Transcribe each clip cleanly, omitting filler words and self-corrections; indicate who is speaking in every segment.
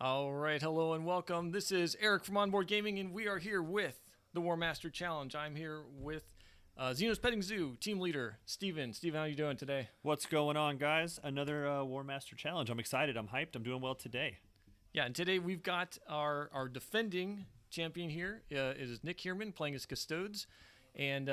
Speaker 1: All right, hello and welcome. This is Eric from Onboard Gaming, and we are here with the Warmaster Challenge. I'm here with Xenos Petting Zoo team leader, Steven. Steven, how are you doing today?
Speaker 2: What's going on, guys? Another Warmaster Challenge. I'm excited. I'm hyped. I'm doing well today.
Speaker 1: Yeah, and today we've got our defending champion here. It is Nick Heermann playing as Custodes. And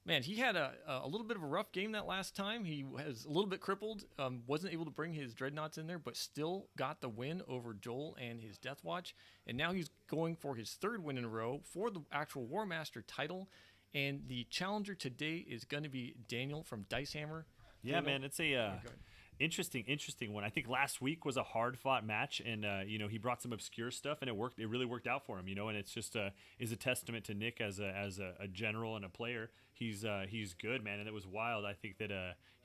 Speaker 1: man, he had a little bit of a rough game that last time. He was a little bit crippled, wasn't able to bring his dreadnoughts in there, but still got the win over Joel and his Death Watch. And now he's going for his third win in a row for the actual Warmaster title. And the challenger today is going to be Daniel from Dice Hammer.
Speaker 2: Yeah,
Speaker 1: Daniel,
Speaker 2: man, it's a interesting one. I think last week was a hard fought match, and he brought some obscure stuff, and it worked. It really worked out for him, and it's just is a testament to Nick as a general and a player. He's good, man, and it was wild. I think that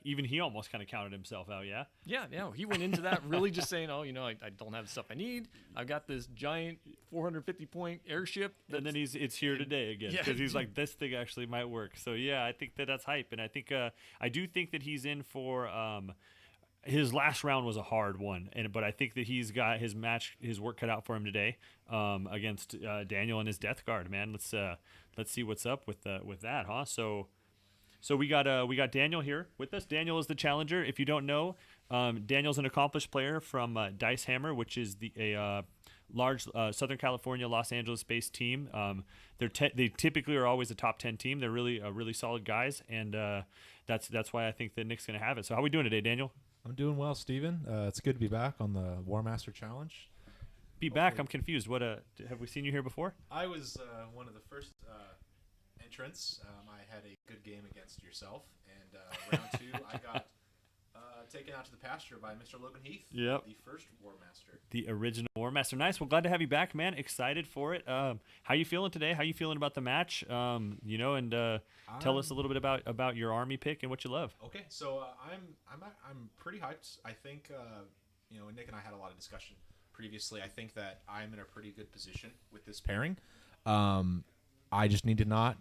Speaker 2: even he almost kind of counted himself out. Yeah.
Speaker 1: Yeah. He went into that really just saying, I don't have the stuff I need. I've got this giant 450-point airship,
Speaker 2: and then it's here today again because he's like, this thing actually might work. So yeah, I think that's hype, and I think I do think that he's in for. His last round was a hard one, but I think that he's got his work cut out for him today against Daniel and his Death Guard. Man, let's see what's up with that, huh? So we got Daniel here with us. Daniel is the challenger. If you don't know, Daniel's an accomplished player from Dice Hammer, which is a large Southern California, Los Angeles-based team. They typically are always a top 10 team. They're really solid guys, and that's why I think that Nick's gonna have it. So how are we doing today, Daniel?
Speaker 3: I'm doing well, Steven. It's good to be back on the Warmaster Challenge.
Speaker 2: Back? I'm confused. What have we seen you here before?
Speaker 3: I was one of the first entrants. I had a good game against yourself, and round two I got taken out to the pasture by Mr. Logan Heath.
Speaker 2: Yep.
Speaker 3: The first Warmaster.
Speaker 2: The original Warmaster. Nice. Well, glad to have you back, man. Excited for it. How you feeling today? How you feeling about the match? And tell us a little bit about your army pick and what you love.
Speaker 3: Okay, so I'm pretty hyped. I think Nick and I had a lot of discussion previously. I think that I'm in a pretty good position with this pairing. I just need to not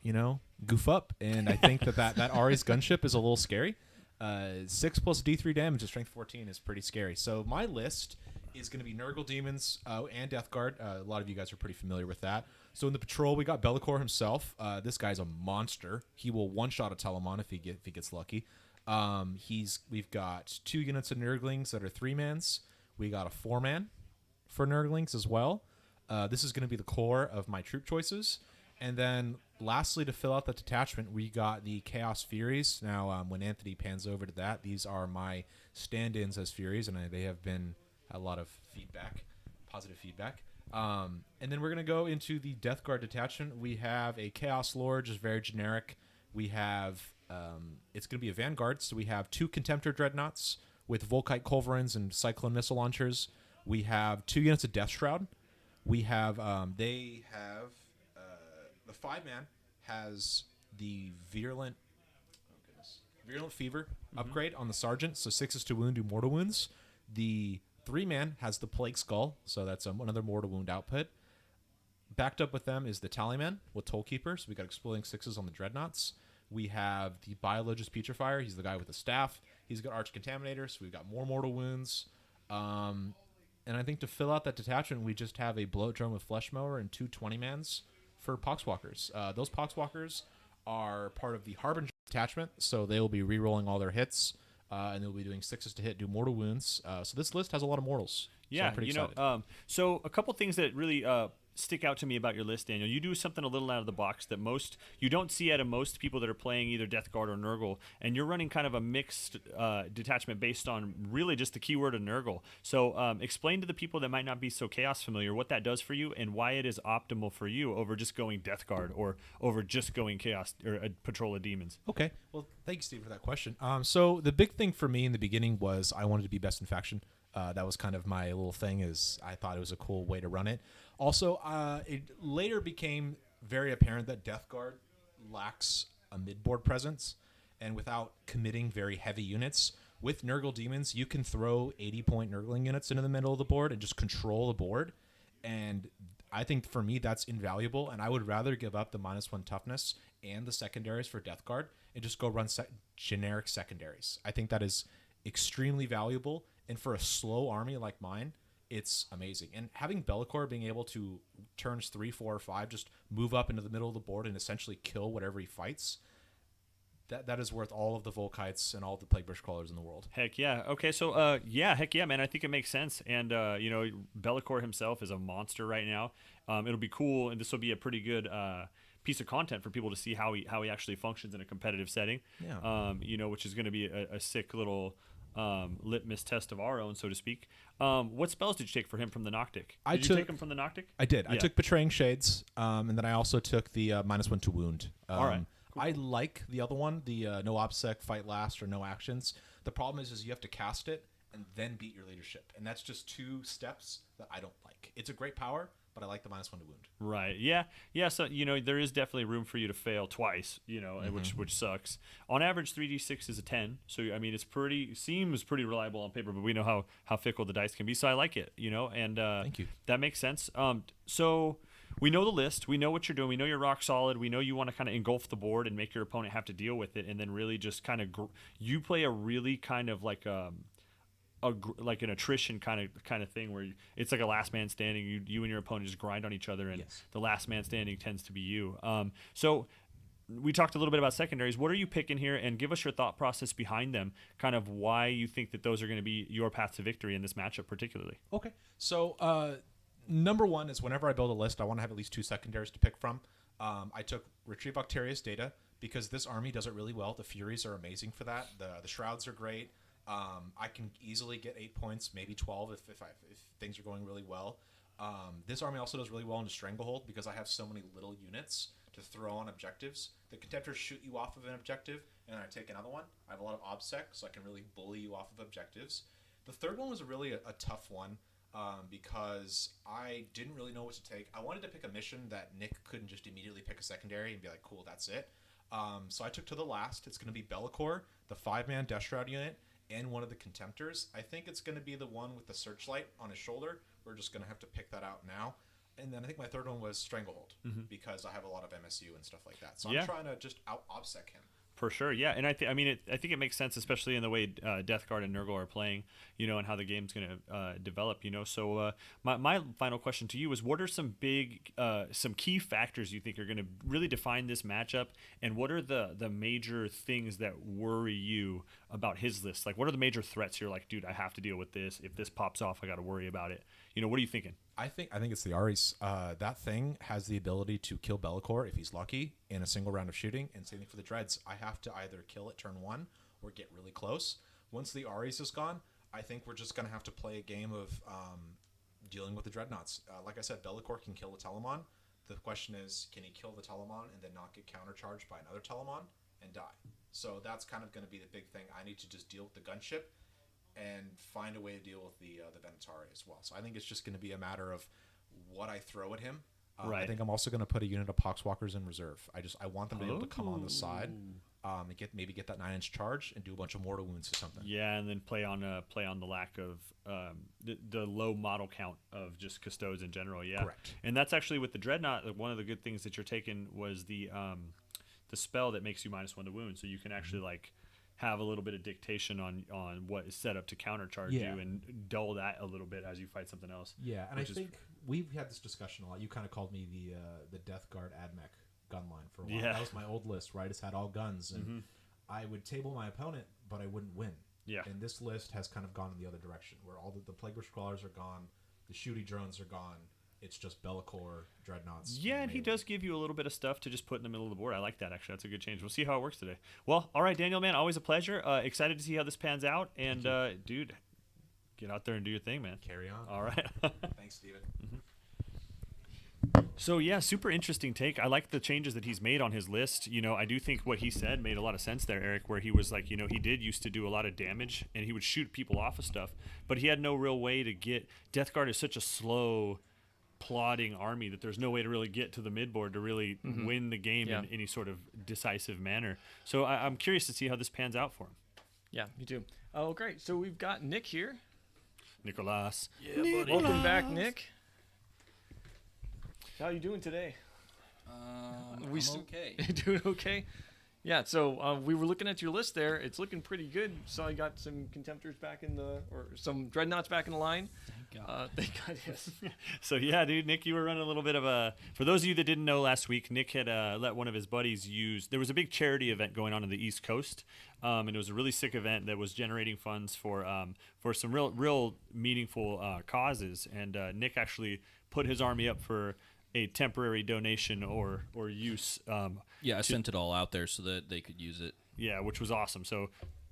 Speaker 3: goof up, and I think that Ari's gunship is a little scary. 6 plus D3 damage to strength 14 is pretty scary. So my list is going to be Nurgle demons and Death Guard. A lot of you guys are pretty familiar with that. So in the patrol, we got Bellicor himself. This guy's a monster. He will one-shot a Telemon if he gets lucky. We've got 2 units of Nurglings that are 3-mans. We got a 4-man for Nurglings as well. This is going to be the core of my troop choices. And then lastly, to fill out the detachment, we got the Chaos Furies. Now, when Anthony pans over to that, these are my stand-ins as Furies, and they have been a lot of positive feedback. And then we're going to go into the Death Guard detachment. We have a Chaos Lord, just very generic. We have, it's going to be a Vanguard, so we have 2 Contemptor Dreadnoughts with Volkite Culverins and Cyclone Missile Launchers. We have 2 units of Death Shroud. We have, the 5-man has the Virulent Fever upgrade on the Sergeant, so 6s to wound, do mortal wounds. The 3-man has the Plague Skull, so that's another mortal wound output. Backed up with them is the Tallyman with Tollkeeper, so we got exploding 6s on the Dreadnoughts. We have the Biologist Putrefier, he's the guy with the staff. He's got Arch Contaminator, so we've got more mortal wounds. And I think to fill out that detachment, we just have a Bloat Drone with Flesh Mower and 2 20-mans for Poxwalkers. Those Poxwalkers are part of the Harbinger detachment, so they will be re-rolling all their hits, and they'll be doing 6s to hit, do mortal wounds. So this list has a lot of mortals.
Speaker 2: Yeah,
Speaker 3: so I'm pretty excited.
Speaker 2: So a couple things that really stick out to me about your list, Daniel. You do something a little out of the box that you don't see out of most people that are playing either Death Guard or Nurgle, and you're running kind of a mixed detachment based on really just the keyword of Nurgle. So explain to the people that might not be so Chaos familiar what that does for you and why it is optimal for you over just going Death Guard or over just going Chaos or a Patrol of Demons.
Speaker 3: Okay, well, thank you, Steve, for that question. So the big thing for me in the beginning was I wanted to be best in faction. That was kind of my little thing, is I thought it was a cool way to run it. Also, it later became very apparent that Death Guard lacks a mid-board presence, and without committing very heavy units, with Nurgle Demons, you can throw 80-point Nurgling units into the middle of the board and just control the board, and I think for me that's invaluable, and I would rather give up the -1 toughness and the secondaries for Death Guard and just go run generic secondaries. I think that is extremely valuable, and for a slow army like mine, it's amazing. And having Bellicor being able to turns 3, 4, or 5 just move up into the middle of the board and essentially kill whatever he fights, that is worth all of the Volkites and all the Plague Bush Crawlers in the world.
Speaker 2: Heck yeah. Okay, so heck yeah, man. I think it makes sense. And Bellicor himself is a monster right now. It'll be cool, and this will be a pretty good piece of content for people to see how he actually functions in a competitive setting.
Speaker 3: Yeah.
Speaker 2: Which is going to be a sick little litmus test of our own, so to speak. What spells did you take for him from the Noctic? Did you take him from the Noctic?
Speaker 3: I did.
Speaker 2: Yeah.
Speaker 3: I took Betraying Shades, and then I also took the -1 to wound.
Speaker 2: All right. Cool.
Speaker 3: I like the other one, the no obsec, fight last, or no actions. The problem is you have to cast it and then beat your leadership, and that's just 2 steps that I don't like. It's a great power, but I like the -1 to wound.
Speaker 2: Right. Yeah. Yeah. So there is definitely room for you to fail twice. Which sucks. On average, 3d6 is a 10. So I mean, seems pretty reliable on paper, but we know how fickle the dice can be. So I like it. And
Speaker 3: Thank you.
Speaker 2: That makes sense. So we know the list. We know what you're doing. We know you're rock solid. We know you want to kind of engulf the board and make your opponent have to deal with it, and then really just kind of you play a really kind of like like an attrition kind of thing where it's like a last man standing. You and your opponent just grind on each other, and
Speaker 3: Yes.
Speaker 2: the last man standing tends to be you. So we talked a little bit about secondaries. What are you picking here, and give us your thought process behind them, kind of why you think that those are going to be your path to victory in this matchup particularly.
Speaker 3: Okay. So number 1 is whenever I build a list, I want to have at least 2 secondaries to pick from. I took Retrieve Octarius Data because this army does it really well. The Furies are amazing for that. The Shrouds are great. I can easily get 8 points, maybe 12 if things are going really well. This army also does really well into Stranglehold because I have so many little units to throw on objectives. The Contemptors shoot you off of an objective, and I take another one. I have a lot of obsec, so I can really bully you off of objectives. The third one was really a tough one. Because I didn't really know what to take. I wanted to pick a mission that Nick couldn't just immediately pick a secondary and be like, cool, that's it. So I took to the last. It's going to be Bellicor, the 5-man Death Shroud unit, and one of the Contemptors. I think it's going to be the one with the Searchlight on his shoulder. We're just going to have to pick that out now. And then I think my third one was Stranglehold, because I have a lot of MSU and stuff like that. So I'm trying to just out-obsec him.
Speaker 2: For sure, yeah, and I think it makes sense, especially in the way Death Guard and Nurgle are playing, and how the game's going to develop, So my final question to you is, what are some key factors you think are going to really define this matchup, and what are the major things that worry you about his list? Like, what are the major threats you're like, dude, I have to deal with this. If this pops off, I got to worry about it. What are you thinking?
Speaker 3: I think it's the Ares. That thing has the ability to kill Bellicor if he's lucky in a single round of shooting, and same thing for the Dreads. I have to either kill it turn 1 or get really close. Once the Ares is gone, I think we're just going to have to play a game of dealing with the Dreadnoughts. Like I said, Bellicor can kill the Telemon. The question is, can he kill the Telemon and then not get countercharged by another Telemon and die? So that's kind of going to be the big thing. I need to just deal with the gunship and find a way to deal with the Venatari as well. So I think it's just going to be a matter of what I throw at him.
Speaker 2: Right.
Speaker 3: I think I'm also going to put a unit of Poxwalkers in reserve. I want them to be able to come on the side and get that 9-inch charge and do a bunch of mortal wounds or something.
Speaker 2: Yeah, and then play on the lack of the low model count of just Custodes in general. Yeah,
Speaker 3: correct.
Speaker 2: And that's actually with the Dreadnought. One of the good things that you're taking was the spell that makes you -1 to wound, so you can actually have a little bit of dictation on what is set up to countercharge you and dull that a little bit as you fight something else.
Speaker 3: Yeah, and I think we've had this discussion a lot. You kind of called me the Death Guard AdMech gun line for a while.
Speaker 2: Yeah.
Speaker 3: That was my old list, right? It's had all guns, and I would table my opponent, but I wouldn't win.
Speaker 2: Yeah.
Speaker 3: And this list has kind of gone in the other direction, where all the Plague Bush Crawlers are gone, the shooty drones are gone. It's just Bellicor, Dreadnoughts.
Speaker 2: Yeah, and he does give you a little bit of stuff to just put in the middle of the board. I like that, actually. That's a good change. We'll see how it works today. Well, all right, Daniel, man, always a pleasure. Excited to see how this pans out. And, dude, get out there and do your thing, man.
Speaker 3: Carry on.
Speaker 2: All right.
Speaker 3: Thanks, Steven.
Speaker 2: So, yeah, super interesting take. I like the changes that he's made on his list. I do think what he said made a lot of sense there, Eric, where he was like, he did used to do a lot of damage, and he would shoot people off of stuff, but he had no real way to get... Death Guard is such a slow... plodding army that there's no way to really get to the midboard to really win the game in any sort of decisive manner. So I'm curious to see how this pans out for him.
Speaker 1: Yeah, me too. Oh, great. So we've got Nick here.
Speaker 2: Nicholas.
Speaker 1: Yeah, buddy. Welcome back, Nick. How you doing today?
Speaker 4: I'm okay.
Speaker 1: Doing okay? Yeah, so we were looking at your list there. It's looking pretty good. So I got some Contemptors back or some Dreadnoughts back in the line.
Speaker 4: God.
Speaker 1: Thank God, yes.
Speaker 2: So yeah, dude, Nick, you were running a little bit of a. For those of you that didn't know, last week Nick had let one of his buddies use. There was a big charity event going on the East Coast, and it was a really sick event that was generating funds for some real meaningful causes. And Nick actually put his army up for a temporary donation or use.
Speaker 5: I sent it all out there so that they could use it.
Speaker 2: Yeah, which was awesome. So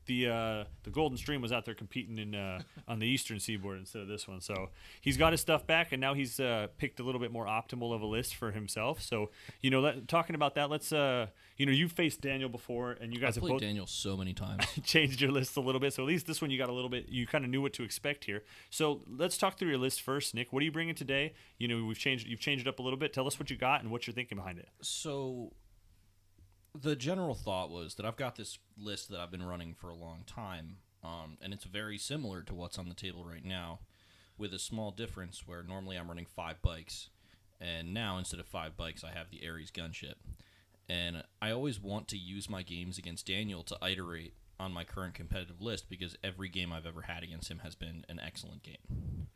Speaker 2: the Golden Stream was out there competing in on the Eastern Seaboard instead of this one. So he's got his stuff back, and now he's picked a little bit more optimal of a list for himself. So talking about that, let's you've faced Daniel before, and you guys have both
Speaker 5: Daniel so many times.
Speaker 2: changed your list a little bit. So at least this one you got a little bit. You kind of knew what to expect here. So let's talk through your list first, Nick. What are you bringing today? You've changed it up a little bit. Tell us what you got and what you're thinking behind it.
Speaker 5: So the general thought was that I've got this list that I've been running for a long time, and it's very similar to what's on the table right now, with a small difference where normally I'm running 5 bikes, and now instead of 5 bikes, I have the Ares gunship. And I always want to use my games against Daniel to iterate on my current competitive list, because every game I've ever had against him has been an excellent game.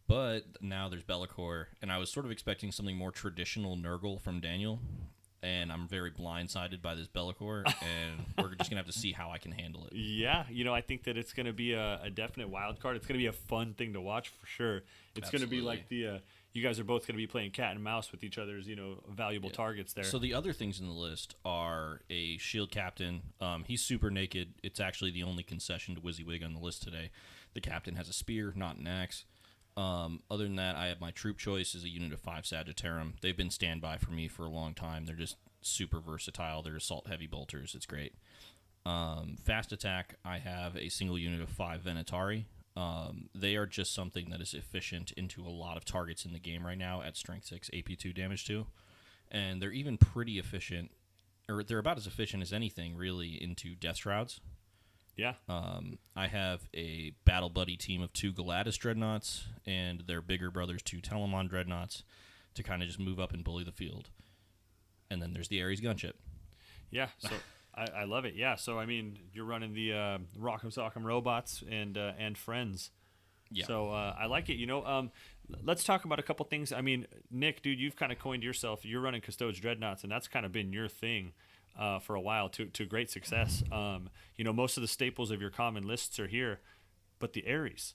Speaker 5: But now there's Be'lakor, and I was sort of expecting something more traditional Nurgle from Daniel, and I'm very blindsided by this Be'lakor, and we're just going to have to see how I can handle it.
Speaker 2: Yeah, I think that it's going to be a definite wild card. It's going to be a fun thing to watch for sure. It's going to be like you guys are both going to be playing cat and mouse with each other's, valuable targets there.
Speaker 5: So the other things in the list are a shield captain. He's super naked. It's actually the only concession to WYSIWYG on the list today. The captain has a spear, not an axe. Other than that, I have my troop choice as a unit of 5 Sagittarium. They've been standby for me for a long time. They're just super versatile. They're assault heavy bolters. It's great. Fast attack, I have a single unit of 5 Venatari. They are just something that is efficient into a lot of targets in the game right now at strength 6, AP 2, damage 2. And they're even pretty efficient, or they're about as efficient as anything really into Death Shrouds.
Speaker 2: Yeah.
Speaker 5: I have a battle buddy team of 2 Galatis Dreadnoughts and their bigger brothers, 2 Telamon Dreadnoughts, to kind of just move up and bully the field. And then there's the Ares gunship.
Speaker 2: Yeah, so I love it. Yeah, so I mean, you're running the Rock'em Sock'em robots and friends.
Speaker 5: Yeah.
Speaker 2: So I like it. Let's talk about a couple things. I mean, Nick, dude, you've kind of coined yourself. You're running Custodes Dreadnoughts, and that's kind of been your thing. For a while to great success. Most of the staples of your common lists are here, but the Ares.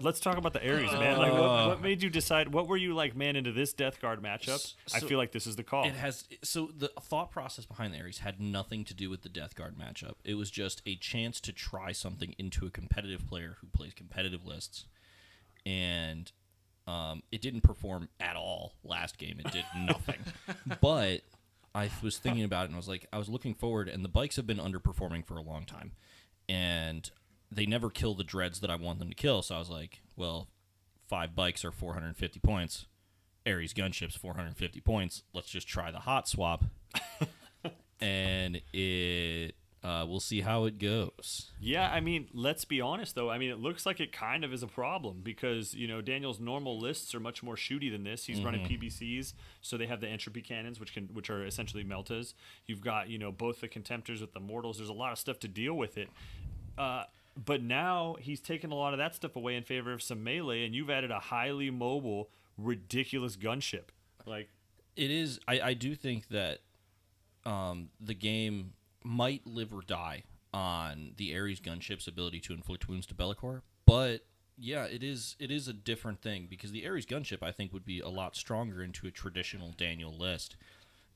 Speaker 2: Let's talk about the Ares, man. Like, what made you decide? What were you like, man, into this Death Guard matchup? I feel like this is the call.
Speaker 5: So the thought process behind the Ares had nothing to do with the Death Guard matchup. It was just a chance to try something into a competitive player who plays competitive lists, and it didn't perform at all last game. It did nothing, but I was thinking about it, and I was looking forward, and the bikes have been underperforming for a long time, and they never kill the dreads that I want them to kill, so I was like, well, 5 bikes are 450 points. Ares gunship's 450 points. Let's just try the hot swap, and we'll see how it goes.
Speaker 2: Yeah, I mean, let's be honest, though. I mean, it looks like it kind of is a problem because, Daniel's normal lists are much more shooty than this. He's running PBCs, so they have the entropy cannons, which are essentially meltas. You've got, both the contemptors with the mortals. There's a lot of stuff to deal with it. But now he's taken a lot of that stuff away in favor of some melee, and you've added a highly mobile, ridiculous gunship. Like,
Speaker 5: it is. I do think that the game might live or die on the Ares gunship's ability to inflict wounds to Be'lakor, but yeah, it is a different thing, because the Ares gunship, I think, would be a lot stronger into a traditional Daniel list,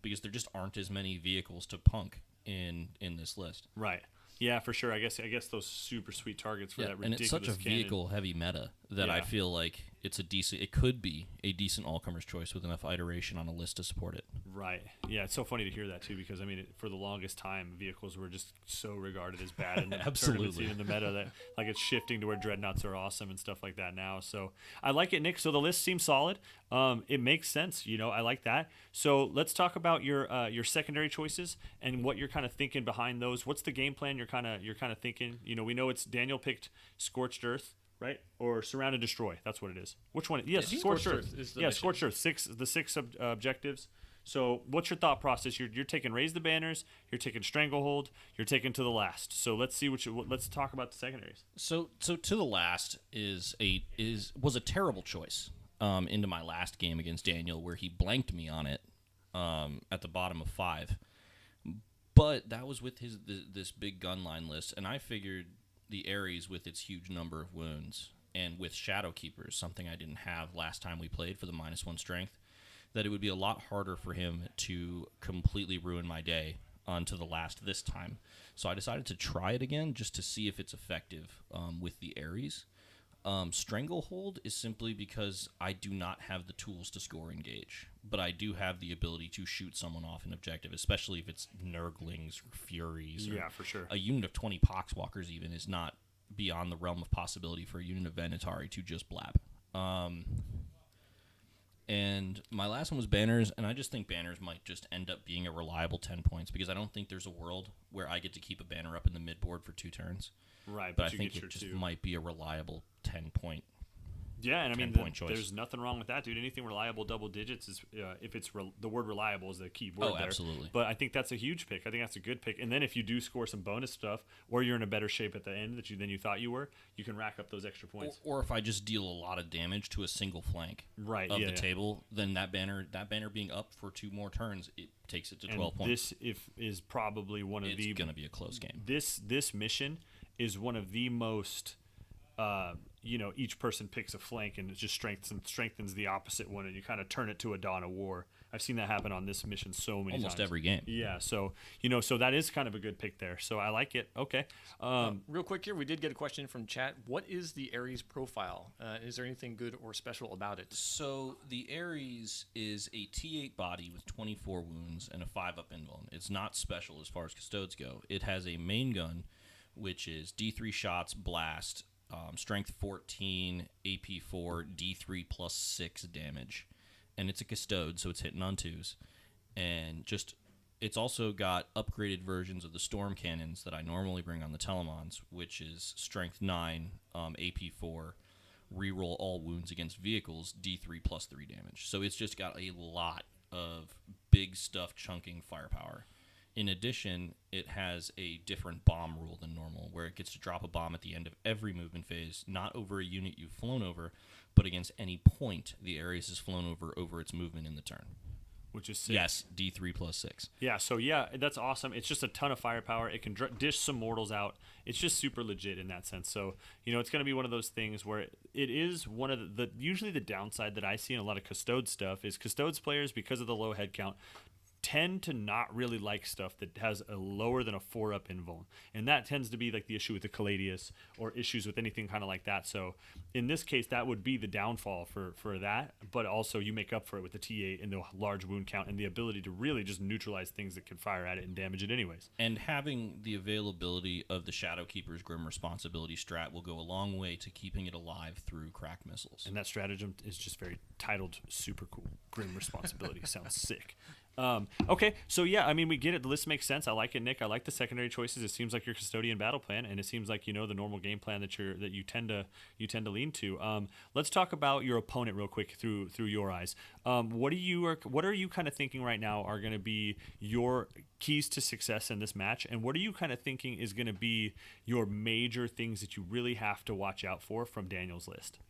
Speaker 5: because there just aren't as many vehicles to punk in this list.
Speaker 2: Right. Yeah, for sure. I guess those super sweet targets for that ridiculous
Speaker 5: and it's such a vehicle-heavy meta that I feel like it could be a decent all-comers choice with enough iteration on a list to support it.
Speaker 2: Right. Yeah, it's so funny to hear that, too, because, I mean, for the longest time, vehicles were just so regarded as bad in the tournament scene in the meta that, like, it's shifting to where dreadnoughts are awesome and stuff like that now. So I like it, Nick. So the list seems solid. It makes sense. I like that. So let's talk about your secondary choices and what you're kind of thinking behind those. What's the game plan you're kind of thinking? We know it's Daniel picked Scorched Earth, right? Or Surround and Destroy. That's what it is. Which one? Yes, Scorched Earth.
Speaker 1: Is the mission.
Speaker 2: Scorched Earth. The six objectives. So what's your thought process? You're taking Raise the Banners, you're taking Stranglehold, you're taking To the Last. So let's see let's talk about the secondaries.
Speaker 5: So To the Last was a terrible choice into my last game against Daniel, where he blanked me on it at the bottom of 5. But that was with this big gunline list, and I figured the Ares with its huge number of wounds and with Shadow Keepers, something I didn't have last time we played for the -1 strength, that it would be a lot harder for him to completely ruin my day on To the Last this time. So I decided to try it again just to see if it's effective with the Ares. Stranglehold is simply because I do not have the tools to score engage, but I do have the ability to shoot someone off an objective, especially if it's Nurglings or Furies.
Speaker 2: Yeah, for sure.
Speaker 5: A unit of 20 Poxwalkers even is not beyond the realm of possibility for a unit of Venatari to just blab. And my last one was Banners, and I just think Banners might just end up being a reliable 10 points, because I don't think there's a world where I get to keep a banner up in the midboard for 2 turns.
Speaker 2: Right,
Speaker 5: but I think it just might be a reliable 10-point.
Speaker 2: Yeah, and I mean,
Speaker 5: choice.
Speaker 2: There's nothing wrong with that, dude. Anything reliable double digits is, if it's the word reliable is the key word there.
Speaker 5: Absolutely.
Speaker 2: But I think that's a huge pick. I think that's a good pick. And then if you do score some bonus stuff, or you're in a better shape at the end than you thought you were, you can rack up those extra points.
Speaker 5: Or if I just deal a lot of damage to a single flank of the table, then that banner being up for 2 more turns, it takes it to 12 points.
Speaker 2: This is probably one of
Speaker 5: It's going to be a close game.
Speaker 2: This mission is one of the most. Each person picks a flank and it just strengthens the opposite one, and you kind of turn it to a Dawn of War. I've seen that happen on this mission so many times.
Speaker 5: Almost every game.
Speaker 2: Yeah, so so that is kind of a good pick there. So I like it. Okay.
Speaker 1: Real quick here, we did get a question from chat. What is the Ares profile? Is there anything good or special about it?
Speaker 5: So the Ares is a T8 body with 24 wounds and a 5-up invuln. It's not special as far as Custodes go. It has a main gun, which is D3 shots, blast, strength 14, AP 4, D3 plus 6 damage. And it's a Custode, so it's hitting on 2s. And it's also got upgraded versions of the storm cannons that I normally bring on the Telemons, which is strength 9, AP 4, reroll all wounds against vehicles, D3 plus 3 damage. So it's just got a lot of big stuff chunking firepower. In addition, it has a different bomb rule than normal, where it gets to drop a bomb at the end of every movement phase, not over a unit you've flown over, but against any point the Ares has flown over its movement in the turn.
Speaker 2: Which is 6.
Speaker 5: Yes, D3 plus 6.
Speaker 2: Yeah, so that's awesome. It's just a ton of firepower. It can dish some mortals out. It's just super legit in that sense. So, it's going to be one of those things where it is one of usually the downside that I see in a lot of Custodes stuff is Custodes players, because of the low head count, tend to not really like stuff that has a lower than a 4-up invuln. And that tends to be like the issue with the Caladius or issues with anything kind of like that. So in this case, that would be the downfall for that. But also you make up for it with the T8 and the large wound count and the ability to really just neutralize things that can fire at it and damage it anyways.
Speaker 5: And having the availability of the Shadow Keeper's Grim Responsibility strat will go a long way to keeping it alive through crack missiles.
Speaker 2: And that stratagem is just very titled super cool. Grim Responsibility sounds sick. Okay, so yeah, I mean, we get it. The list makes sense. I like it, Nick. I like the secondary choices. It seems like your Custodian battle plan, and it seems like the normal game plan that you tend to lean to. Let's talk about your opponent real quick through your eyes. What are you kind of thinking right now are going to be your keys to success in this match, and what are you kind of thinking is going to be your major things that you really have to watch out for from Daniel's list?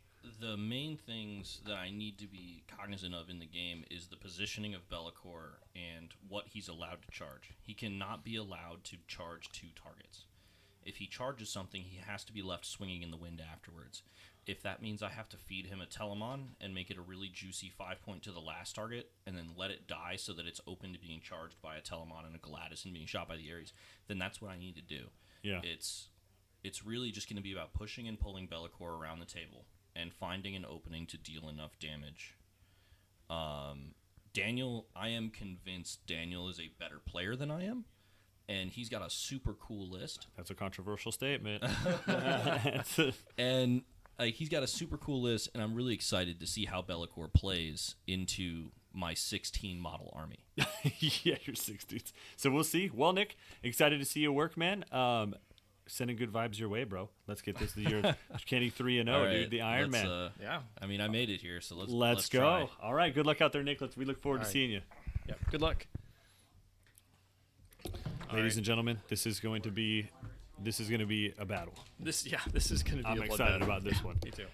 Speaker 5: The main things that I need to be cognizant of in the game is the positioning of Be'lakor and what he's allowed to charge. He cannot be allowed to charge 2 targets. If he charges something, he has to be left swinging in the wind afterwards. If that means I have to feed him a Telemon and make it a really juicy 5-point to the last target and then let it die so that it's open to being charged by a Telemon and a Gladys and being shot by the Ares, then that's what I need to do.
Speaker 2: Yeah.
Speaker 5: It's really just going to be about pushing and pulling Be'lakor around the table and finding an opening to deal enough damage. Daniel, I am convinced Daniel is a better player than I am, and he's got a super cool list.
Speaker 2: That's a controversial statement.
Speaker 5: And he's got a super cool list, and I'm really excited to see how Be'lakor plays into my 16 model army.
Speaker 2: Yeah, your 16s. So we'll see. Well, Nick, excited to see you work, man. Sending good vibes your way, bro. Let's get this to your Kenny 3-0,
Speaker 5: right,
Speaker 2: dude. The Iron Man.
Speaker 1: Yeah.
Speaker 5: I mean, I made it here, so let's
Speaker 2: go.
Speaker 5: try.
Speaker 2: All right. Good luck out there, Nick. We look forward to seeing you.
Speaker 1: Yeah. Good luck.
Speaker 2: Ladies and gentlemen, this is going to be a battle.
Speaker 1: This is going to be.
Speaker 2: I'm excited about this one.
Speaker 1: Me too.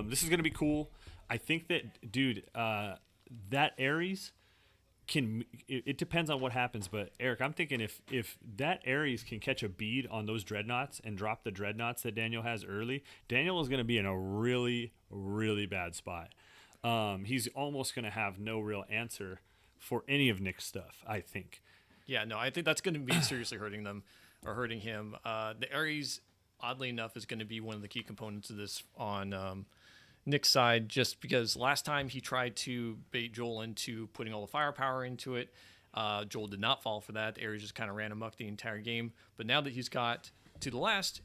Speaker 2: This is going to be cool. I think that, dude, that Ares can. It depends on what happens, but Eric, I'm thinking if that Ares can catch a bead on those dreadnoughts and drop the dreadnoughts that Daniel has early, Daniel is going to be in a really, really bad spot. He's almost going to have no real answer for any of Nick's stuff, I think.
Speaker 1: Yeah, no, I think that's going to be seriously hurting them or hurting him. The Ares, oddly enough, is going to be one of the key components of this on Nick's side, just because last time he tried to bait Joel into putting all the firepower into it. Joel did not fall for that. The Ares just kind of ran amok the entire game. But now that he's got to the last,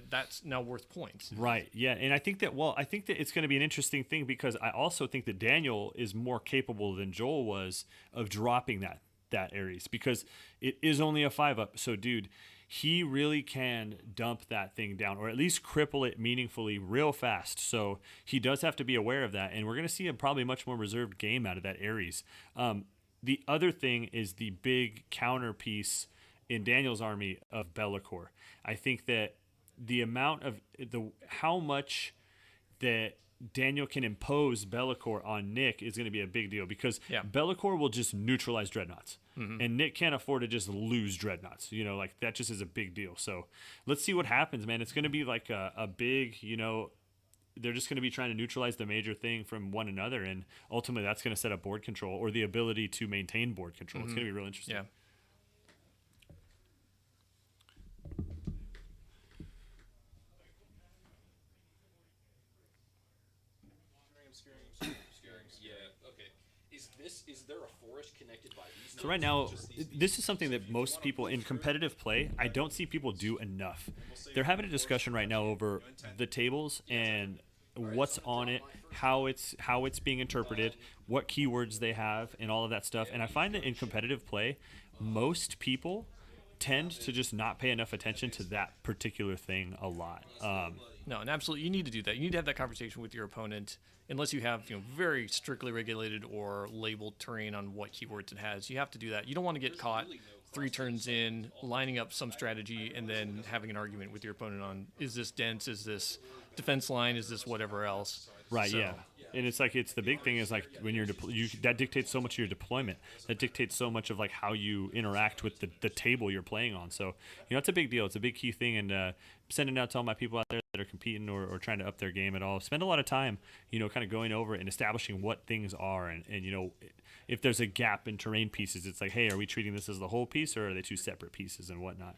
Speaker 1: that's now worth points.
Speaker 2: Right, yeah. And I think that it's going to be an interesting thing because I also think that Daniel is more capable than Joel was of dropping that Ares because it is only a 5-up. So, dude, he really can dump that thing down or at least cripple it meaningfully real fast. So he does have to be aware of that. And we're going to see a probably much more reserved game out of that Ares. The other thing is the big counter piece in Daniel's army of Bellicor. I think that the amount of how much that Daniel can impose Bellicor on Nick is going to be a big deal because Bellicor will just neutralize dreadnoughts. Mm-hmm. And Nick can't afford to just lose dreadnoughts. You know, like that just is a big deal. So let's see what happens, man. It's going to be like a big, you know, they're just going to be trying to neutralize the major thing from one another. And ultimately that's going to set up board control or the ability to maintain board control. It's going to be real interesting.
Speaker 1: Yeah.
Speaker 5: Is there a forest connected by these?
Speaker 2: So right now, this is something that most people in competitive play, I don't see people do enough. They're having a discussion right now over the tables and what's on it, how it's being interpreted, what keywords they have, and all of that stuff. And I find that in competitive play, most people tend to just not pay enough attention to that particular thing a lot.
Speaker 1: No, and absolutely, you need to do that. You need to have that conversation with your opponent, unless you have very strictly regulated or labeled terrain on what keywords it has. You have to do that. You don't want to get caught 3 turns in, lining up some strategy, and then having an argument with your opponent on, is this dense, is this defense line, is this whatever else.
Speaker 2: Right, so, yeah. And it's the big thing is like when you're that dictates so much of your deployment. That dictates so much of like how you interact with the table you're playing on. So it's a big deal. It's a big key thing. And sending out to all my people out there that are competing or trying to up their game at all, spend a lot of time, kind of going over it and establishing what things are. And if there's a gap in terrain pieces, it's like, hey, are we treating this as the whole piece or are they 2 separate pieces and whatnot?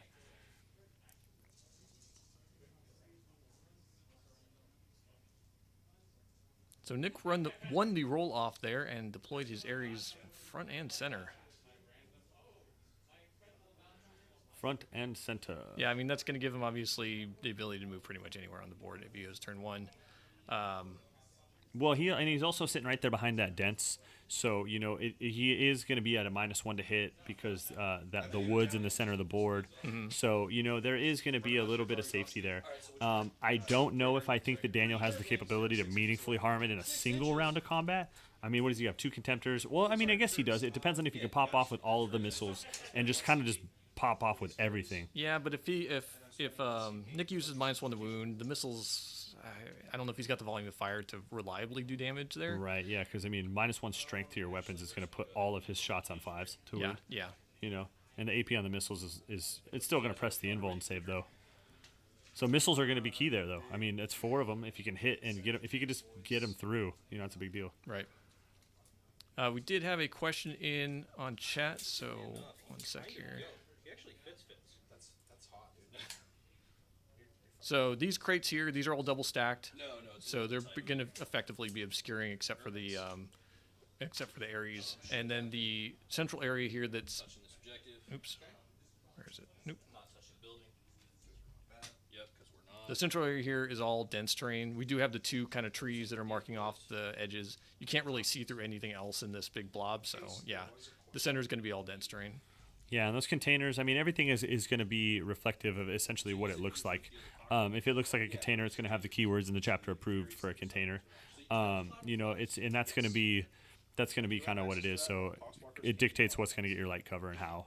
Speaker 1: So Nick won the roll off there and deployed his Ares front and center.
Speaker 2: Front and center.
Speaker 1: Yeah, I mean, that's going to give him, obviously, the ability to move pretty much anywhere on the board if he goes turn 1.
Speaker 2: Well, he's also sitting right there behind that dense. So, he is going to be at a -1 to hit because that the wood's in the center of the board. Mm-hmm. So, there is going to be a little bit of safety there. I don't know if I think that Daniel has the capability to meaningfully harm it in a single round of combat. I mean, what does he have? 2 contemptors? Well, I mean, I guess he does. It depends on if he can pop off with all of the missiles and just kind of just pop off with everything.
Speaker 1: Yeah, but if Nick uses -1 to wound, the missiles, I don't know if he's got the volume of fire to reliably do damage there.
Speaker 2: Right, yeah, because, I mean, -1 strength to your weapons is going to put all of his shots on 5s to wound.
Speaker 1: Yeah.
Speaker 2: And the AP on the missiles is it's still going to press the invuln save, though. So missiles are going to be key there, though. I mean, it's 4 of them. If you can hit and get them, if you could just get them through, it's a big deal.
Speaker 1: Right. We did have a question in on chat, so 1 sec here.
Speaker 3: He actually fits. That's hot, dude.
Speaker 1: So these crates here, these are all double stacked.
Speaker 4: No.
Speaker 1: So they're going to effectively be obscuring except for the Ares, and then the central area here that's.
Speaker 4: Touching this objective.
Speaker 1: Oops. Where is it? Nope.
Speaker 4: Not touching the building. Yep, because we're not.
Speaker 1: The central area here is all dense terrain. We do have the 2 kind of trees that are marking off the edges. You can't really see through anything else in this big blob, so yeah, the center is going to be all dense terrain.
Speaker 2: Yeah, and those containers, I mean, everything is going to be reflective of essentially what it looks like. If it looks like a container, it's going to have the keywords in the chapter approved for a container. And that's going to be that's going to be kind of what it is. So it dictates what's going to get your light cover and how.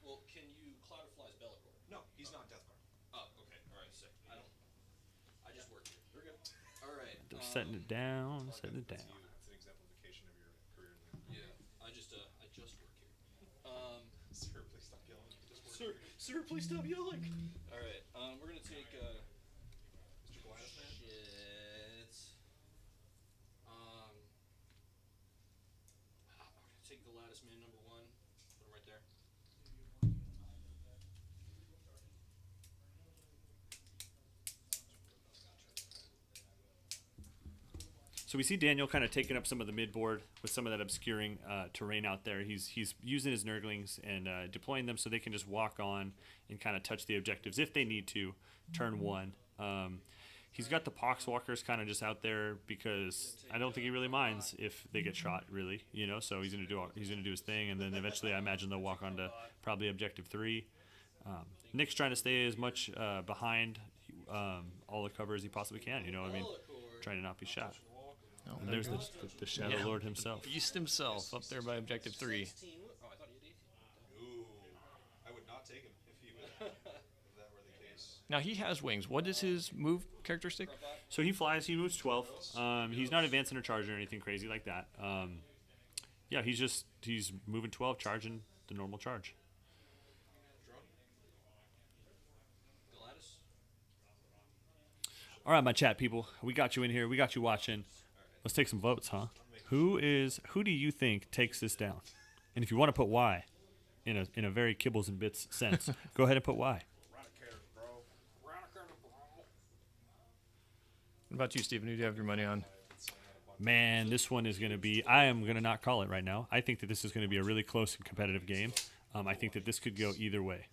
Speaker 4: Well, can you Cloudfly's Bellacore?
Speaker 3: No, he's not Death Guard.
Speaker 4: Oh, okay. All right, sick. I just worked here. You're good. All right.
Speaker 2: They're setting it down, setting it down.
Speaker 3: It's an exemplification of your career.
Speaker 4: Yeah, I just work here.
Speaker 3: Sir, please stop yelling.
Speaker 4: Sir, please stop yelling. All right, we're gonna take
Speaker 3: Mr. Goliath, man.
Speaker 4: shit. I'm gonna take the lattice man number 1. Put him right there.
Speaker 2: So we see Daniel kind of taking up some of the midboard with some of that obscuring terrain out there. He's using his Nurglings and deploying them so they can just walk on and kind of touch the objectives if they need to. Turn 1. He's got the Poxwalkers kind of just out there because I don't think he really minds if they get shot, really. So he's gonna do his thing, and then eventually I imagine they'll walk on to probably objective 3. Nick's trying to stay as much behind all the cover as he possibly can. Trying to not be shot.
Speaker 1: Oh,
Speaker 2: And there's the Shadow Lord himself.
Speaker 1: Beast himself up there by objective 3.
Speaker 4: Oh, I thought you had 18.
Speaker 3: Ooh, I would not take him if that were the case.
Speaker 1: Now he has wings. What is his move characteristic?
Speaker 2: So he flies. He moves 12. He's not advancing or charging or anything crazy like that. Yeah, he's moving 12, charging the normal charge.
Speaker 4: Gladys.
Speaker 2: All right, my chat people, we got you in here. We got you watching. Let's take some votes, huh? Who do you think takes this down? And if you want to put why, in a very kibbles and bits sense, go ahead and put why.
Speaker 1: What about you, Steven? Who do you have your money on?
Speaker 2: Man, this one is going to be... I am going to not call it right now. I think that this is going to be a really close and competitive game. I think that this could go either way.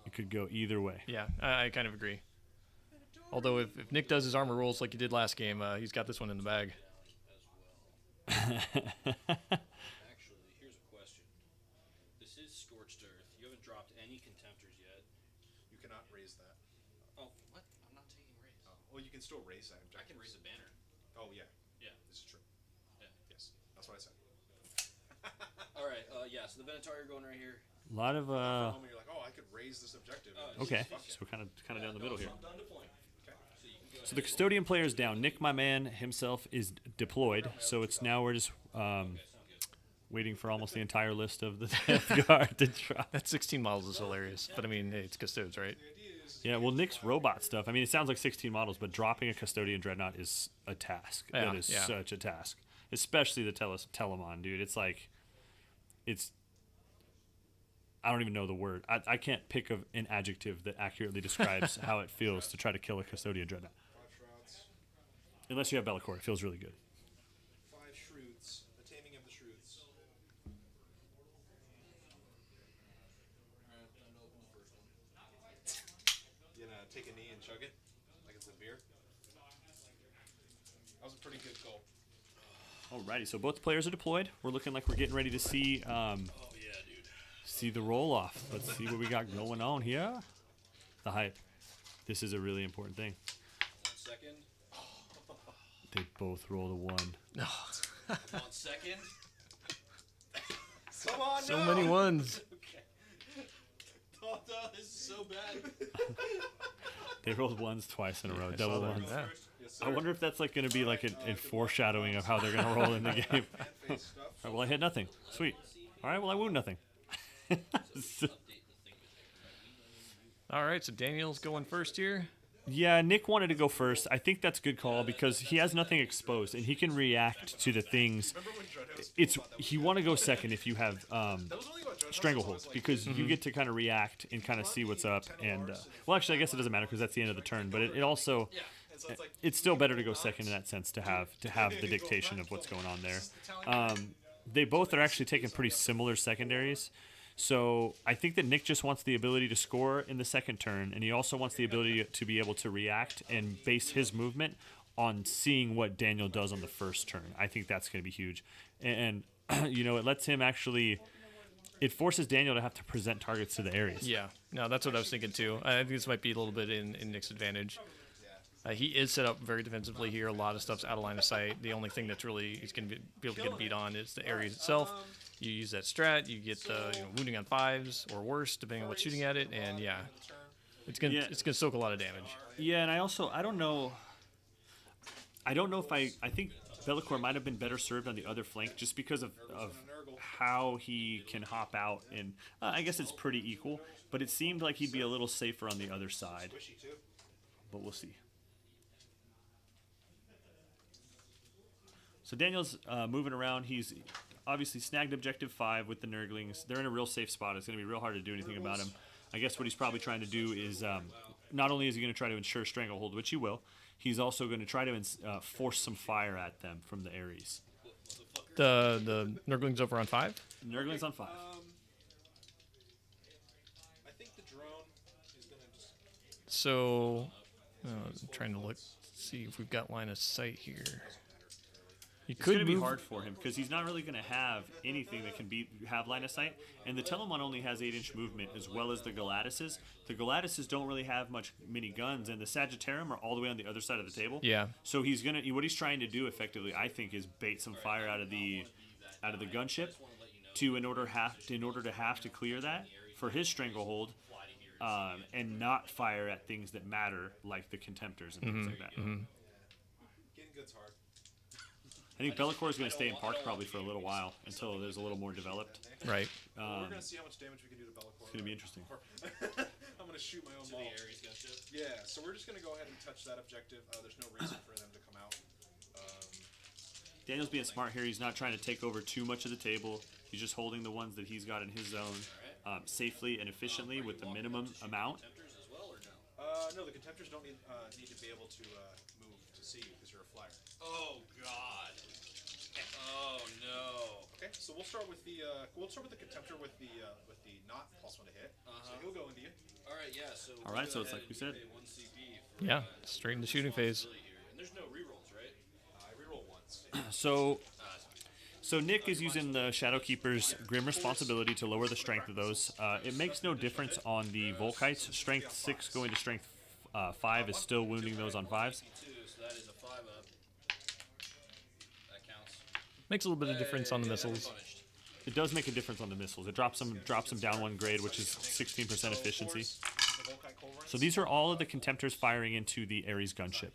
Speaker 2: It could go either way.
Speaker 1: Yeah, I kind of agree. Although if Nick does his armor rolls like he did last game, he's got this one in the bag.
Speaker 4: Actually, here's a question. This is Scorched Earth. You haven't dropped any Contemptors yet.
Speaker 3: You cannot raise that.
Speaker 4: Oh, what? I'm not taking raise.
Speaker 3: Oh, well, you can still raise that.
Speaker 4: I can raise a banner.
Speaker 3: Oh, yeah.
Speaker 4: Yeah.
Speaker 3: This is true.
Speaker 4: Yeah.
Speaker 3: Yes, that's what I said.
Speaker 4: All right. Yeah. So the Venator are going right here.
Speaker 2: A lot of...
Speaker 3: For a moment, you're like, oh, I could raise this objective.
Speaker 2: Okay,
Speaker 3: Fuck
Speaker 2: so
Speaker 3: it.
Speaker 2: we're kind of down the middle here.
Speaker 4: I'm done deploying.
Speaker 2: So the Custodian player is down. Nick, my man, himself is deployed. So it's now we're just waiting for almost the entire list of the Death Guard to drop.
Speaker 1: That 16 models is hilarious. But I mean, hey, it's Custodes, right?
Speaker 2: Yeah, well, Nick's robot stuff. I mean, it sounds like 16 models, but dropping a Custodian Dreadnought is a task.
Speaker 1: Yeah,
Speaker 2: That is
Speaker 1: yeah.
Speaker 2: such a task. Especially the Telemon, dude. It's like, I don't even know the word. I can't pick an adjective that accurately describes how it feels to try to kill a Custodian Dreadnought.
Speaker 3: 5 shrouds.
Speaker 2: Unless you have Bellacore, it feels really good.
Speaker 3: 5 shrewds. The taming of the shrewds.
Speaker 4: Alright, time to open the first one.
Speaker 3: You gonna take a knee and chug it like it's a beer? That was a pretty good goal.
Speaker 2: Alrighty, so both players are deployed. We're looking like we're getting ready to see
Speaker 4: Oh yeah, dude.
Speaker 2: see the roll off. Let's see what we got going on here. The hype. This is a really important thing.
Speaker 4: 1 second.
Speaker 2: They both rolled a 1.
Speaker 4: 1 second.
Speaker 3: Come on,
Speaker 1: So many ones.
Speaker 4: Okay. Oh, no, this is so bad.
Speaker 2: They rolled 1s twice in a row,
Speaker 1: I saw
Speaker 2: double
Speaker 1: that.
Speaker 2: 1s.
Speaker 1: Yeah.
Speaker 3: Yes,
Speaker 2: I wonder if that's like going to be like a foreshadowing of how they're going to roll in the game.
Speaker 3: Fan face stuff.
Speaker 2: All right, well, I hit nothing. Sweet. All right, well, I wound nothing.
Speaker 1: All right, so Daniel's going first here.
Speaker 2: Yeah, Nick wanted to go first. I think that's a good call because he has nothing exposed and he can react to the things. You want to go second if you have strangleholds because you get to kind of react and kind of see what's up. And well, actually, I guess it doesn't matter because that's the end of the turn. But it also it's still better to go second in that sense to have the dictation of what's going on there. They both are actually taking pretty similar secondaries. So I think that Nick just wants the ability to score in the second turn, and he also wants the ability to be able to react and base his movement on seeing what Daniel does on the first turn. I think that's going to be huge. And it lets him actually... It forces Daniel to have to present targets to the areas.
Speaker 1: Yeah, no, that's what I was thinking too. I think this might be a little bit in Nick's advantage. He is set up very defensively here. A lot of stuff's out of line of sight. The only thing that's really he's going to be able to get a beat on is the Ares itself. You use that strat, you get wounding on 5s or worse, depending on what's shooting at it, and yeah, it's gonna soak a lot of damage.
Speaker 2: Yeah, and I don't know if I think Bellicor might have been better served on the other flank just because of how he can hop out, and I guess it's pretty equal, but it seemed like he'd be a little safer on the other side. But we'll see. So Daniel's moving around. He's obviously snagged objective 5 with the Nurglings. They're in a real safe spot. It's going to be real hard to do anything about him. I guess what he's probably trying to do is not only is he going to try to ensure stranglehold, which he will, he's also going to try to force some fire at them from the Ares.
Speaker 1: The Nurglings over on 5?
Speaker 2: Nurglings on 5.
Speaker 3: I think the drone is going to just...
Speaker 1: So, I'm trying to look, see if we've got line of sight here.
Speaker 2: It's going to be hard for him because he's not really going to have anything that can have line of sight. And the Telemon only has 8-inch movement as well as the Galatuses. The Galatuses don't really have many guns, and the Sagittarium are all the way on the other side of the table.
Speaker 1: Yeah.
Speaker 2: So what he's trying to do effectively, I think, is bait some fire out of the gunship in order to have to clear that for his stranglehold, and not fire at things that matter like the Contemptors and things like that.
Speaker 3: Getting good's hard.
Speaker 2: I think Bellicor is going to stay in park probably for a little while until there's a little more developed.
Speaker 1: Right.
Speaker 3: We're going to see how much damage we can do to Bellicor.
Speaker 2: It's going to be interesting.
Speaker 3: I'm going to shoot my own ball.
Speaker 4: The Ares gunship?
Speaker 3: Yeah, so we're just going to go ahead and touch that objective. There's no reason for them to come out.
Speaker 2: Daniel's being smart here. He's not trying to take over too much of the table. He's just holding the ones that he's got in his zone safely and efficiently with the minimum amount.
Speaker 4: Contemptors as well, or no?
Speaker 3: No, the Contemptors don't need to be able to move to see you because you're a flyer.
Speaker 4: Oh, God. Oh, no.
Speaker 3: Okay, so we'll start with the Contemptor with the not +1 to hit. So he'll go into you.
Speaker 4: All right, yeah. So
Speaker 2: All right, so it's like we said.
Speaker 4: One CP for,
Speaker 1: Yeah, straight in the shooting phase.
Speaker 4: and there's no rerolls, right?
Speaker 3: I reroll once.
Speaker 2: So Nick is using the Shadowkeeper's Grim Responsibility to lower the strength of those. It makes no difference on the Volkites. Strength 6 going to strength 5 is still wounding those on 5s.
Speaker 4: So that is a 5 up. That counts.
Speaker 1: Makes a little bit of difference on the missiles.
Speaker 4: Punished.
Speaker 2: It does make a difference on the missiles. It drops them down 1 grade, which is 16% efficiency. So these are all of the Contemptors firing into the Ares gunship.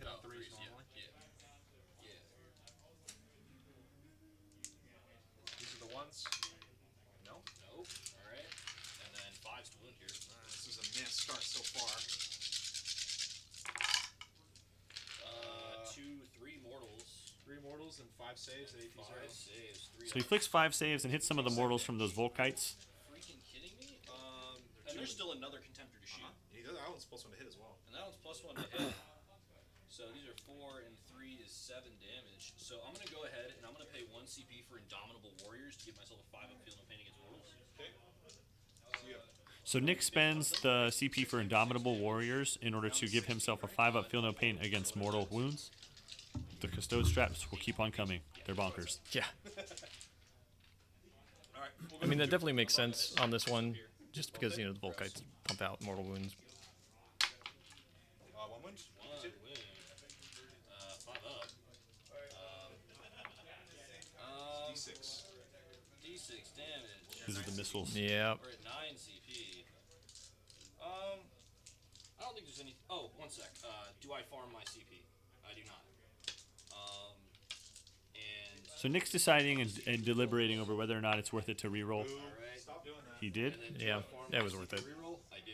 Speaker 3: These are the ones. No.
Speaker 4: Nope. All right. And then 5's to wound here.
Speaker 3: This is a miss start so far.
Speaker 4: 2, 3 mortals.
Speaker 3: 3 mortals and 5 saves at
Speaker 4: 5
Speaker 3: AP0.
Speaker 4: saves. 3
Speaker 2: So he flicks 5 saves and hits some of the mortals from those Volkites.
Speaker 4: Freaking kidding me? And there's still another Contemptor to shoot.
Speaker 3: That one's +1 to hit as well.
Speaker 4: And that one's +1 to hit. So these are 4 and 3 is 7 damage. So I'm going to go ahead and I'm going to pay 1 CP for Indomitable Warriors to give myself a 5 up field no pain against mortals.
Speaker 3: Okay.
Speaker 2: So Nick spends the CP for Indomitable Warriors in order to give himself a 5 up feel no pain against mortal wounds. The Custodes straps will keep on coming. They're bonkers.
Speaker 1: Yeah.
Speaker 3: All right.
Speaker 1: I mean, that definitely makes sense on this one, just because, the Volkites pump out mortal wounds.
Speaker 3: 1 wound.
Speaker 4: 1 wound. 5 up.
Speaker 3: D6.
Speaker 4: D6 damage.
Speaker 2: These are the missiles.
Speaker 1: Yeah.
Speaker 4: We're at 9 CP. I don't think there's any. Oh, 1 sec. Do I farm my CP? I do not. And
Speaker 2: So Nick's deciding and deliberating over whether or not it's worth it to reroll.
Speaker 4: all right.
Speaker 3: Stop doing that.
Speaker 2: He did.
Speaker 4: And then do
Speaker 1: Yeah,
Speaker 4: I farm
Speaker 1: that
Speaker 4: my
Speaker 1: was worth it.
Speaker 4: Reroll? I do.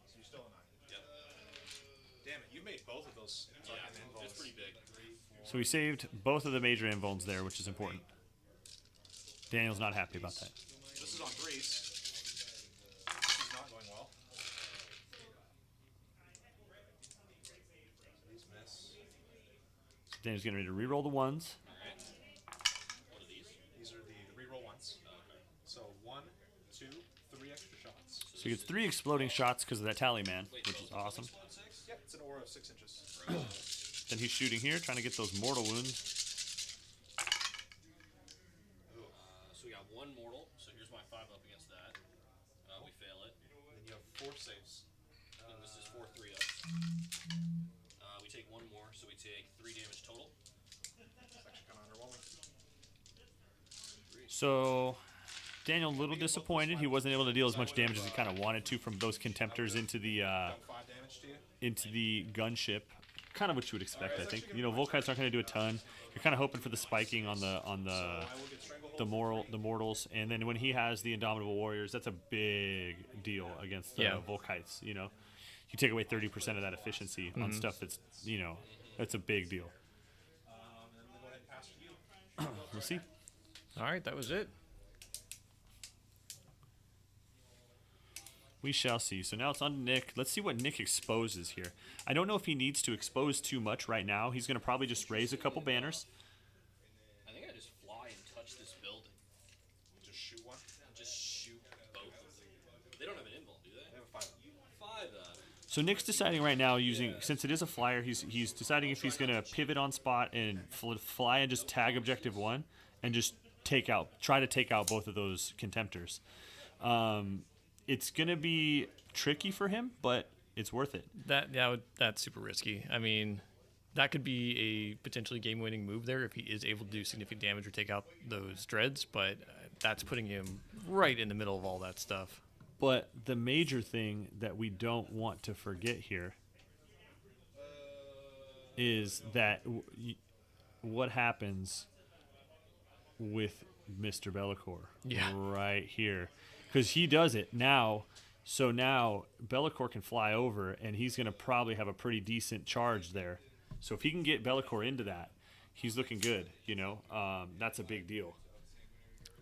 Speaker 3: So you're still a 9.
Speaker 4: Yep.
Speaker 3: Damn it, you made both of those
Speaker 4: Yeah,
Speaker 3: fucking invulns.
Speaker 4: it's pretty big.
Speaker 2: So he saved both of the major invulns there, which is important. Daniel's not happy about that.
Speaker 3: This is on Grease. This is not going well. These miss.
Speaker 2: Daniel's getting ready to reroll the ones.
Speaker 4: All right. What are these?
Speaker 3: These are the reroll ones.
Speaker 4: Okay.
Speaker 3: So 1, 2, 3 extra shots.
Speaker 2: So he gets 3 exploding shots because of that tally man, which is awesome.
Speaker 4: Explode 6?
Speaker 3: Yep, it's an aura of 6 inches.
Speaker 2: Then he's shooting here, trying to get those mortal wounds.
Speaker 4: So we got 1 mortal. So here's my 5 up against that. We fail it.
Speaker 3: Then you have 4 saves.
Speaker 4: And this is 4 3 ups. We take 1 mortal. we take 3 damage total.
Speaker 3: It's actually kind of underwhelming.
Speaker 2: So Daniel, a little disappointed. He wasn't able to deal as much damage as he kind of wanted to from those contemptors into the
Speaker 3: 5 damage to you.
Speaker 2: into the gunship. Kind of what you would expect, I think. You know, Volkites aren't going to do a ton. You're kind of hoping for the spiking on the mortals, and then when he has the Indomitable Warriors, that's a big deal against the Volkites. You know, you take away 30% of that efficiency on stuff that's, you know, that's a big deal. We'll see.
Speaker 1: All right, that was it.
Speaker 2: We shall see. So now it's on to Nick. Let's see what Nick exposes here. I don't know if he needs to expose too much right now. He's going to probably just raise a couple banners.
Speaker 4: I think I just fly and touch this building.
Speaker 3: Just shoot one.
Speaker 4: Just shoot both of them. They don't have an invul, do they?
Speaker 3: They have a 5.
Speaker 4: 5.
Speaker 2: So Nick's deciding right now, using, since it is a flyer, he's deciding if he's going to pivot on spot and fly and just tag objective 1 and just try to take out both of those contemptors. It's going to be tricky for him, but it's worth it.
Speaker 1: That's super risky. I mean, that could be a potentially game-winning move there if he is able to do significant damage or take out those dreads, but that's putting him right in the middle of all that stuff.
Speaker 2: But the major thing that we don't want to forget here is that what happens with Mr. Bellicor right here. Because he does it now, so now Bellicor can fly over, and he's going to probably have a pretty decent charge there. So if he can get Bellicor into that, he's looking good, you know. That's a big deal.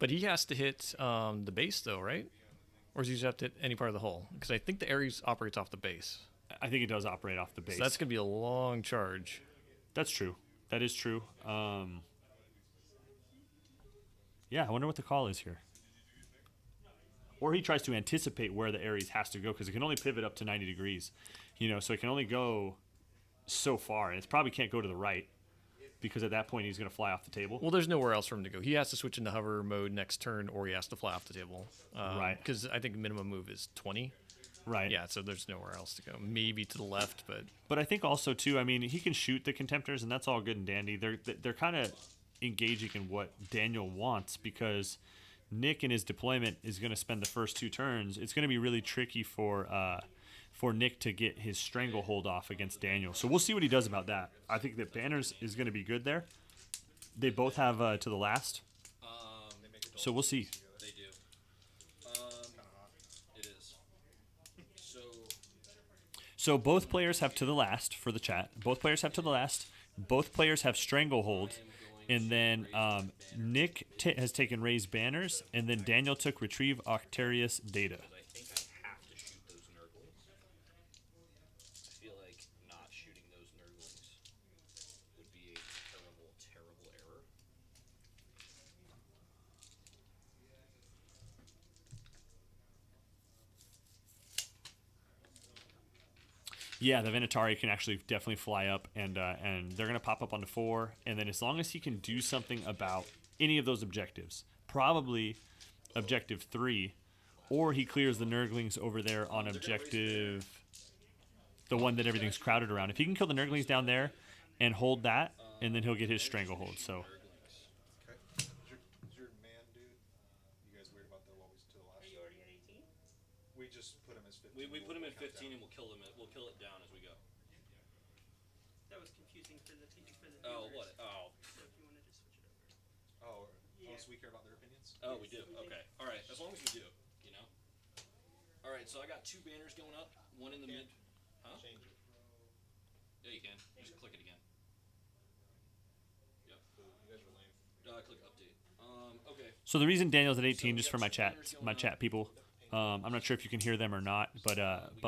Speaker 1: But he has to hit the base, though, right? Or does he just have to hit any part of the hull? Because I think the Ares operates off the base.
Speaker 2: I think it does operate off the base.
Speaker 1: So that's going to be a long charge.
Speaker 2: That's true. That is true. Yeah, I wonder what the call is here. Or he tries to anticipate where the Ares has to go, because it can only pivot up to 90 degrees. You know, so it can only go so far, and it probably can't go to the right, because at that point he's going to fly off the table.
Speaker 1: Well, there's nowhere else for him to go. He has to switch into hover mode next turn, or he has to fly off the table.
Speaker 2: Right.
Speaker 1: Because I think minimum move is 20.
Speaker 2: Right.
Speaker 1: Yeah, so there's nowhere else to go. Maybe to the left, but...
Speaker 2: But I think also, too, I mean, he can shoot the Contemptors, and that's all good and dandy. They're kind of engaging in what Daniel wants, because Nick in his deployment is going to spend the first 2 turns. It's going to be really tricky for Nick to get his stranglehold off against Daniel. So we'll see what he does about that. I think that Banners is going to be good there. They both have to the last. So we'll see.
Speaker 4: They do. It is.
Speaker 2: So both players have to the last for the chat. Both players have to the last. Both players have stranglehold. And then Nick has taken Raise Banners, and then Daniel took Retrieve Octarius Data.
Speaker 4: I think I have to shoot those Nurglings. I feel like not shooting those Nurglings would be a terrible, terrible error.
Speaker 2: Yeah, the Venatari can actually definitely fly up, and they're going to pop up onto 4. And then as long as he can do something about any of those objectives, probably objective 3, or he clears the Nurglings over there on objective, the one that everything's crowded around. If he can kill the Nurglings down there and hold that, and then he'll get his stranglehold. So.
Speaker 3: Okay. Is your man, dude? You guys weird about the what was to the last?
Speaker 6: Are you already at 18?
Speaker 3: We just put him as 15.
Speaker 4: We put him at 15 and we'll kill it down as we go.
Speaker 6: That was confusing for the viewers.
Speaker 4: Oh, what? Oh.
Speaker 6: So if you want to just switch it over.
Speaker 3: Oh,
Speaker 6: Yeah.
Speaker 3: so we care about their opinions?
Speaker 4: Oh, we do. Okay. All right. As long as we do, you know. All right. So I got 2 banners going up. One in the mid. Huh?
Speaker 3: Change it.
Speaker 4: Yeah, you can. Just click it again. Yep.
Speaker 3: You guys are lame.
Speaker 4: Click update. Okay.
Speaker 2: So the reason Daniel's at 18, just for my chat people, I'm not sure if you can hear them or not, but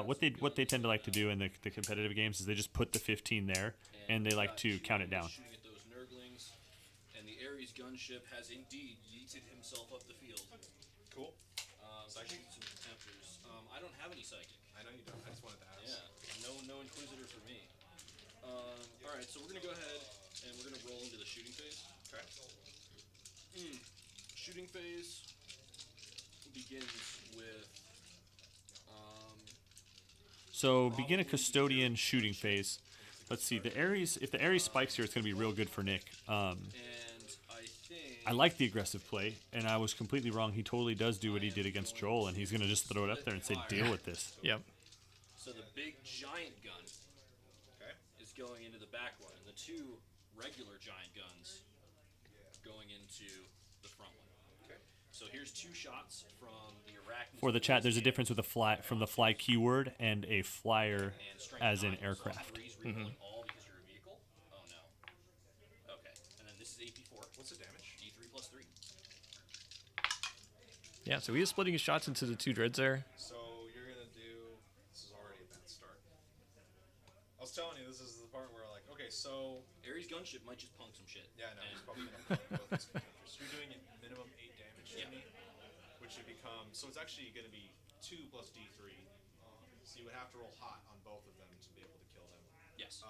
Speaker 2: what they tend to like to do in the competitive games is they just put the 15 there, and they like to count it down.
Speaker 4: Shooting at those Nurglings, and the Ares gunship has indeed yeeted himself up the field.
Speaker 3: Cool.
Speaker 4: Psychic? Some contemptors. I don't have any psychic.
Speaker 3: I know you don't. I just wanted to ask.
Speaker 4: Yeah. No Inquisitor for me. All right. So we're gonna go ahead and we're gonna roll into the shooting phase.
Speaker 3: Okay.
Speaker 4: Shooting phase begins with.
Speaker 2: So begin a custodian shooting phase. Let's see. The Ares. If the Ares spikes here, it's going to be real good for Nick.
Speaker 4: And I think
Speaker 2: I like the aggressive play, and I was completely wrong. He totally does do what he did against Joel, and he's going to just throw it up there and say, deal with this.
Speaker 1: Yep.
Speaker 4: so. The big giant gun, is going into the back one, and the two regular giant guns going into the front one. Okay. So here's 2 shots from the Arachnids.
Speaker 2: For the chat, there's a difference with the fly from the fly keyword and a flyer
Speaker 4: And strength
Speaker 2: as in
Speaker 4: 9, so
Speaker 2: aircraft.
Speaker 4: 3's reloading all because you're a vehicle. Oh no. Okay. And then this is AP4. What's the damage? D3 plus 3.
Speaker 1: Yeah, so he is splitting his shots into the 2 dreads there.
Speaker 7: So you're gonna do. This is already a bad start. I was telling you, this is the part where like, okay, so
Speaker 4: Ares gunship might just punk some shit.
Speaker 7: yeah, no,
Speaker 4: And
Speaker 7: it's probably gonna both these contenders. So you're doing minimum 8 damage to
Speaker 4: Yeah.
Speaker 7: me, which would become. So it's actually gonna be 2 plus D3. So you would have to roll hot on both of them to be able to kill them.
Speaker 4: yes.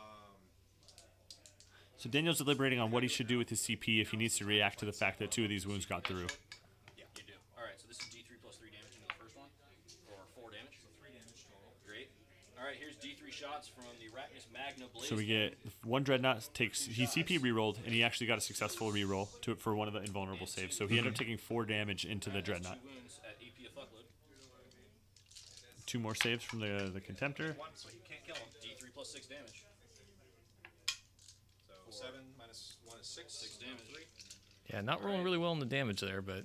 Speaker 2: So Daniel's deliberating on what he should do with his CP if he needs to react to the fact that 2 of these wounds got through.
Speaker 4: Yeah, you do. All right, so this is D3 plus 3 damage into the first one, or 4 damage. So
Speaker 7: 3 damage total.
Speaker 4: Great. All right, here's D3 shots from the Arachnus Magna Blaze.
Speaker 2: So we get 1 Dreadnought takes he CP rerolled, and he actually got a successful reroll for one of the invulnerable saves. So he ended up taking 4 damage into the Dreadnought.
Speaker 4: 2 wounds at AP a fuckload.
Speaker 2: 2 more saves from the Contemptor.
Speaker 7: 1, so you can't kill him.
Speaker 4: D3 plus 6 damage.
Speaker 7: So 7 minus 1 is 6.
Speaker 4: 6 damage.
Speaker 7: 3.
Speaker 1: Yeah, not rolling really well on the damage there, but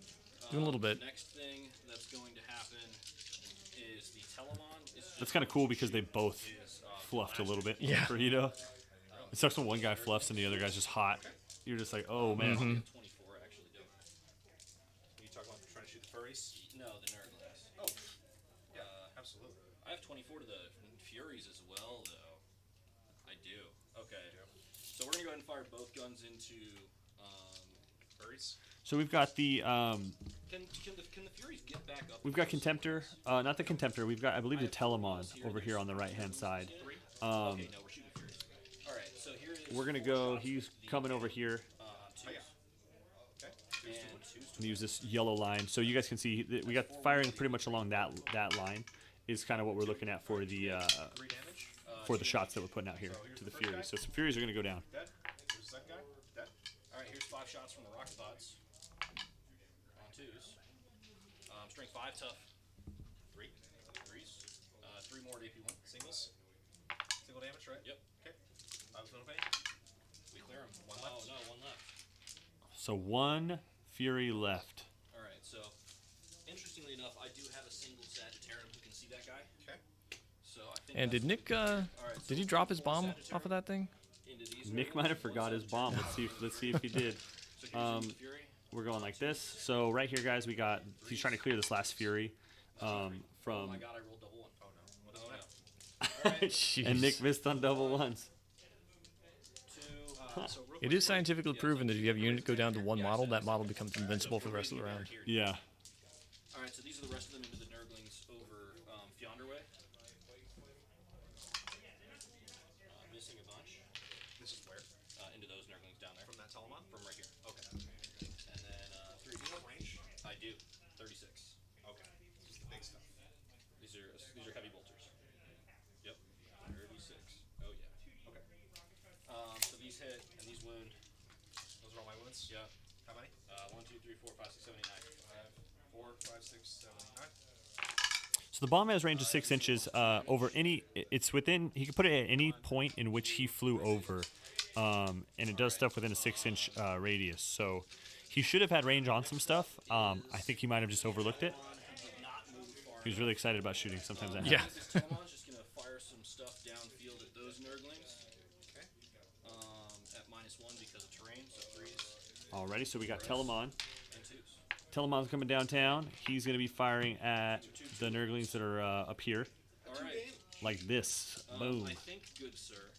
Speaker 1: doing a little bit.
Speaker 4: The next thing that's going to happen is the Telemon.
Speaker 2: That's kind of cool because they both fluffed a little bit
Speaker 1: Yeah.
Speaker 2: for Ito. It sucks when one guy fluffs and the other guy's just hot. You're just like, oh man.
Speaker 4: 24 actually do.
Speaker 7: You talking about trying to shoot the furries?
Speaker 4: No, the Nurgles.
Speaker 7: Oh, yeah, absolutely.
Speaker 4: I have 24 to the Furies as well, though. I do. Okay. So we're gonna go ahead and fire both guns into
Speaker 7: Furries.
Speaker 2: So we've got the
Speaker 4: Can the Furies get back up?
Speaker 2: we've got Contemptor, not the Contemptor. We've got I believe the Telemon over here on the right hand side.
Speaker 4: Okay, no, we're shooting Furies. All right, so here is.
Speaker 2: We're gonna go. He's coming over here
Speaker 4: Twos.
Speaker 7: Okay.
Speaker 4: And twos.
Speaker 2: and use this yellow line. So you guys can see that we got firing pretty much along that line. Is kind of what we're looking at for the
Speaker 7: 3 damage.
Speaker 2: for the shots that we're putting out here to the Furies. So some Furies are gonna go down.
Speaker 7: Dead. Who's the second guy? Dead.
Speaker 4: All right, here's 5 shots from the rock spots. On 2s. Strength 5, tough.
Speaker 7: 3.
Speaker 4: 3s. 3 more at AP1.
Speaker 7: Singles. Single damage, right?
Speaker 4: Yep.
Speaker 7: Okay. I was no pain.
Speaker 4: We clear him.
Speaker 7: One
Speaker 4: Oh,
Speaker 7: left.
Speaker 4: no, 1 left.
Speaker 2: So 1 Fury left.
Speaker 4: All right, so interestingly enough, I do have a single Sagittarian who can see that guy.
Speaker 7: Okay.
Speaker 4: So I think.
Speaker 1: And did
Speaker 4: that's-
Speaker 1: Nick,
Speaker 4: All right,
Speaker 1: did
Speaker 4: so
Speaker 1: he drop his
Speaker 4: 4
Speaker 1: bomb
Speaker 4: Sagittarian
Speaker 1: off of that thing?
Speaker 4: into these
Speaker 2: Nick
Speaker 4: Nurgles,
Speaker 2: might have
Speaker 4: 1
Speaker 2: forgot his bomb. Let's see if he did.
Speaker 4: So here's the Fury.
Speaker 2: We're going like this. So right here, guys, we got. He's trying to clear this last Fury
Speaker 4: Oh
Speaker 2: from.
Speaker 4: my god, I rolled double 1.
Speaker 7: Oh no. What does
Speaker 4: Oh
Speaker 7: it
Speaker 4: no.
Speaker 7: matter?
Speaker 1: Jeez.
Speaker 2: And Nick missed on double ones.
Speaker 4: 2.
Speaker 7: So real
Speaker 1: It
Speaker 7: quick,
Speaker 1: is scientifically proven that if you have a unit go down to 1 model, that model becomes invincible for the rest of the round.
Speaker 2: Yeah.
Speaker 4: All right, so these are the rest of them into the Nurglings over Fionderway. Missing a bunch.
Speaker 7: This is where?
Speaker 4: Into those Nurglings down there.
Speaker 7: From that Telemon?
Speaker 4: From right here. Okay. And then 3.
Speaker 7: Do you know range?
Speaker 4: I do. 36.
Speaker 7: Okay. Just the big stuff.
Speaker 4: These are heavy bolters. Yep. 36. Oh yeah.
Speaker 7: Okay.
Speaker 4: So these hit and these wound.
Speaker 7: Those are all my wounds?
Speaker 4: Yep.
Speaker 7: How many?
Speaker 4: 1, 2, 3, 4, 5, 6, 7, 8, 9.
Speaker 7: 4, 5, 6, 7, 8, 9.
Speaker 2: So the bomb has range of 6 inches over any. It's within. He can put it at any point in which he flew over, and it does stuff within a 6-inch radius. So he should have had range on some stuff. I think he might have just overlooked it. He was really excited about shooting. Sometimes that
Speaker 1: Yeah.
Speaker 2: happens.
Speaker 4: This Telemon's just gonna fire some stuff downfield at those Nurglings.
Speaker 7: Okay.
Speaker 4: At -1 because of terrain, so 3s
Speaker 2: Alrighty, so we got Telemon.
Speaker 4: and 2s.
Speaker 2: Telemon's coming downtown. He's going to be firing at the Nurglings that are up here,
Speaker 4: All right.
Speaker 2: like this. Boom.
Speaker 4: I think, good sir.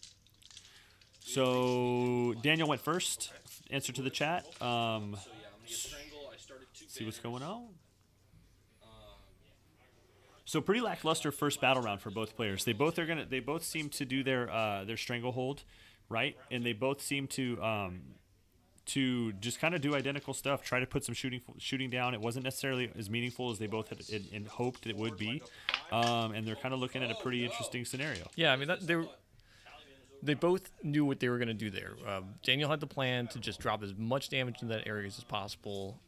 Speaker 2: So Daniel went first. Answer to the chat.
Speaker 4: So yeah, I'm gonna get Strangle. I started 2
Speaker 2: See what's
Speaker 4: banners.
Speaker 2: going on. So pretty lackluster first battle round for both players. They both seem to do their stranglehold, right? And they both seem to just kind of do identical stuff. Try to put some shooting down. It wasn't necessarily as meaningful as they both had and hoped it would be. And they're kind of looking at a pretty interesting scenario.
Speaker 1: Yeah, I mean, they were, they both knew what they were going to do there. Daniel had the plan to just drop as much damage in that area as possible.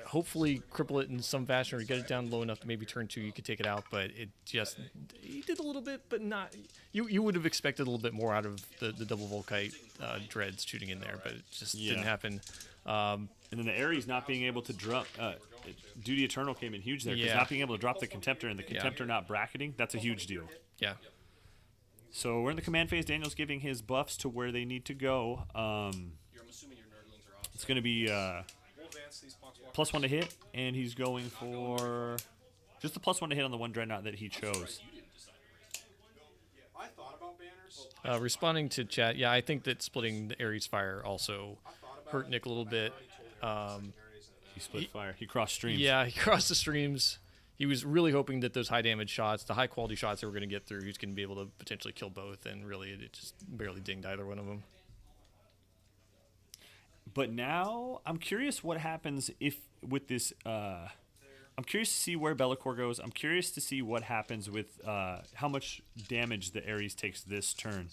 Speaker 1: Hopefully cripple it in some fashion or get it down low enough to maybe turn 2 you could take it out, but he did a little bit, but not you would have expected a little bit more out of the double Volkite dreads shooting in there, but it just didn't happen.
Speaker 2: And then the Ares not being able to drop Duty Eternal came in huge there, because not being able to drop the Contemptor and the Contemptor not bracketing, that's a huge deal.
Speaker 1: Yeah.
Speaker 2: So we're in the command phase. Daniel's giving his buffs to where they need to go.
Speaker 4: I'm assuming your nerdlings are off.
Speaker 2: It's going to be +1 to hit, and he's going for just the +1 to hit on the one Dreadnought that he chose.
Speaker 7: I thought about banners.
Speaker 1: Responding to chat, I think that splitting the Ares fire also hurt Nick a little bit.
Speaker 2: He split fire. He crossed streams.
Speaker 1: Yeah, he crossed the streams. He was really hoping that those high damage shots, the high quality shots that we're going to get through, he's going to be able to potentially kill both, and really it just barely dinged either one of them.
Speaker 2: But now I'm curious what happens if with this. I'm curious to see where Be'lakor goes. I'm curious to see what happens with how much damage the Ares takes this turn.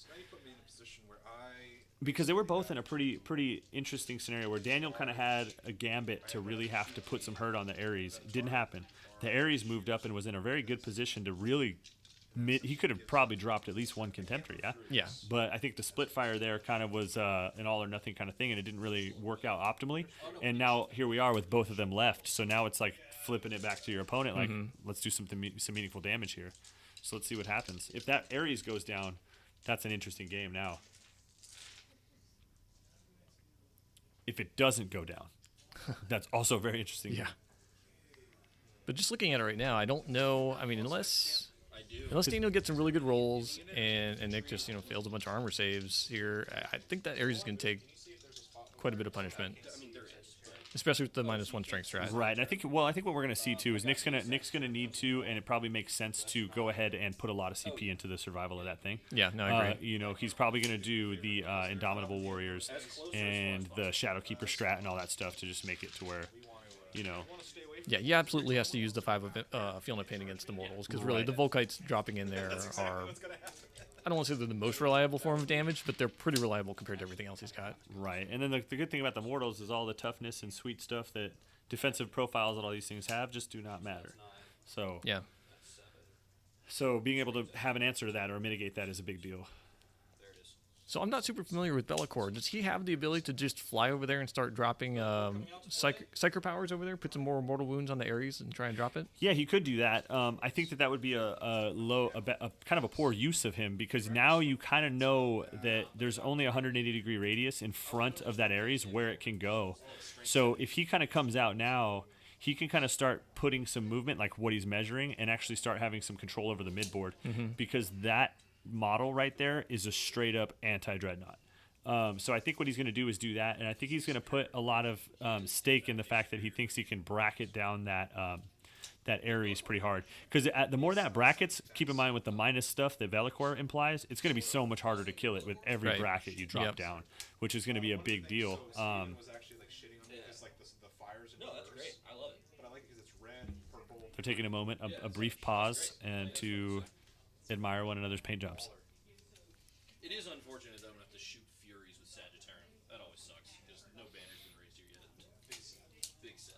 Speaker 2: Because they were both in a pretty interesting scenario where Daniel kind of had a gambit to really have to put some hurt on the Ares. It didn't happen. The Ares moved up and was in a very good position to really. He could have probably dropped at least one Contemptor, yeah?
Speaker 1: Yeah.
Speaker 2: But I think the split fire there kind of was an all or nothing kind of thing, and it didn't really work out optimally. And now here we are with both of them left. So now it's like flipping it back to your opponent, like, let's do some meaningful damage here. So let's see what happens. If that Ares goes down, that's an interesting game now. If it doesn't go down, that's also very interesting.
Speaker 1: Yeah. But just looking at it right now, I don't know. I mean, unless Daniel gets some really good rolls and Nick just fails a bunch of armor saves here, I think that Ares is going to take quite a bit of punishment, especially with the -1 strength strat.
Speaker 2: Right, and I think what we're going to see too is Nick's gonna need to, and it probably makes sense to go ahead and put a lot of CP into the survival of that thing.
Speaker 1: Yeah, no, I agree.
Speaker 2: He's probably going to do the Indomitable Warriors and the Shadowkeeper strat and all that stuff to just make it to where,
Speaker 1: Yeah, he absolutely has to use the 5 of Feel No Pain against the Mortals, because really the Volkites dropping in there are, I don't want to say they're the most reliable form of damage, but they're pretty reliable compared to everything else he's got.
Speaker 2: Right, and then the good thing about the Mortals is all the toughness and sweet stuff that defensive profiles that all these things have just do not matter. So
Speaker 1: yeah.
Speaker 2: So being able to have an answer to that or mitigate that is a big deal.
Speaker 1: So I'm not super familiar with Be'lakor. Does he have the ability to just fly over there and start dropping Psyker powers over there, put some more mortal wounds on the Ares and try and drop it?
Speaker 2: Yeah, he could do that. I think that would be a kind of a poor use of him, because now you kind of know that there's only a 180-degree radius in front of that Ares where it can go. So if he kind of comes out now, he can kind of start putting some movement, like what he's measuring, and actually start having some control over the midboard, because that model right there is a straight up anti-dreadnought. So I think what he's going to do is do that, and I think he's going to put a lot of stake in the fact that he thinks he can bracket down that Ares pretty hard. Because the more that brackets, keep in mind with the minus stuff that Be'lakor implies, it's going to be so much harder to kill it with every bracket you drop down, which is going to be a big deal.
Speaker 7: Was actually like shitting on this, like the fires.
Speaker 4: No, that's great. I love it.
Speaker 7: But I like it because it's red, purple.
Speaker 2: They're taking a moment, a brief pause, and to admire one another's paint jobs.
Speaker 4: It is unfortunate that I'm going to have to shoot Furies with Sagittarian. That always sucks, because no banner's been raised here yet. Big sad.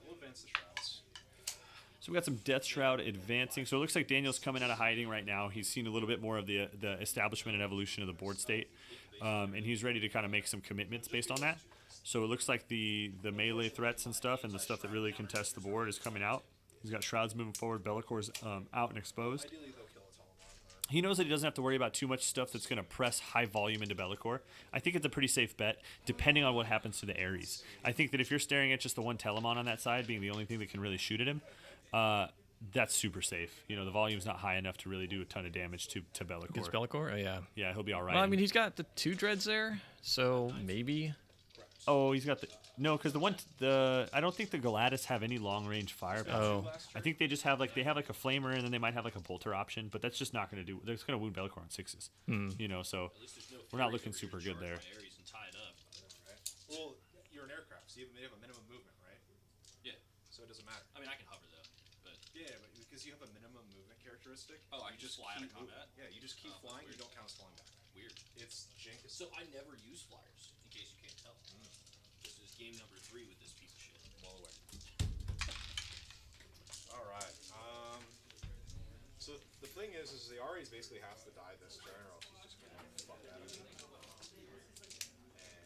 Speaker 7: We'll advance the shrouds.
Speaker 2: So we got some Death Shroud advancing. So it looks like Daniel's coming out of hiding right now. He's seen a little bit more of the establishment and evolution of the board state, and he's ready to kind of make some commitments based on that. So it looks like the melee threats and stuff, and the stuff that really contests the board, is coming out. He's got shrouds moving forward. Be'lakor's out and exposed. He knows that he doesn't have to worry about too much stuff that's going to press high volume into Be'lakor. I think it's a pretty safe bet, depending on what happens to the Ares. I think that if you're staring at just the one Telemon on that side being the only thing that can really shoot at him, that's super safe. The volume's not high enough to really do a ton of damage to Be'lakor.
Speaker 1: Against Be'lakor? Oh, yeah.
Speaker 2: Yeah, he'll be all right.
Speaker 1: Well, I mean, he's got the 2 dreads there, so maybe.
Speaker 2: Oh, he's got no, because I don't think the Galatis have any long range firepower.
Speaker 1: Oh.
Speaker 2: I think they just have a flamer, and then they might have like a bolter option, but that's just not going to do. That's going to wound Be'lakor on 6s. So we're not looking super good there.
Speaker 7: Well, you're an aircraft, so you have a minimum movement, right?
Speaker 4: Yeah.
Speaker 7: So it doesn't matter.
Speaker 4: I mean, I can hover though, but
Speaker 7: Yeah, but because you have a minimum movement characteristic.
Speaker 4: I
Speaker 7: you
Speaker 4: can just fly out of
Speaker 7: keep
Speaker 4: combat.
Speaker 7: Yeah, you just keep flying. You don't count as falling back.
Speaker 4: weird.
Speaker 7: It's Jink.
Speaker 4: So I never use flyers, in case you can't tell. This is game number 3 with this piece of shit.
Speaker 7: Well aware. All right. So the thing is the Ares basically has to die this turn, or else he's just gonna fuck out of it. And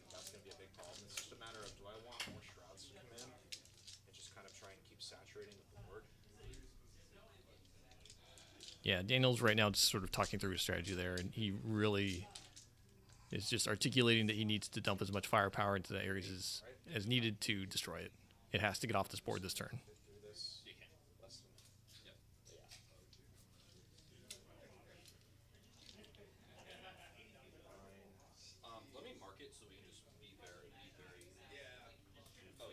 Speaker 7: that's gonna be a big problem. It's just a matter of, do I want more Shrouds to come in and just kind of try and keep saturating the board?
Speaker 1: Yeah, Daniel's right now just sort of talking through his strategy there, and he really is just articulating that he needs to dump as much firepower into the areas as needed to destroy it. It has to get off this board this turn.
Speaker 7: Do this.
Speaker 4: You can.
Speaker 7: Less than
Speaker 4: Yep. Let me mark it so we can just be very. Oh yeah.
Speaker 7: What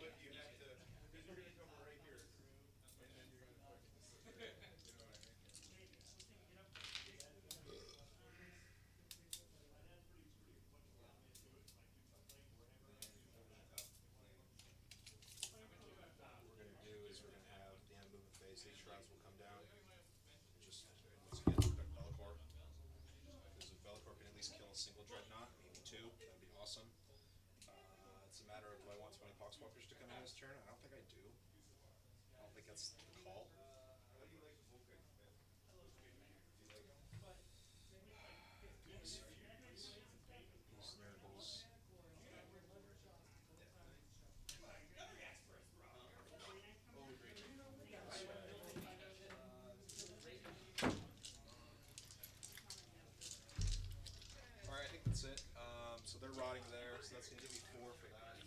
Speaker 7: we're gonna do is we're gonna have the end of movement phase. These Shrouds will come down and just once again protect Bellicor. Because if Bellicor can at least kill a single Dreadnought, maybe 2, that'd be awesome. It's a matter of, do I want 20 Poxwalkers to come in this turn? I don't think I do. I don't think that's the call. These Nurgles. Alright, I think that's it. So they're rotting there, so that's gonna give me 4 for that.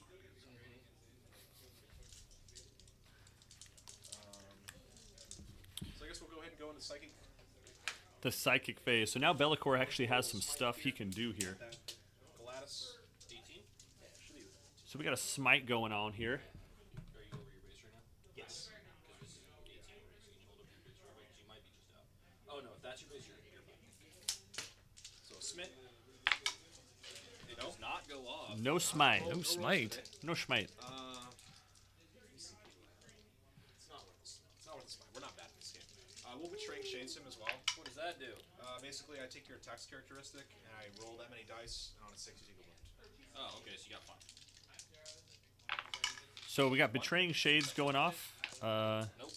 Speaker 7: So I guess we'll go ahead and go into Psychic.
Speaker 2: The psychic phase. So now Bellicor actually has some stuff he can do here.
Speaker 7: Galatis.
Speaker 4: 18? Yeah, should be.
Speaker 2: So we got a smite going on here.
Speaker 4: Are you over your base right now?
Speaker 7: Yes.
Speaker 4: Because this is 18 already, so can you hold up your base real quick? 'Cause you might be just out. Oh no, if that's your base, you're fine.
Speaker 7: So Smith.
Speaker 4: It does not go off.
Speaker 2: No smite.
Speaker 1: No smite.
Speaker 2: No smite.
Speaker 7: It's not worth the smite. It's not worth the smite. We're not bad at this game. We'll betraying Shades him as well.
Speaker 4: What does that do?
Speaker 7: Basically, I take your attacks characteristic and I roll that many dice, and on a 6 you take a wound.
Speaker 4: Oh, okay, so you got 5.
Speaker 2: So we got betraying shades going off.
Speaker 4: Nope.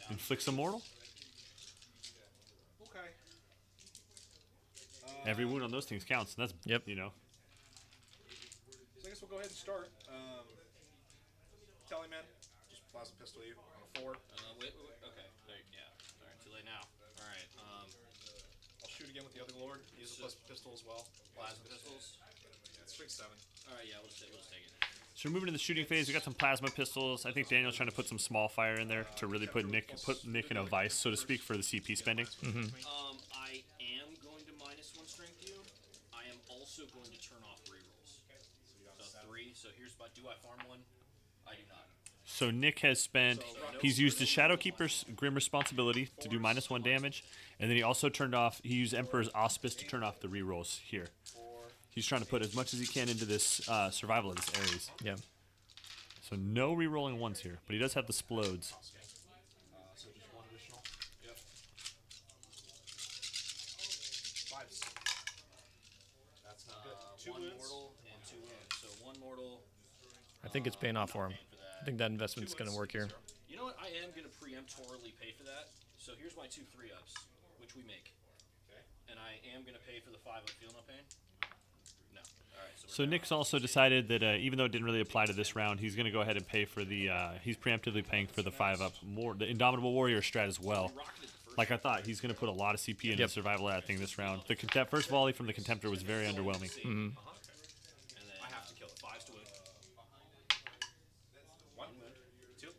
Speaker 2: Inflicts a mortal.
Speaker 7: Okay.
Speaker 2: Every wound on those things counts. And that's
Speaker 1: Yep.
Speaker 2: you know.
Speaker 7: So I guess we'll go ahead and start. Tallyman, just plasma pistol you on a 4.
Speaker 4: Wait. Okay. There, yeah. All right. Too late now. All right.
Speaker 7: I'll shoot again with the other Lord. Use a plasma pistol as well.
Speaker 4: Plasma pistols.
Speaker 7: Yeah, it's straight 7.
Speaker 4: All right. Yeah. We'll just take it.
Speaker 2: So we're moving to the shooting phase. We got some plasma pistols. I think Daniel's trying to put some small fire in there to really put Nick in a vice, so to speak, for the CP spending.
Speaker 4: I am going to -1 strength you. I am also going to turn off rerolls. So 3. So here's my. Do I farm 1? I do not.
Speaker 2: So Nick has spent. He's used his Shadowkeeper's Grim Responsibility to do -1 damage, and then he also turned off. He used Emperor's Auspice to turn off the rerolls here. He's trying to put as much as he can into this survival of this Ares.
Speaker 1: Yeah.
Speaker 2: So no re-rolling ones here, but he does have the Splodes.
Speaker 7: So just 1 additional.
Speaker 4: Yep.
Speaker 7: 5s. That's not good. 2
Speaker 4: 1
Speaker 7: wounds.
Speaker 4: mortal and 2 wounds. So 1 mortal.
Speaker 1: I think it's paying off for him.
Speaker 4: For that.
Speaker 1: I think that investment's going to work here.
Speaker 4: You know what? I am going to preemptorily pay for that. So here's my 2 3-ups, which we make.
Speaker 7: Okay.
Speaker 4: And I am going to pay for the 5-up Feel No Pain. No. All right. So,
Speaker 2: So Nick's also decided that even though it didn't really apply to this round, he's going to go ahead and pay for the. He's preemptively paying for the 5-up the Indomitable Warrior strat as well. Like I thought, he's going to put a lot of CP into the survival of that thing this round. The first volley from the Contemptor was very underwhelming.
Speaker 4: And then
Speaker 7: I have to kill it. 5s to wound. 1 wound. 2.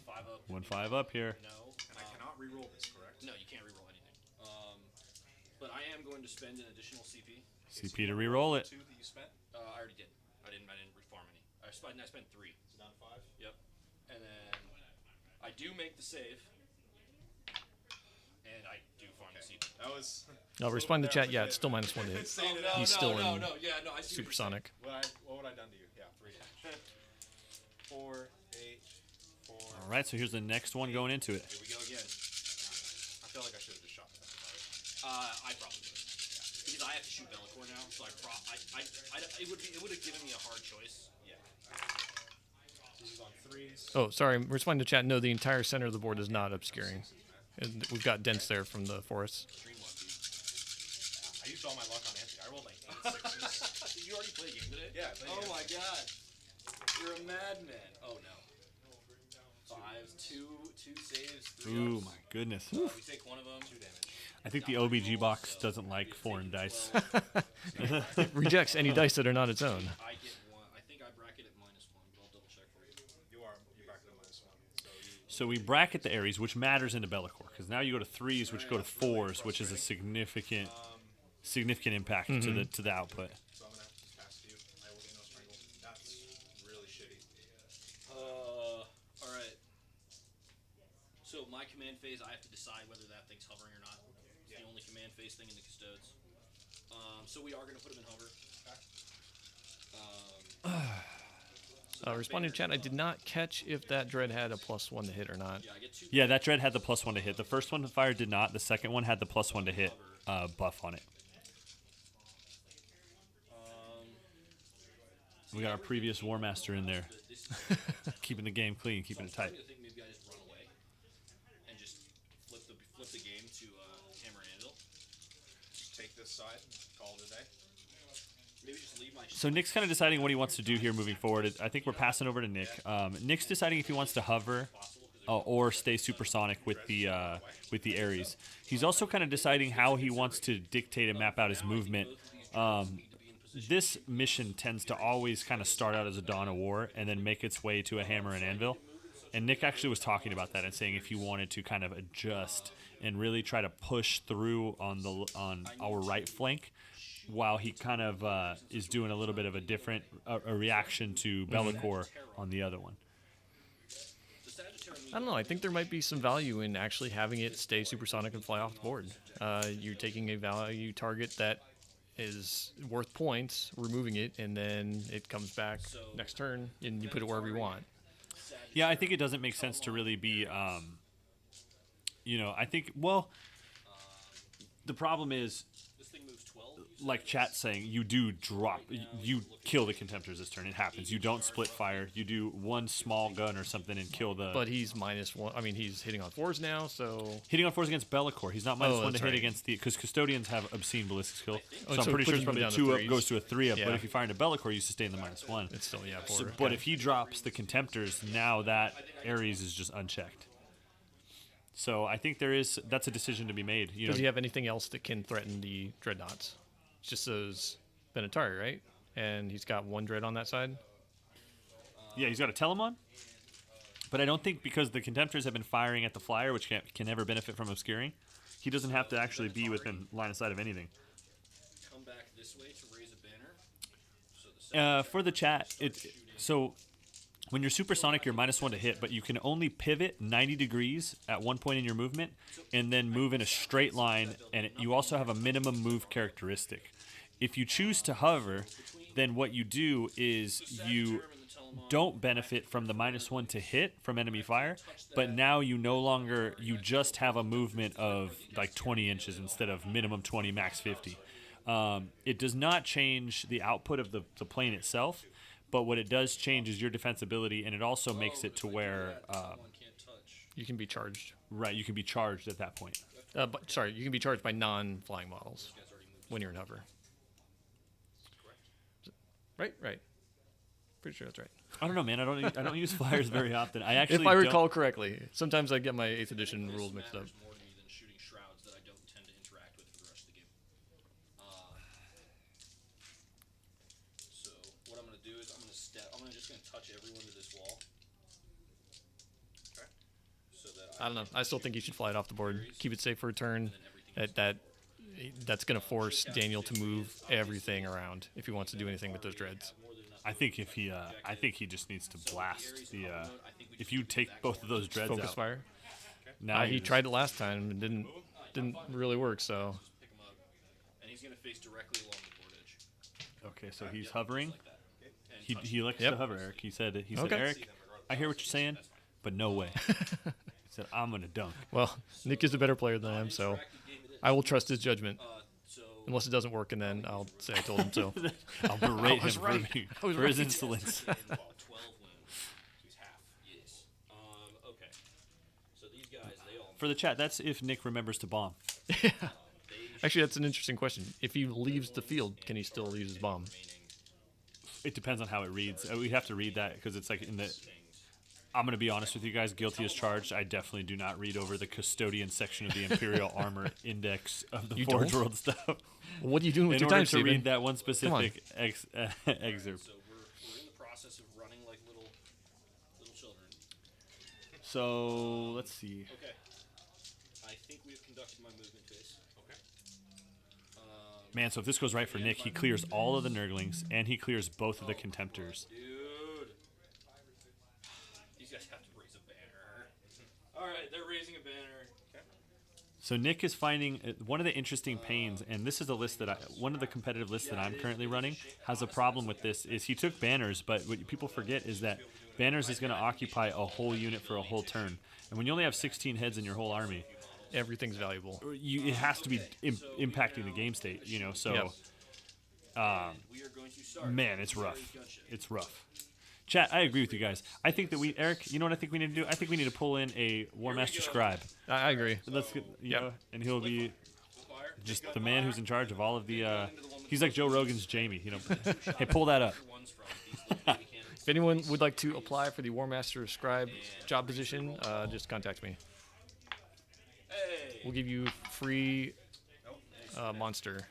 Speaker 4: 5-up.
Speaker 2: 1-5 up here.
Speaker 4: No.
Speaker 7: And I cannot reroll this, correct?
Speaker 4: No, you can't reroll anything. But I am going to spend an additional CP.
Speaker 2: CP to re-roll it.
Speaker 7: 2 that you spent.
Speaker 4: I already did. I didn't reform any. I spent 3.
Speaker 7: So down 5.
Speaker 4: Yep. And then I do make the save. And I do farm the CP.
Speaker 7: That was.
Speaker 1: No, respond to chat. Yeah, it's still -1 to hit.
Speaker 7: Saying it
Speaker 4: no,
Speaker 7: out.
Speaker 1: He's still in
Speaker 4: Yeah, no, I see what you're saying.
Speaker 1: supersonic.
Speaker 7: What would I done to you? Yeah, 3 damage. 4, 8, 4.
Speaker 2: All right, so here's the next one going into it.
Speaker 4: Here we go again.
Speaker 7: I feel like I should have just shot that.
Speaker 4: I probably would. Because I have to shoot Bellicor now. So it would have given me a hard choice.
Speaker 7: Yeah. This is on 3s.
Speaker 1: Oh, sorry. I'm responding to chat. No, the entire center of the board is not obscuring. And we've got dents there from the forest.
Speaker 4: Extreme lucky.
Speaker 7: I used all my luck on Anthony. I rolled like 8 6s.
Speaker 4: Did you already play a game today?
Speaker 7: Yeah, I played
Speaker 4: Oh
Speaker 7: against
Speaker 4: my
Speaker 7: him.
Speaker 4: god. You're a madman. Oh no. 5s, 2 saves, 3
Speaker 2: Ooh,
Speaker 4: ups.
Speaker 2: my goodness.
Speaker 4: We take one of them. 2 damage.
Speaker 2: I think the OBG box doesn't like foreign dice.
Speaker 1: It rejects any dice that are not its own.
Speaker 4: I get 1. I think I bracket at -1, but I'll double check for you.
Speaker 7: You bracket on -1.
Speaker 2: So we bracket the Ares, which matters into Bellicor, because now you go to 3s, which go to 4s, which is a significant impact to the output.
Speaker 7: So I'm gonna have to just pass to you. I will get no strangle. That's really shitty.
Speaker 4: All right. So my command phase, I have to decide whether that thing's hovering or not. It's the only command phase thing in the Custodes. So we are going to put him in hover.
Speaker 1: Responding to chat, I did not catch if that dread had a +1 to hit or not.
Speaker 4: Yeah, I get 2.
Speaker 2: Yeah, that dread had the +1 to hit. The first one to fire did not. The second one had the +1 to hit buff on it. We got our previous Warmaster in there, keeping the game clean, keeping it tight.
Speaker 4: I think maybe I just run away and just flip the game to hammer and anvil.
Speaker 7: Take this side and call it a day.
Speaker 4: Maybe just leave my.
Speaker 2: So Nick's kind of deciding what he wants to do here moving forward. I think we're passing over to Nick. Nick's deciding if he wants to hover or stay supersonic with the Ares. He's also kind of deciding how he wants to dictate and map out his movement. This mission tends to always kind of start out as a Dawn of War and then make its way to a hammer and anvil. And Nick actually was talking about that and saying if he wanted to kind of adjust and really try to push through on our right flank, while he kind of is doing a little bit of a different a reaction to Bellicor on the other one.
Speaker 1: I don't know. I think there might be some value in actually having it stay supersonic and fly off the board. You're taking a value target that is worth points, removing it, and then it comes back next turn, and you put it wherever you want.
Speaker 2: Yeah, I think it doesn't make sense to really be, I think, the problem is,
Speaker 4: This thing moves 12.
Speaker 2: like chat's saying, you do drop, you kill the Contemptors this turn. It happens. You don't split fire. You do one small gun or something and kill the...
Speaker 1: But he's -1. I mean, he's hitting on 4s now, so...
Speaker 2: Hitting on 4s against Bellicor. He's not -1 to
Speaker 1: that's
Speaker 2: hit
Speaker 1: right.
Speaker 2: against the... Because Custodians have obscene ballistic skill.
Speaker 1: Oh,
Speaker 2: So I'm
Speaker 1: so
Speaker 2: pretty sure
Speaker 1: putting
Speaker 2: it's probably
Speaker 1: him
Speaker 2: a
Speaker 1: down to
Speaker 2: 2-up
Speaker 1: threes.
Speaker 2: goes to a 3-up.
Speaker 1: Yeah.
Speaker 2: But if you fire into Bellicor, you sustain the -1.
Speaker 1: It's still, yeah, 4.
Speaker 2: So, but if he drops the Contemptors, now that Ares is just unchecked. So I think that's a decision to be made.
Speaker 1: Does he have anything else that can threaten the Dreadnoughts? It's just those Benatari, right? And he's got 1 Dread on that side?
Speaker 2: Yeah, he's got a Telemon. But I don't think because the Contemptors have been firing at the flyer, which can never benefit from obscuring, he doesn't have to actually be within line of sight of anything.
Speaker 4: Come back this way to raise a banner. So the
Speaker 2: For the chat, so when you're supersonic, you're -1 to hit, but you can only pivot 90 degrees at one point in your movement, and then move in a straight line, and you also have a minimum move characteristic. If you choose to hover, then what you do is you don't benefit from the -1 to hit from enemy fire, but now you just have a movement of like 20 inches instead of minimum 20, max 50. It does not change the output of the plane itself, but what it does change is your defensibility, and it also makes it to where
Speaker 1: You can be charged.
Speaker 2: you can be charged at that point.
Speaker 1: You can be charged by non-flying models when you're in hover. Right. Pretty sure that's right.
Speaker 2: I don't know, man. I don't use flyers very often. I actually
Speaker 1: If I
Speaker 2: don't-
Speaker 1: recall correctly. Sometimes I get my 8th edition rules mixed up.
Speaker 4: matters more to me than shooting shrouds that I don't intend to interact with for the rest of the game. So what I'm gonna do is I'm just gonna touch everyone to this wall. Okay. So that
Speaker 1: I don't know. I still think you should fly it off the board. Keep it safe for a turn. That's going to force Daniel to move everything around if he wants to do anything with those dreads.
Speaker 2: I think if he, I think he just needs to blast the. If you take both of those dreads
Speaker 1: Focus
Speaker 2: out,
Speaker 1: fire.
Speaker 2: now
Speaker 1: He tried it last time and didn't really work. So
Speaker 4: pick him up, and he's gonna face directly along the board edge.
Speaker 2: Okay, so he's hovering.
Speaker 4: Like that. And
Speaker 2: He likes
Speaker 1: Yep.
Speaker 2: to hover, Eric. He said,
Speaker 1: Okay.
Speaker 2: Eric, I hear what you're saying, but no way. He said, I'm gonna dunk.
Speaker 1: well, Nick is a better player than I am, so I will trust his judgment.
Speaker 4: So
Speaker 1: Unless it doesn't work, and then I'll say I told him so.
Speaker 2: I'll berate
Speaker 1: I was
Speaker 2: him
Speaker 1: right. I was
Speaker 2: for his
Speaker 1: right.
Speaker 2: insolence.
Speaker 4: 12 wounds. So he's half. Yes. Okay. So these guys, they all.
Speaker 2: For the chat, that's if Nick remembers to bomb.
Speaker 1: Actually, that's an interesting question. If he leaves the field, can he still use his bomb?
Speaker 2: It depends on how it reads. We have to read that because it's like in the. I'm going to be honest with you guys. Guilty as charged. I definitely do not read over the custodian section of the Imperial Armor Index of the
Speaker 1: You
Speaker 2: Forge
Speaker 1: don't?
Speaker 2: World stuff.
Speaker 1: Well, what are you doing with
Speaker 2: In
Speaker 1: your
Speaker 2: order
Speaker 1: time,
Speaker 2: to
Speaker 1: Steven?
Speaker 2: read that one specific excerpt.
Speaker 4: So we're in the process of running like little children.
Speaker 2: So let's see.
Speaker 4: Okay. I think we have conducted my movement phase. Okay.
Speaker 2: Man, so if this goes right for Nick, he clears all of the Nurglings and he clears both of the Contemptors.
Speaker 4: Dude. These guys have to raise a banner. All right, they're raising a banner. Okay.
Speaker 2: So Nick is finding one of the interesting pains, and this is a list that one of the competitive lists that I'm currently running has a problem with this. Is he took banners, but what people forget is that banners is going to occupy a whole unit for a whole turn, and when you only have 16 heads in your whole army,
Speaker 1: Everything's valuable.
Speaker 2: it has to be impacting the game state, you know. So,
Speaker 4: We are going to start.
Speaker 2: man, it's rough. It's rough. Chat, I agree with you guys. I think that Eric, you know what I think we need to do? I think we need to pull in a Warmaster scribe.
Speaker 1: I agree.
Speaker 2: Let's get, you know, and he'll be just the man who's in charge of all of the. He's like Joe Rogan's Jamie, you know. Hey, pull that up.
Speaker 1: If anyone would like to apply for the Warmaster Scribe job position, just contact me. We'll give you free monster.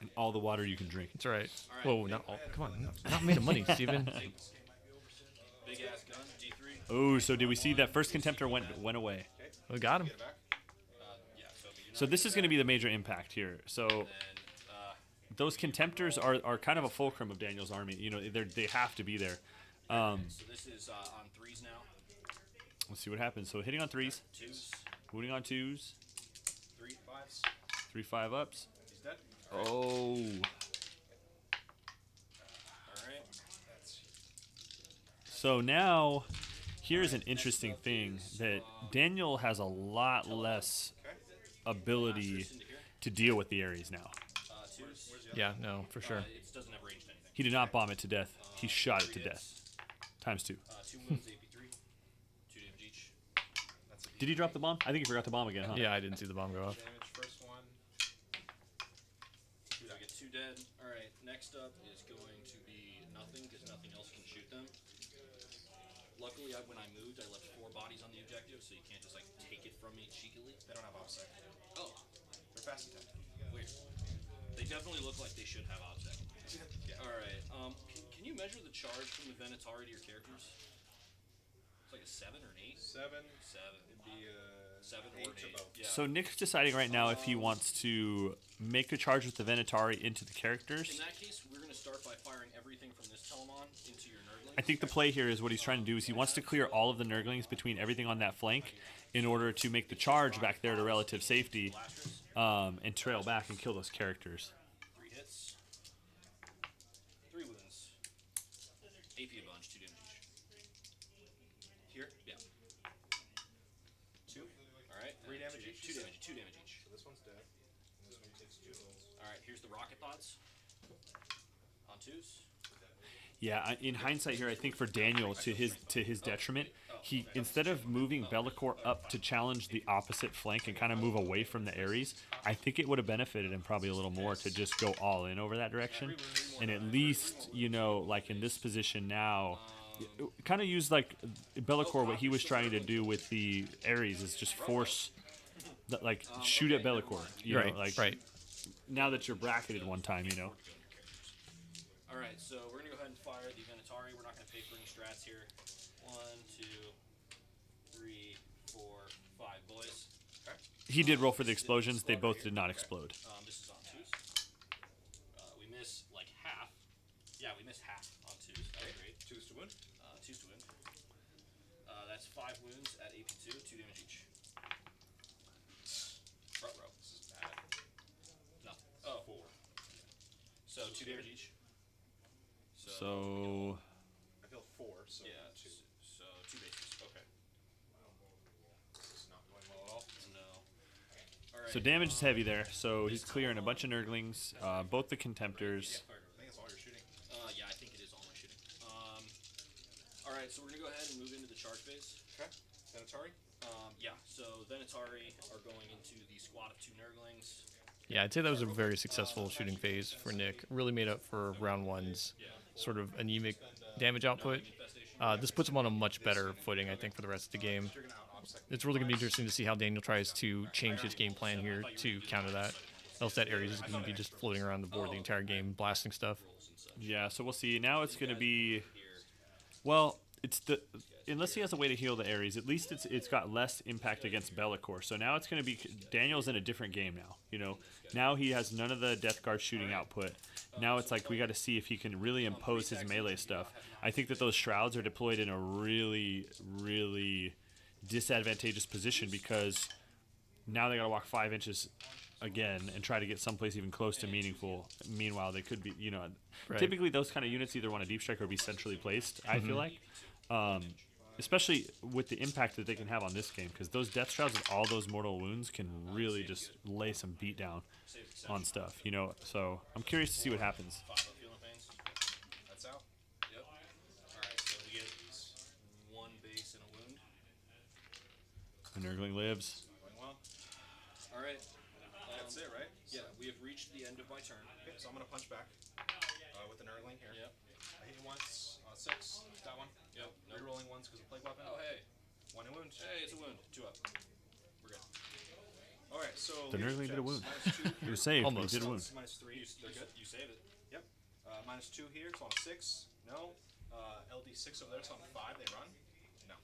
Speaker 2: And all the water you can drink.
Speaker 1: That's right. Whoa, not all. Come on, not made of money, Steven.
Speaker 4: Big ass gun, D3.
Speaker 2: Oh, so did we see that first Contemptor went away?
Speaker 1: We got him.
Speaker 2: So this is going to be the major impact here. So those Contemptors are kind of a fulcrum of Daniel's army. You know, they have to be there.
Speaker 4: So this is on 3s now.
Speaker 2: Let's see what happens. So hitting on 3s,
Speaker 4: 2s,
Speaker 2: moving on 2s,
Speaker 4: 3 5s.
Speaker 2: 3 5-ups.
Speaker 4: He's dead.
Speaker 2: Oh.
Speaker 4: Alright.
Speaker 2: So now, here's an interesting thing that Daniel has a lot less ability to deal with the Ares now.
Speaker 4: 2s.
Speaker 1: Yeah, no, for sure.
Speaker 4: It doesn't have ranged anything.
Speaker 2: He did not bomb it to death. He shot it to death. Times 2.
Speaker 4: 2 wounds, AP3. 2 damage each.
Speaker 2: Did he drop the bomb? I think he forgot to bomb again, huh?
Speaker 1: Yeah, I didn't see the bomb go off.
Speaker 3: Damage first one.
Speaker 4: So I get 2 dead. Alright, next up is going to be nothing, because nothing else can shoot them. Luckily, when I moved, I left 4 bodies on the objective, so you can't just like take it from me cheekily.
Speaker 3: They don't have offset.
Speaker 4: Oh,
Speaker 3: They're fast attack.
Speaker 4: weird. They definitely look like they should have object.
Speaker 3: Yeah.
Speaker 4: Alright, can you measure the charge from the Venatari to your characters? It's like a 7 or an 8?
Speaker 7: 7.
Speaker 4: 7.
Speaker 7: It'd be
Speaker 4: 7
Speaker 7: 8
Speaker 4: or an 8.
Speaker 7: above.
Speaker 4: Yeah.
Speaker 2: So Nick's deciding right now if he wants to make a charge with the Venatari into the characters.
Speaker 4: In that case, we're going to start by firing everything from this Telemon into your Nurgling.
Speaker 2: I think the play here is what he's trying to do is he wants to clear all of the Nurglings between everything on that flank in order to make the charge back there to relative safety and trail back and kill those characters.
Speaker 4: 3 hits. 3 wounds. AP a bunch, 2 damage each.
Speaker 3: Here.
Speaker 4: Yeah.
Speaker 3: 2.
Speaker 4: Alright.
Speaker 3: 3 damage each,
Speaker 4: 2
Speaker 3: you said?
Speaker 4: damage, 2 damage each.
Speaker 7: So this one's dead. And this one takes 2 wounds.
Speaker 4: Alright, here's the rocket pods. On 2s.
Speaker 2: Yeah, in hindsight here, I think for Daniel, to his detriment, he instead of moving Bellicor up to challenge the opposite flank and kind of move away from the Ares, I think it would have benefited him probably a little more to just go all in over that direction, and at least, you know, like in this position now, kind of use like Bellicor. What he was trying to do with the Ares is just force, like shoot at Bellicor. You know, like
Speaker 1: right.
Speaker 2: now that you're bracketed one time, you know.
Speaker 4: Alright, so we're going to go ahead and fire the Venatari. We're not going to pay for any strats here. 1, 2, 3, 4, 5 boys.
Speaker 2: He did roll for the explosions. They both did not explode.
Speaker 4: This is on 2s. We miss like half. Yeah, we miss half on 2s. That's great.
Speaker 7: 2s to win.
Speaker 4: 2s to win. That's 5 wounds at AP2, 2 damage each. Front row. This is bad. No. Oh, 4. So 2 damage each.
Speaker 2: So
Speaker 7: I feel 4, so
Speaker 4: Yeah,
Speaker 7: 2.
Speaker 4: so 2 bases. Okay.
Speaker 7: This is not going well at all.
Speaker 4: No. Alright,
Speaker 2: So damage is heavy there. So he's clearing a bunch of Nurglings, both the Contemptors.
Speaker 7: I think it's all your shooting.
Speaker 4: Yeah, I think it is all my shooting. All right, so we're gonna go ahead and move into the charge phase.
Speaker 7: Okay. Sanitari?
Speaker 4: Yeah, so Venatari are going into the squad of 2 Nurglings.
Speaker 1: Yeah, I'd say that was a very successful shooting phase for Nick. Really made up for round 1's sort of anemic damage output. This puts him on a much better footing, I think, for the rest of the game. It's really going to be interesting to see how Daniel tries to change his game plan here to counter that. Else that Ares is going to be just floating around the board the entire game, blasting stuff.
Speaker 2: Yeah, so we'll see. Now it's going to be, well, it's the unless he has a way to heal the Ares, at least it's got less impact against Bellicor. So now it's going to be Daniel's in a different game now. You know, now he has none of the Death Guard shooting output. Now it's like we got to see if he can really impose his melee stuff. I think that those shrouds are deployed in a really, really disadvantageous position because now they got to walk 5 inches again and try to get someplace even close to meaningful. Meanwhile, they could be, you know, typically those kind of units either want a deep strike or be centrally placed. I feel like, especially with the impact that they can have on this game, because those death shrouds with all those mortal wounds can really just lay some beat down on stuff. You know, so I'm curious to see what happens.
Speaker 7: That's out.
Speaker 4: Yep. Alright, so we get 1 base and a wound.
Speaker 2: The Nurgling lives.
Speaker 7: Going well.
Speaker 4: Alright.
Speaker 7: That's it, right?
Speaker 4: Yeah, we have reached the end of my turn.
Speaker 7: Okay, so I'm gonna punch back with the Nurgling here.
Speaker 4: Yep.
Speaker 7: I hit you once, 6. That one.
Speaker 4: Yep. Nope.
Speaker 7: Rerolling ones because of plague weapon.
Speaker 4: Oh, hey.
Speaker 7: 1 wound.
Speaker 4: Hey, it's a wound. 2 up. We're good.
Speaker 7: All right, so
Speaker 2: The
Speaker 7: leadership
Speaker 2: Nurgling did a wound.
Speaker 7: checks. -2
Speaker 2: He was saved.
Speaker 1: Almost.
Speaker 2: He did a wound.
Speaker 7: -3. They're good.
Speaker 4: You save it.
Speaker 7: Yep. -2 here. It's on a 6. No. LD6 over there. It's on 5. They run. No.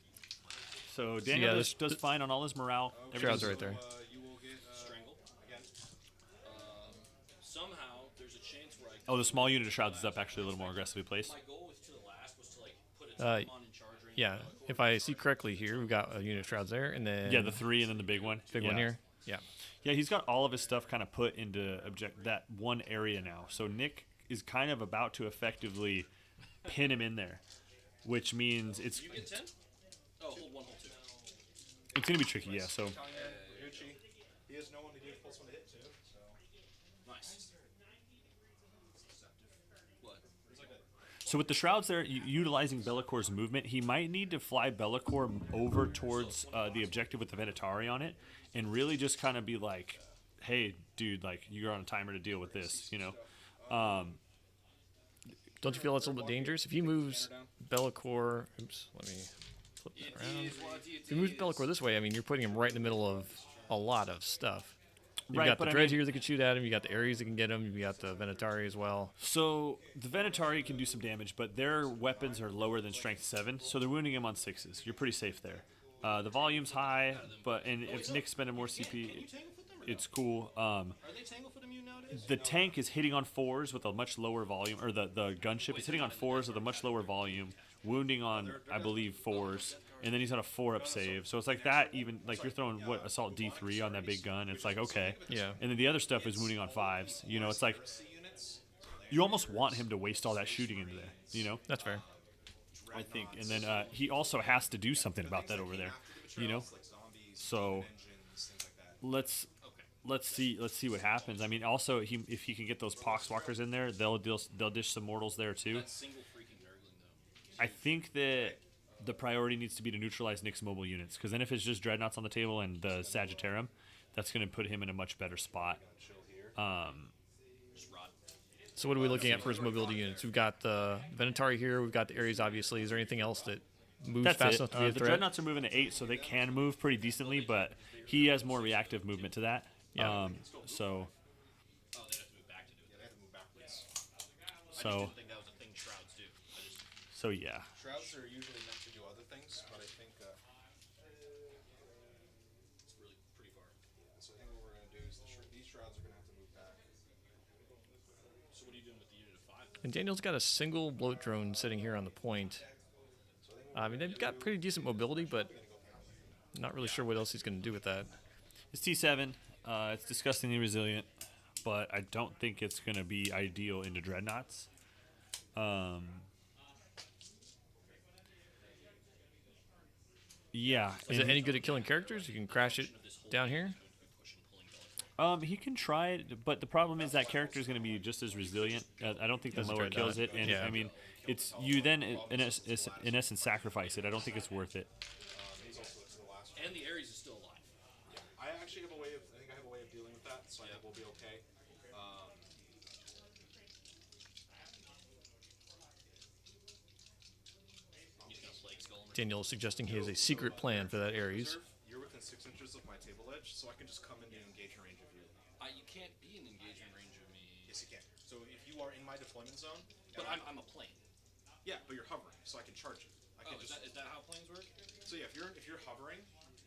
Speaker 2: So Daniel
Speaker 1: this-
Speaker 2: does fine on all his morale.
Speaker 1: Shrouds
Speaker 2: Everything's-
Speaker 1: are right there.
Speaker 7: You will get
Speaker 4: Strangle.
Speaker 7: again.
Speaker 4: Somehow, there's a chance where I...
Speaker 2: Oh, the small unit of shrouds is up actually a little more aggressively placed.
Speaker 4: My goal was to the last was to, like, put a
Speaker 1: Uh,
Speaker 4: team on in charge range.
Speaker 1: Yeah, if I see correctly here, we've got a unit of shrouds there, and then
Speaker 2: Yeah, the 3 and then the big one.
Speaker 1: big
Speaker 2: Yeah.
Speaker 1: one here. Yeah.
Speaker 2: Yeah, he's got all of his stuff kind of put into that one area now. So Nick is kind of about to effectively pin him in there, which means it's
Speaker 4: You get 10? Oh, hold 1, hold 2.
Speaker 2: it's going to be tricky. Yeah. So
Speaker 7: Ryuchi. He has no one to give +1 to hit to. So
Speaker 4: Nice. What?
Speaker 2: so with the shrouds there, utilizing Bellicor's movement, he might need to fly Bellicor over towards the objective with the Venatari on it, and really just kind of be like, "Hey, dude, like you're on a timer to deal with this," you know.
Speaker 1: Don't you feel that's a little bit dangerous? If he moves Bellicor, oops, let me flip that around. If he moves Bellicor this way, I mean, you're putting him right in the middle of a lot of stuff. You've
Speaker 2: Right,
Speaker 1: got
Speaker 2: but
Speaker 1: the
Speaker 2: I
Speaker 1: Dredge
Speaker 2: mean-
Speaker 1: here that can shoot at him. You got the Ares that can get him. You got the Venatari as well.
Speaker 2: So the Venatari can do some damage, but their weapons are lower than Strength 7, so they're wounding him on 6s. You're pretty safe there. The volume's high, and if Nick's spending more CP, it's cool.
Speaker 4: Are they Tanglefoot immune nowadays?
Speaker 2: The tank is hitting on 4s with a much lower volume, or the gunship is hitting on 4s with a much lower volume, wounding on, I believe, 4s, and then he's on a 4-up save. So it's like that, even, like you're throwing, Assault D3 on that big gun. It's like, okay.
Speaker 1: Yeah.
Speaker 2: And then the other stuff is wounding on 5s. You know, it's like, you almost want him to waste all that shooting into there, you know?
Speaker 1: That's fair.
Speaker 2: I think. And then he also has to do something about that over there, you know? So let's see what happens. I mean, also if he can get those poxwalkers in there, they'll dish some mortals there too.
Speaker 4: That single freaking Nurgling, though.
Speaker 2: I think that the priority needs to be to neutralize Nick's mobile units, because then if it's just dreadnoughts on the table and the Sagittarium, that's going to put him in a much better spot.
Speaker 4: Just rod.
Speaker 1: So what are we looking at for his mobility units? We've got the Venatari here. We've got the Ares, obviously. Is there anything else that moves
Speaker 2: That's
Speaker 1: fast
Speaker 2: it.
Speaker 1: enough to be a
Speaker 2: The
Speaker 1: threat?
Speaker 2: dreadnoughts are moving to 8, so they can move pretty decently, but he has more reactive movement to that.
Speaker 1: Yeah.
Speaker 2: So
Speaker 4: Oh, they have to move back to do it.
Speaker 7: they have to move backwards.
Speaker 4: I just
Speaker 2: so
Speaker 4: didn't think that was a thing Shrouds do.
Speaker 2: yeah.
Speaker 7: Shrouds are usually meant to do other things, but I think
Speaker 4: It's really pretty far.
Speaker 7: so. I think what we're gonna do is these shrouds are gonna have to move back.
Speaker 4: So what are you doing with the unit of 5?
Speaker 1: And Daniel's got a single bloat drone sitting here on the point. I mean, they've got pretty decent mobility, but not really sure what else he's going to do with that.
Speaker 2: It's T7. It's disgustingly resilient, but I don't think it's going to be ideal into dreadnoughts. Yeah.
Speaker 1: Is it any good at killing characters? You can crash it down here.
Speaker 2: He can try it, but the problem is that character is going to be just as resilient. I don't think the mower kills it, and
Speaker 1: Yeah.
Speaker 2: I mean, it's you then in essence sacrifice it. I don't think it's worth it.
Speaker 7: He's also it's the last one.
Speaker 4: And the Ares is still alive.
Speaker 7: I actually have a way of. I think I have a way of dealing with that, so I think we'll be okay.
Speaker 4: He's gonna Plague Skull him.
Speaker 1: Daniel is suggesting he has a secret plan for that Ares.
Speaker 7: You're within 6 inches of my table edge, so I can just come into engagement range of you.
Speaker 4: You can't be in engagement range of me.
Speaker 7: Yes, you can. So if you are in my deployment zone,
Speaker 4: But
Speaker 7: and
Speaker 4: I'm a plane.
Speaker 7: yeah, but you're hovering, so I can charge you. I can
Speaker 4: Is that how planes work?
Speaker 7: So yeah, if you're hovering,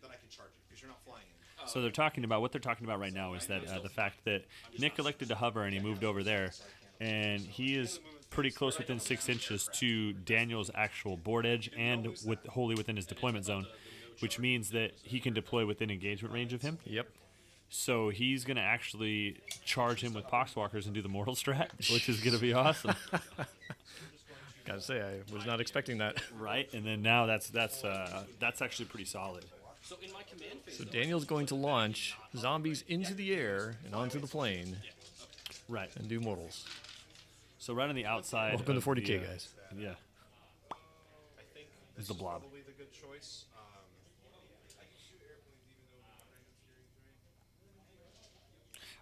Speaker 7: then I can charge you because you're not flying in.
Speaker 2: So they're talking about what they're talking about right now is that the fact that Nick elected to hover and he moved over there, and he is pretty close within 6 inches to Daniel's actual board edge and wholly within his deployment zone, which means that he can deploy within engagement range of him.
Speaker 1: Yep.
Speaker 2: So he's going to actually charge him with Poxwalkers and do the mortal strat, which is going to be awesome.
Speaker 1: Gotta say, I was not expecting that.
Speaker 2: Right? And then now that's actually pretty solid.
Speaker 4: So in my command phase,
Speaker 1: So Daniel's going to launch zombies into the air and onto the plane
Speaker 2: Right.
Speaker 1: and do mortals.
Speaker 2: So right on the outside.
Speaker 1: Welcome to
Speaker 2: of
Speaker 1: 40K,
Speaker 2: the,
Speaker 1: guys.
Speaker 2: Yeah.
Speaker 7: I think this
Speaker 2: the
Speaker 7: is
Speaker 2: blob.
Speaker 7: probably the good choice.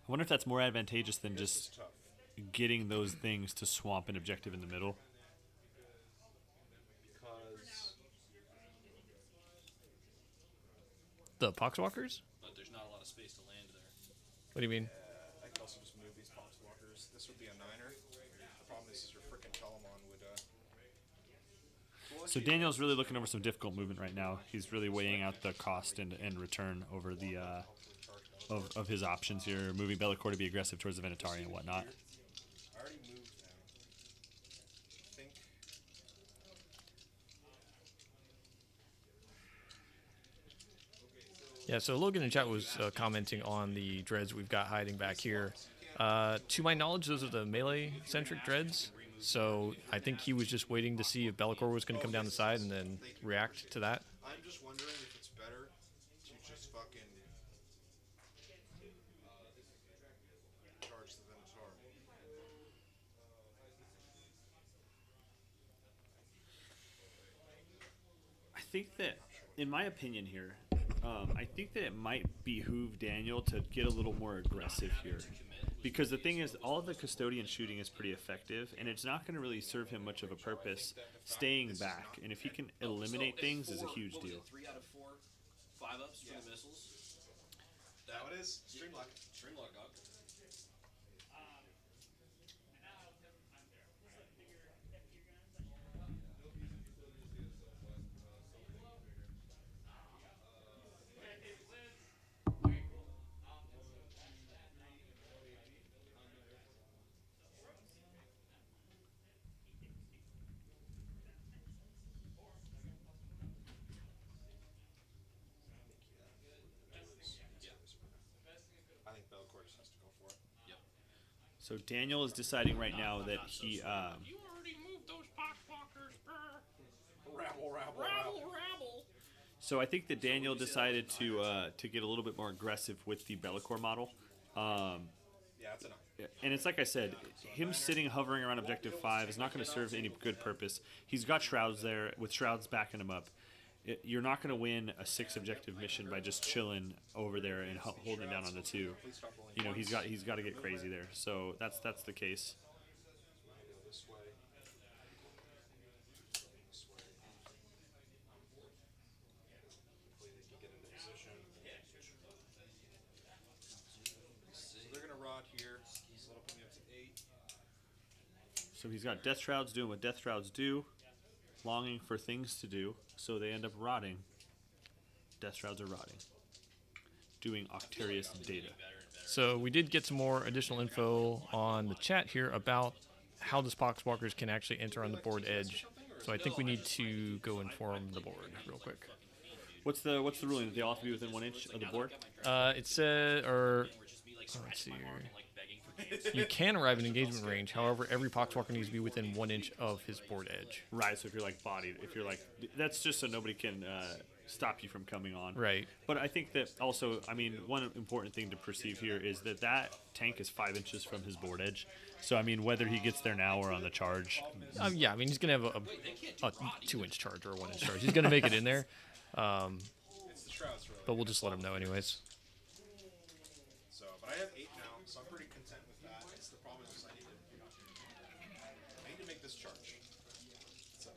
Speaker 2: I wonder if that's more advantageous than
Speaker 7: This is
Speaker 2: just
Speaker 7: tough.
Speaker 2: getting those things to swamp an objective in the middle.
Speaker 7: Because
Speaker 1: The Poxwalkers?
Speaker 4: but there's not a lot of space to land there.
Speaker 1: What do you mean?
Speaker 7: I could also just move these Poxwalkers. This would be a 9er. The problem is your frickin' Telemon would.
Speaker 2: So Daniel's really looking over some difficult movement right now. He's really weighing out the cost and return over the of his options here, moving Be'lakor to be aggressive towards the Venatari and whatnot.
Speaker 7: I already moved them. I think.
Speaker 1: Yeah, so Logan in chat was commenting on the dreads we've got hiding back here. To my knowledge, those are the melee-centric dreads. So I think he was just waiting to see if Be'lakor was going to come down the side and then react to that.
Speaker 7: I'm just wondering if it's better to just fucking charge the Venator.
Speaker 2: I think that, in my opinion here, I think that it might behoove Daniel to get a little more aggressive here. Because the thing is, all of the custodian shooting is pretty effective, and it's not going to really serve him much of a purpose staying back. And if he can eliminate things, is a huge
Speaker 4: What was
Speaker 2: deal.
Speaker 4: it, 3 out of 4 5-ups for the missiles?
Speaker 7: Now it is. Streamlock.
Speaker 4: Streamlock, dog.
Speaker 7: I think Be'lakor just has to go for it.
Speaker 4: Yep.
Speaker 2: So Daniel is deciding right now that he...
Speaker 4: You already moved those Poxwalkers,
Speaker 7: Rabble, rabble,
Speaker 4: rabble.
Speaker 2: So I think that Daniel decided to get a little bit more aggressive with the Be'lakor model.
Speaker 7: Yeah, it's enough.
Speaker 2: And it's like I said, him sitting hovering around objective 5 is not going to serve any good purpose. He's got Shrouds there, with Shrouds backing him up. You're not going to win a 6 objective mission by just chilling over there and holding down on the 2.
Speaker 7: Please stop rolling.
Speaker 2: You know, he's got to get crazy there. So that's the case.
Speaker 7: Go this way. This way. Hopefully they can get into position. So they're gonna rot here. So that'll put me up to 8.
Speaker 2: So he's got Death Shrouds doing what Death Shrouds do, longing for things to do, so they end up rotting. Death Shrouds are rotting. Doing Octarius data.
Speaker 1: So we did get some more additional info on the chat here about how the Poxwalkers can actually enter on the board edge. So I think we need to go inform the board real quick.
Speaker 2: What's the ruling? That they all have to be within 1 inch of the board?
Speaker 1: It said, let's see here. You can arrive in engagement range. However, every Poxwalker needs to be within 1 inch of his board edge.
Speaker 2: Right, so if you're like bodied, if you're like, that's just so nobody can stop you from coming on.
Speaker 1: Right.
Speaker 2: But I think that also, I mean, one important thing to perceive here is that tank is 5 inches from his board edge. So, I mean, whether he gets there now or on the charge.
Speaker 1: Yeah, I mean, he's going to have a 2-inch charge or a 1-inch charge. He's going to make it in there.
Speaker 7: It's the shrouds, really.
Speaker 1: But we'll just let him know anyways.
Speaker 7: So, but I have 8 now, so I'm pretty content with that. It's the problem is I need to make this charge. So, no,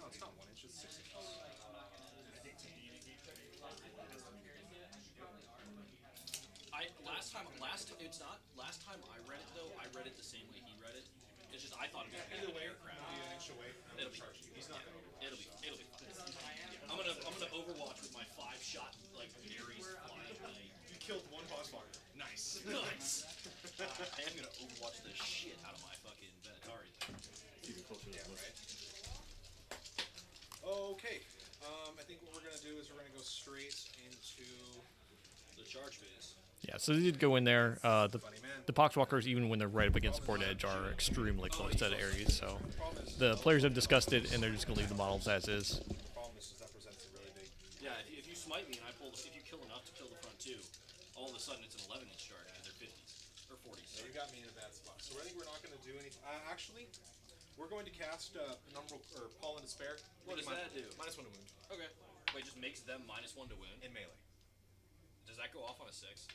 Speaker 7: it's not 1 inch, it's 6 inches.
Speaker 4: Last time I read it though, I read it the same way he read it. It's just I thought it was
Speaker 7: Either way,
Speaker 4: aircraft.
Speaker 7: be an inch away, and I'm gonna charge you. He's not gonna overwatch.
Speaker 4: It'll be fine. I'm gonna Overwatch with my 5-shot like Ares flying knight.
Speaker 7: You killed 1 boss walker.
Speaker 4: Nice. Nice. I am gonna Overwatch the shit out of my fucking Venatari thing.
Speaker 7: Yeah, right. Okay. I think what we're gonna do is we're gonna go straight into
Speaker 4: The charge phase.
Speaker 1: Yeah, so they did go in there. The
Speaker 7: Funny Man.
Speaker 1: Poxwalkers, even when they're right up against the board edge, are extremely close to the Ares. So the players have discussed it, and they're just going to leave the models as is.
Speaker 7: The problem is that presents a really big.
Speaker 4: Yeah, if you smite me and I pull, if you kill enough to kill the front two, all of a sudden it's an 11-inch charge because they're 50s or 40s.
Speaker 7: So you got me in a bad spot. So I think we're not going to do anything. Actually, we're going to cast Penumbral or Paul in Despair.
Speaker 4: What does that do?
Speaker 7: -1 to wound
Speaker 4: Okay. Wait, just makes them -1 to win.
Speaker 7: in melee.
Speaker 4: Does that go off on a 6?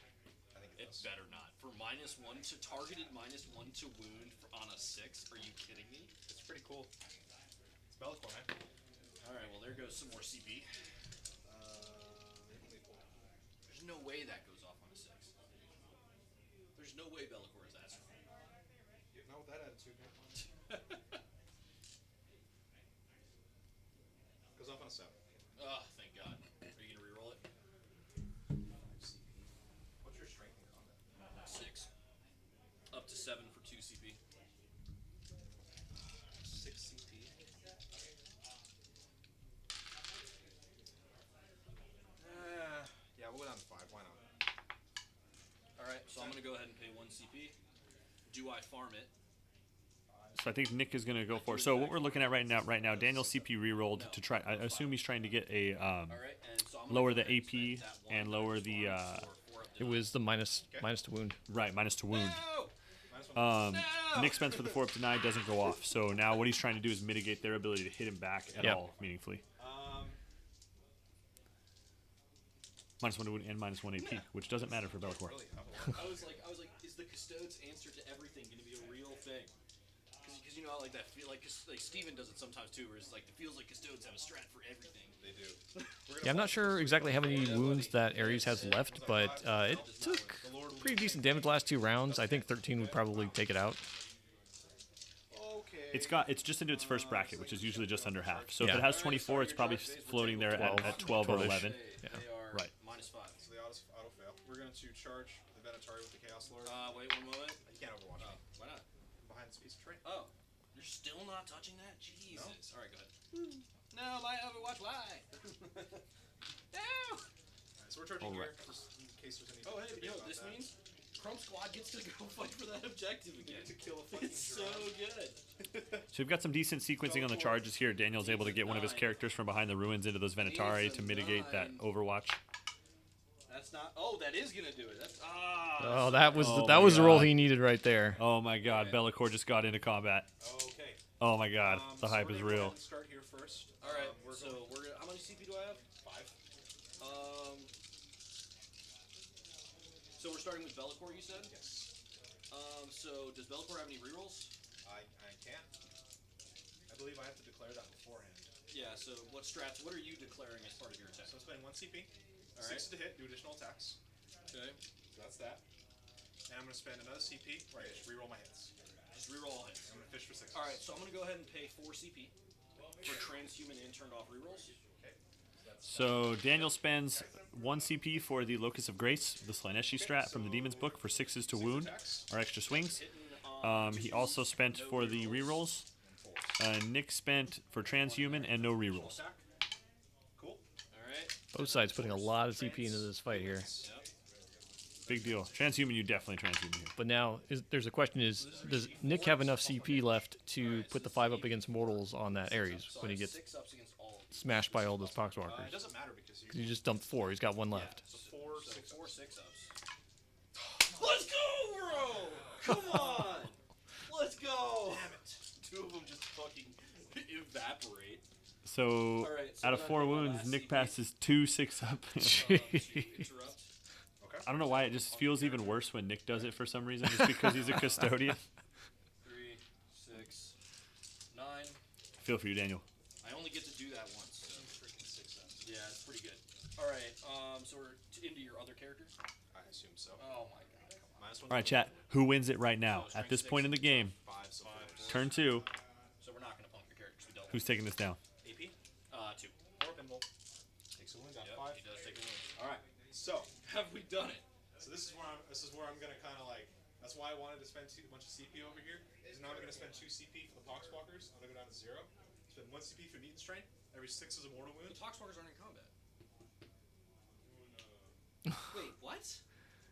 Speaker 7: I think
Speaker 4: It better not. For -1 to targeted -1 to wound on a 6? Are you kidding me?
Speaker 7: It's pretty cool. It's Bellicor, man.
Speaker 4: All right. Well, there goes some more CP.
Speaker 7: Let me pull.
Speaker 4: There's no way that goes off on a 6. There's no way Bellicor is that strong.
Speaker 7: Not with that attitude, man. Goes off on a 7.
Speaker 4: Oh, thank God. Are you gonna reroll it?
Speaker 7: 5 CP. What's your strength in combat?
Speaker 4: 6. Up to 7 for 2 CP.
Speaker 7: 6 CP. Yeah, we'll go down to 5. Why not?
Speaker 4: All right. So I'm gonna go ahead and pay 1 CP. Do I farm it?
Speaker 2: So I think Nick is going to go for it. So what we're looking at right now, Daniel CP rerolled to try. I assume he's trying to get a
Speaker 4: All right. And so I'm gonna
Speaker 2: lower
Speaker 4: go
Speaker 2: the
Speaker 4: ahead and
Speaker 2: AP
Speaker 4: spend that 1
Speaker 2: and lower the
Speaker 4: four up to
Speaker 1: It was the minus to wound.
Speaker 2: right minus to wound.
Speaker 4: No!
Speaker 2: Nick spends for the 4 up to 9 doesn't go off. So now what he's trying to do is mitigate their ability to hit him back at
Speaker 1: Yep.
Speaker 2: all meaningfully. -1 to wound and -1 AP, which doesn't matter for Bellicor.
Speaker 7: Really?
Speaker 4: I was like, is the Custodes answer to everything going to be a real thing? Because you know, like that feel like Steven does it sometimes too, where it's like it feels like Custodes have a strat for everything.
Speaker 7: They do.
Speaker 1: Yeah, I'm not sure exactly how many wounds that Ares has left, but it took pretty decent damage the last 2 rounds. I think 13 would probably take it out.
Speaker 7: Okay.
Speaker 2: It's just into its first bracket, which is usually just under half. So if
Speaker 1: Yeah.
Speaker 2: it has 24, it's probably floating there at 12 or 11.
Speaker 4: They are
Speaker 2: Right.
Speaker 4: -5.
Speaker 7: So they auto fail. We're going to charge the Venatari with the Chaos Lord.
Speaker 4: Wait 1 moment.
Speaker 7: You can't overwatch me.
Speaker 4: Why not?
Speaker 7: Behind this piece of terrain.
Speaker 4: Oh, you're still not touching that? Jesus. All right, go ahead. No, my Overwatch. Why? No.
Speaker 7: Alright, so we're charging
Speaker 2: Alright.
Speaker 7: here, just in case there's any.
Speaker 4: Oh, hey,
Speaker 7: debate
Speaker 4: yo,
Speaker 7: about
Speaker 4: this
Speaker 7: that.
Speaker 4: means Crump Squad gets to go fight for that objective
Speaker 7: We
Speaker 4: again.
Speaker 7: get to kill a fucking
Speaker 4: It's so good.
Speaker 2: So we've got some decent sequencing on the charges here. Daniel's able to get one of his characters from behind the ruins into those Venatari to mitigate that Overwatch.
Speaker 4: That's not. Oh, that is gonna do it. That's
Speaker 1: Oh, that was
Speaker 2: Oh
Speaker 1: that
Speaker 2: my
Speaker 1: was the roll
Speaker 2: God.
Speaker 1: he needed right there.
Speaker 2: Oh my God, Bellicor just got into combat.
Speaker 7: Okay.
Speaker 2: Oh my God, the
Speaker 7: So
Speaker 2: hype
Speaker 7: we're
Speaker 2: is
Speaker 7: gonna go ahead
Speaker 2: real.
Speaker 7: and start here first.
Speaker 4: all right.
Speaker 7: We're
Speaker 4: So
Speaker 7: going
Speaker 4: we're gonna. How many CP do I have?
Speaker 7: 5.
Speaker 4: So we're starting with Bellicor, you said.
Speaker 7: Yes.
Speaker 4: So does Bellicor have any rerolls?
Speaker 7: I can't. I believe I have to declare that beforehand.
Speaker 4: Yeah. So what strats? What are you declaring as part of your attack?
Speaker 7: So I'm spending 1 CP.
Speaker 4: All
Speaker 7: 6 to hit, do additional attacks.
Speaker 4: Okay.
Speaker 7: So that's that. And I'm going to spend another CP where I just reroll my hits.
Speaker 4: Just reroll it.
Speaker 7: I'm going to fish for 6.
Speaker 4: All right. So I'm gonna go ahead and pay 4 CP for transhuman and turned off rerolls.
Speaker 7: Okay.
Speaker 2: So Daniel spends 1 CP for the Locus of Grace, the Slaneshi strat from the Demon's Book for 6s to wound, or extra swings. He also spent for the rerolls. Nick spent for transhuman and no rerolls.
Speaker 7: Attack. Cool.
Speaker 4: All right.
Speaker 1: Both sides putting a lot of CP into this fight here.
Speaker 4: Yep.
Speaker 2: Big deal. Transhuman, you definitely transhuman here.
Speaker 1: But now there's a question: does Nick have enough CP left to put the 5 up against mortals on that Ares when he gets
Speaker 4: 6 ups against all of these.
Speaker 1: smashed by all those
Speaker 3: It
Speaker 1: poxwalkers?
Speaker 3: doesn't matter because
Speaker 1: Because he just dumped 4. He's got 1 left.
Speaker 3: so 4, 6,
Speaker 4: So 4 6 ups. Let's go, bro! Come on! Let's go! Damn it. 2 of them just fucking evaporate.
Speaker 2: So,
Speaker 4: All right, so
Speaker 2: out of
Speaker 4: we're
Speaker 2: 4
Speaker 4: not doing
Speaker 2: wounds,
Speaker 4: last
Speaker 2: Nick
Speaker 4: CP.
Speaker 2: passes 2 6 up.
Speaker 4: Interrupt.
Speaker 2: I don't know why it just feels even worse when Nick does it for some reason, just because he's a custodian.
Speaker 4: 3 6 9.
Speaker 2: Feel for you, Daniel.
Speaker 4: I only get to do that once. So. Yeah, it's pretty good. All right, so we're into your other character.
Speaker 7: I assume so.
Speaker 4: Oh my god! Come on.
Speaker 7: Minus 1.
Speaker 2: All right, chat. Who wins it right now at this point in the game?
Speaker 7: 5, so 4.
Speaker 2: Turn 2.
Speaker 4: So we're not gonna pump your character. 'Cause we don't.
Speaker 2: Who's taking this down?
Speaker 4: AP? 2.
Speaker 7: 4 pinball. Takes a wound, got
Speaker 4: Yep,
Speaker 7: 5.
Speaker 4: he does take a wound.
Speaker 7: All right. So,
Speaker 4: Have we done it?
Speaker 7: so this is where I'm gonna kind of like. That's why I wanted to spend a bunch of CP over here. Because now I'm gonna spend 2 CP for the poxwalkers. I'm gonna go down to 0. Spend 1 CP for meat and strain. Every 6 is a mortal wound.
Speaker 4: The Toxwalkers aren't in combat. Wait, what?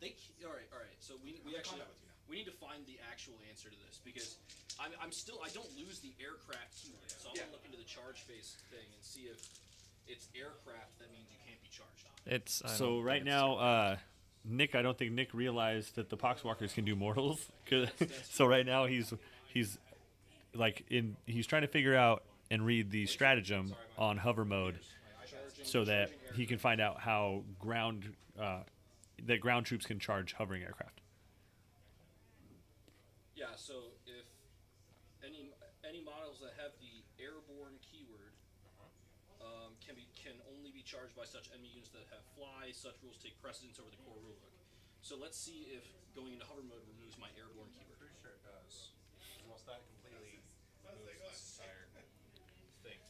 Speaker 4: All right. So we
Speaker 7: I'm in
Speaker 4: actually
Speaker 7: combat with you now.
Speaker 4: we need to find the actual answer to this because I'm still I don't lose the aircraft keyword. So I'm gonna look into the charge phase thing and see if it's aircraft that means you can't be charged.
Speaker 1: It's I
Speaker 2: So
Speaker 1: don't
Speaker 2: right
Speaker 1: think it's-
Speaker 2: now, Nick, I don't think Nick realized that the poxwalkers can do mortals. So right now he's like he's trying to figure out and read the stratagem on hover mode, so that he can find out how ground troops can charge hovering aircraft.
Speaker 4: Yeah. So if any models that have the airborne keyword can only be charged by such enemy units that have fly. Such rules take precedence over the core rulebook. So let's see if going into hover mode removes my airborne keyword.
Speaker 7: Pretty sure it does. Once that completely moves this entire thing.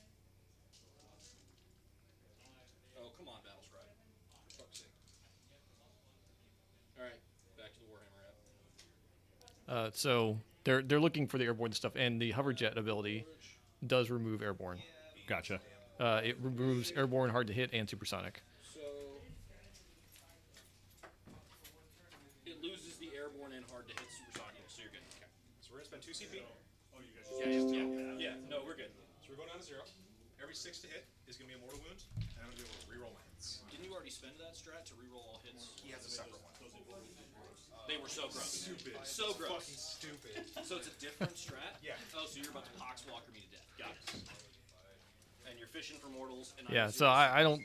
Speaker 4: Oh, come on, Battle Scribe. For fuck's sake. Alright, back to the Warhammer app.
Speaker 1: So they're looking for the airborne stuff, and the hover jet ability does remove airborne.
Speaker 2: Gotcha.
Speaker 1: It removes airborne, hard to hit, and supersonic.
Speaker 4: So it loses the airborne and hard to hit supersonic, so you're good. Okay.
Speaker 7: So we're gonna spend 2 CP.
Speaker 4: Yeah. No, we're good.
Speaker 7: So we're going down to 0. Every 6 to hit is gonna be a mortal wound, and I'm gonna be able to reroll my hits.
Speaker 4: Didn't you already spend that strat to reroll all hits?
Speaker 7: He has a separate one.
Speaker 4: They were so gross.
Speaker 7: Stupid.
Speaker 4: So gross.
Speaker 7: Fucking stupid.
Speaker 4: So it's a different strat?
Speaker 7: Yeah.
Speaker 4: Oh, so you're about to poxwalker me to death. Got it. And you're fishing for mortals. And
Speaker 1: Yeah. So I don't.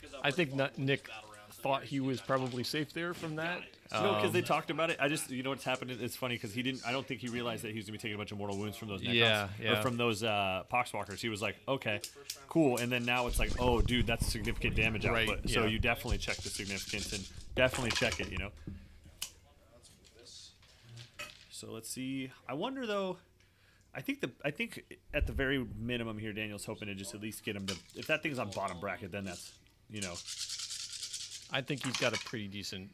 Speaker 4: 'cause
Speaker 1: I think
Speaker 4: already fought
Speaker 1: Nick
Speaker 4: battle rounds, so
Speaker 1: thought
Speaker 4: you're-
Speaker 1: he
Speaker 4: you
Speaker 1: was
Speaker 4: got
Speaker 1: probably safe there from that.
Speaker 2: No, because they talked about it. I just, you know what's happened? It's funny because he didn't. I don't think he realized that he was gonna be taking a bunch of mortal wounds from those necrons,
Speaker 1: Yeah.
Speaker 2: or from those poxwalkers. He was like, okay, cool, and then now it's like, oh, dude, that's significant damage
Speaker 1: Right,
Speaker 2: output. So
Speaker 1: yeah.
Speaker 2: you definitely check the significance and definitely check it. You know. So let's see. I wonder though. I think at the very minimum here, Daniel's hoping to just at least get him to. If that thing's on bottom bracket, then that's, you know.
Speaker 1: I think he's got a pretty decent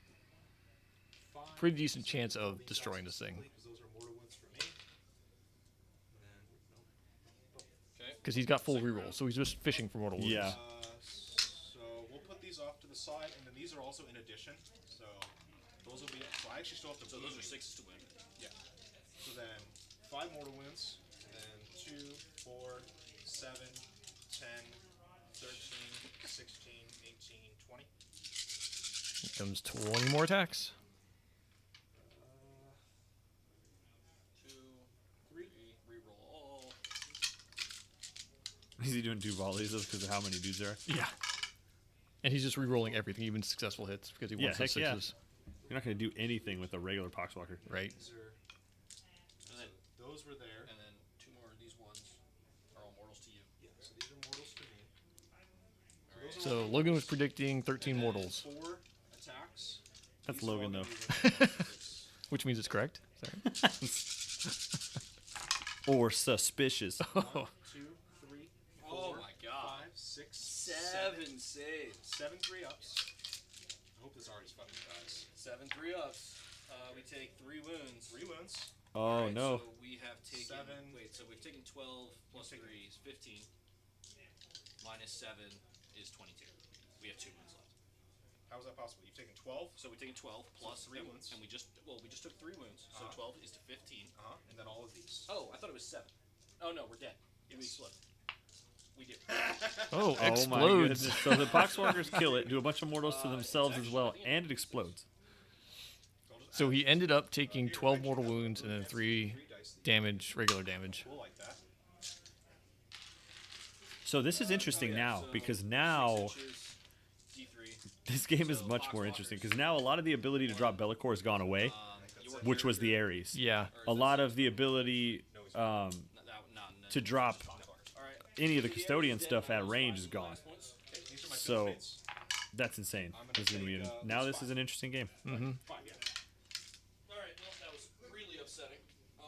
Speaker 1: chance of destroying this thing.
Speaker 7: Because those are mortal wounds for me. And then,
Speaker 1: Because he's got full reroll, so he's just fishing for mortal wounds.
Speaker 2: Yeah.
Speaker 7: so we'll put these off to the side, and then these are also in addition. So those will be. So I actually still have to.
Speaker 4: So those are 6s to win.
Speaker 7: Yeah. So then 5 mortal wounds, and then 2, 4, 7, 10, 13, 16, 18, 20.
Speaker 1: Here comes 20 more attacks.
Speaker 4: 2, 3, reroll all.
Speaker 2: Is he doing 2 volleys because of how many dudes there are?
Speaker 1: Yeah. And he's just rerolling everything, even successful hits, because he
Speaker 2: Yeah,
Speaker 1: wants those
Speaker 2: heck yeah.
Speaker 1: sixes.
Speaker 2: You're not going to do anything with a regular poxwalker.
Speaker 1: Right.
Speaker 7: These are.
Speaker 4: And then,
Speaker 7: Those were there.
Speaker 4: and then 2 more of these ones are all mortals to you.
Speaker 7: Yeah. So these are mortals to me.
Speaker 4: Alright.
Speaker 7: Those are
Speaker 1: So Logan was predicting 13 mortals,
Speaker 7: 4 attacks.
Speaker 2: That's
Speaker 7: These are all
Speaker 2: Logan,
Speaker 7: gonna
Speaker 2: though.
Speaker 7: be with-
Speaker 1: which means it's correct. Sorry.
Speaker 2: Or suspicious.
Speaker 7: 1, 2, 3, 4,
Speaker 4: Oh my god.
Speaker 7: 5, 6,
Speaker 4: 7 saves.
Speaker 7: 7 3-ups. I hope this already fucking dies.
Speaker 4: 7 3-ups. We take 3 wounds.
Speaker 7: 3 wounds.
Speaker 2: Oh,
Speaker 4: Alright,
Speaker 2: no.
Speaker 4: So we have taken.
Speaker 7: 7.
Speaker 4: Wait, so we've taken 12 plus 3 is 15. Minus 7 is 22. We have 2 wounds left.
Speaker 7: How is that possible? You've taken 12.
Speaker 4: So we've taken 12 plus 3
Speaker 7: 3
Speaker 4: wounds,
Speaker 7: wounds.
Speaker 4: and we just took 3 wounds. So 12 is to 15.
Speaker 7: And then all of these.
Speaker 4: Oh, I thought it was 7. Oh no, we're dead. We explode. We do.
Speaker 1: Oh,
Speaker 2: Oh my
Speaker 1: explodes.
Speaker 2: goodness. So the Poxwalkers kill it, do a bunch of mortals to themselves as well, and it explodes.
Speaker 1: So he ended up taking 12 mortal wounds and then 3 damage, regular damage.
Speaker 7: Cool like that.
Speaker 2: So this is interesting now, because now
Speaker 4: 6 inches, D3.
Speaker 2: this game is much more interesting, because now a lot of the ability to drop Bellicor has gone away, which was the Ares.
Speaker 1: Yeah.
Speaker 2: A lot of the ability to drop any of the custodian stuff at range is gone.
Speaker 7: These are my
Speaker 2: So
Speaker 7: field fates.
Speaker 2: that's insane. This is gonna be now this is an interesting game.
Speaker 1: Mm-hmm.
Speaker 7: Fine, yeah.
Speaker 4: All right, well, that was really upsetting.
Speaker 7: 2,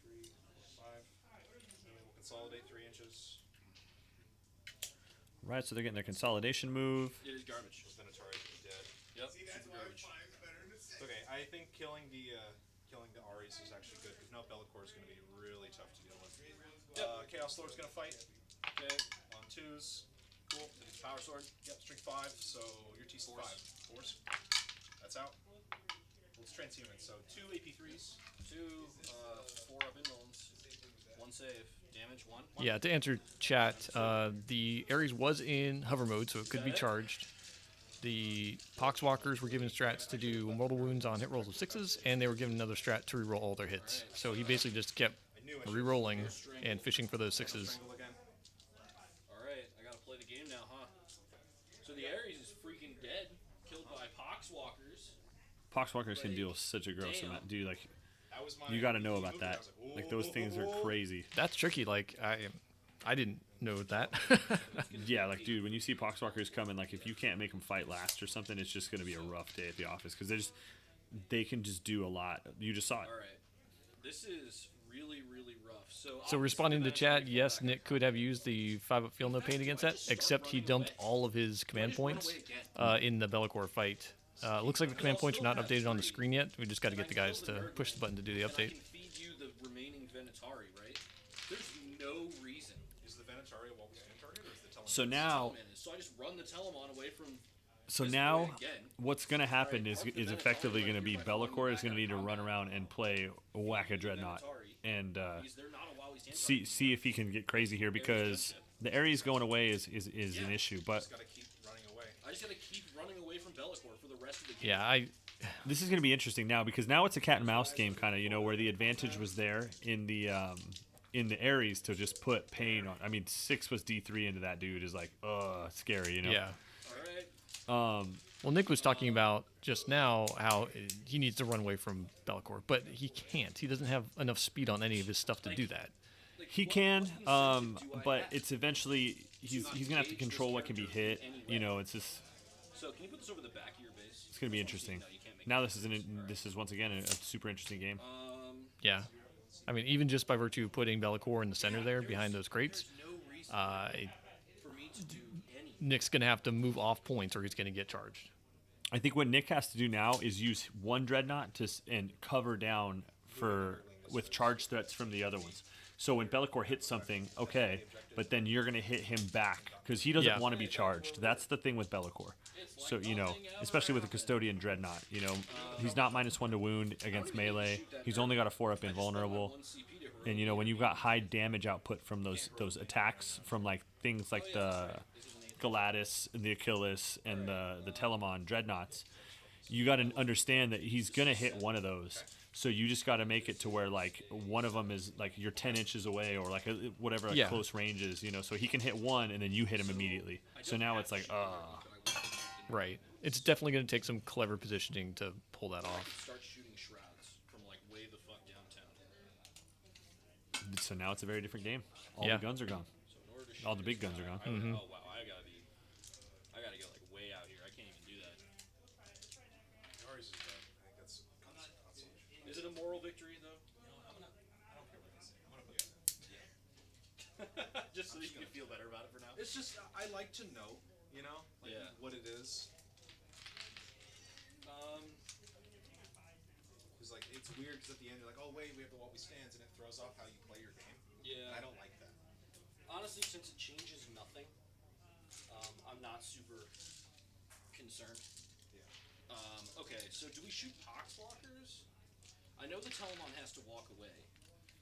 Speaker 7: 3, 4, 5. And then we'll consolidate 3 inches.
Speaker 2: Right, so they're getting their consolidation move.
Speaker 4: It is garbage.
Speaker 7: Those Venatori are dead.
Speaker 4: Yep, super garbage.
Speaker 7: It's okay. I think killing the Ares is actually good, because now Bellicor is going to be really tough to deal with. Chaos Lord's going to fight.
Speaker 4: Okay,
Speaker 7: On 2s. Cool.
Speaker 4: power sword.
Speaker 7: Yep, strength 5, so your TC 5. 4s. That's out. Let's transhuman. So 2 AP3s.
Speaker 4: 2, 4 up indolence. 1 save. Damage 1.
Speaker 1: Yeah, to answer chat, the Ares was in hover mode, so it could be charged. The Poxwalkers were given strats to do mortal wounds on hit rolls of 6s, and they were given another strat to reroll all their hits. So he basically just kept rerolling and fishing for those 6s.
Speaker 7: Strangle again.
Speaker 4: Alright, I gotta play the game now, huh? So the Ares is freaking dead. Killed by Poxwalkers.
Speaker 2: Poxwalkers can deal such a gross
Speaker 4: Damn.
Speaker 2: amount. Dude, like,
Speaker 7: That was my
Speaker 2: you got to know
Speaker 7: move,
Speaker 2: about
Speaker 7: and I
Speaker 2: that.
Speaker 7: was like,
Speaker 2: Like, those things are crazy.
Speaker 1: That's tricky. Like, I didn't know that.
Speaker 2: Yeah, like, dude, when you see Poxwalkers coming, like, if you can't make them fight last or something, it's just going to be a rough day at the office, because they can just do a lot. You just saw it.
Speaker 4: Alright. This is really, really rough.
Speaker 1: So responding to chat, yes, Nick could have used the 5-up feel no pain against that, except he dumped all of his command points in the Bellicor fight. Looks like the command points are not updated on the screen yet. We just got to get the guys to push the button to do the
Speaker 4: I
Speaker 1: update.
Speaker 4: can feed you the remaining Venatari, right? There's no reason.
Speaker 7: Is the Venatori a well-withstand target, or is the Telemon?
Speaker 2: So now,
Speaker 4: So I just run the Telemon away from.
Speaker 2: so
Speaker 4: this
Speaker 2: now,
Speaker 4: point again.
Speaker 2: what's going to happen is effectively going to be Bellicor is going to need to run around and play Whack a Dreadnought and
Speaker 4: Because they're not a WoW's stand
Speaker 2: see if he can get crazy here, because the Ares going away is an issue. But
Speaker 7: Just gotta keep running away.
Speaker 4: I just gotta keep running away from Bellicor for the rest of the game.
Speaker 1: Yeah,
Speaker 2: this is going to be interesting now, because now it's a cat and mouse game, kind of, you know, where the advantage was there in the Ares to just put pain on. I mean, 6 was D3 into that dude is like, scary, you know.
Speaker 1: yeah.
Speaker 4: Alright.
Speaker 1: Well, Nick was talking about just now how he needs to run away from Bellicor, but he can't. He doesn't have enough speed on any of his stuff to do that.
Speaker 2: He can, but it's eventually he's gonna have to control what can be hit. You know, it's just
Speaker 4: So can you put this over the back of your base?
Speaker 2: it's gonna be interesting.
Speaker 4: No, you can't make
Speaker 2: Now this is once again a super interesting game.
Speaker 1: Yeah. I mean, even just by virtue of putting Bellicor in the center there behind those crates,
Speaker 4: no reason for me to do anything.
Speaker 1: Nick's going to have to move off points or he's going to get charged.
Speaker 2: I think what Nick has to do now is use one dreadnought and cover down with charge threats from the other ones. So when Bellicor hits something, okay, but then you're going to hit him back because he doesn't want to be charged. That's the thing with Bellicor. So, you know, especially with the Custodian Dreadnought, you know, he's not -1 to wound against melee. He's only got a 4-up invulnerable. And, you know, when you've got high damage output from those attacks from, like, things like the Galatis, the Achilles, and the Telemon Dreadnoughts, you got to understand that he's going to hit one of those. So you just got to make it to where, like, one of them is, like, you're 10 inches away or, like, whatever close range is, you know. So he can hit one, and then you hit him immediately. So now it's like,
Speaker 1: Right. It's definitely going to take some clever positioning to pull that off.
Speaker 4: Start shooting shrouds from like way the fuck downtown.
Speaker 2: So now it's a very different game. All
Speaker 1: Yeah.
Speaker 2: the guns are gone.
Speaker 4: So in order to shoot
Speaker 2: All the big guns are gone.
Speaker 1: Mm-hmm.
Speaker 4: Oh wow, I gotta get like way out here. I can't even do that.
Speaker 7: Ours is dead. I think that's consolation.
Speaker 4: Is it a moral victory though?
Speaker 7: I don't care what they say. I'm gonna put that.
Speaker 4: Just so that you can feel better about it for now.
Speaker 7: It's just I like to know, you know, like
Speaker 4: Yeah.
Speaker 7: what it is. Because like it's weird because at the end you're like, oh wait, we have the what we stands, and it throws off how you play your game.
Speaker 4: Yeah.
Speaker 7: And I don't like that.
Speaker 4: Honestly, since it changes nothing, I'm not super concerned.
Speaker 7: Yeah.
Speaker 4: Okay, so do we shoot poxwalkers? I know the Telemon has to walk away.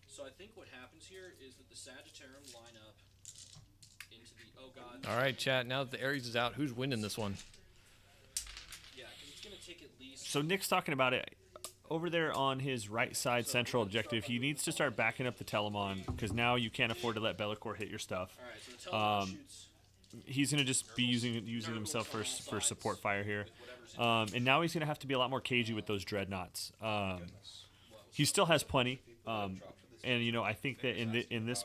Speaker 4: So I think what happens here is that the Sagittarium line up into the... Oh, God.
Speaker 1: All right, chat. Now that the Ares is out, who's winning this one?
Speaker 4: Yeah, because it's going to take at least...
Speaker 2: So Nick's talking about it. Over there on his right side central objective, he needs to start backing up the Telemon because now you can't afford to let Bellicor hit your stuff.
Speaker 4: All right, so the Telemon shoots...
Speaker 2: He's going to just be using himself for support fire here. And now he's going to have to be a lot more cagey with those dreadnoughts. He still has plenty. And, you know, I think that in this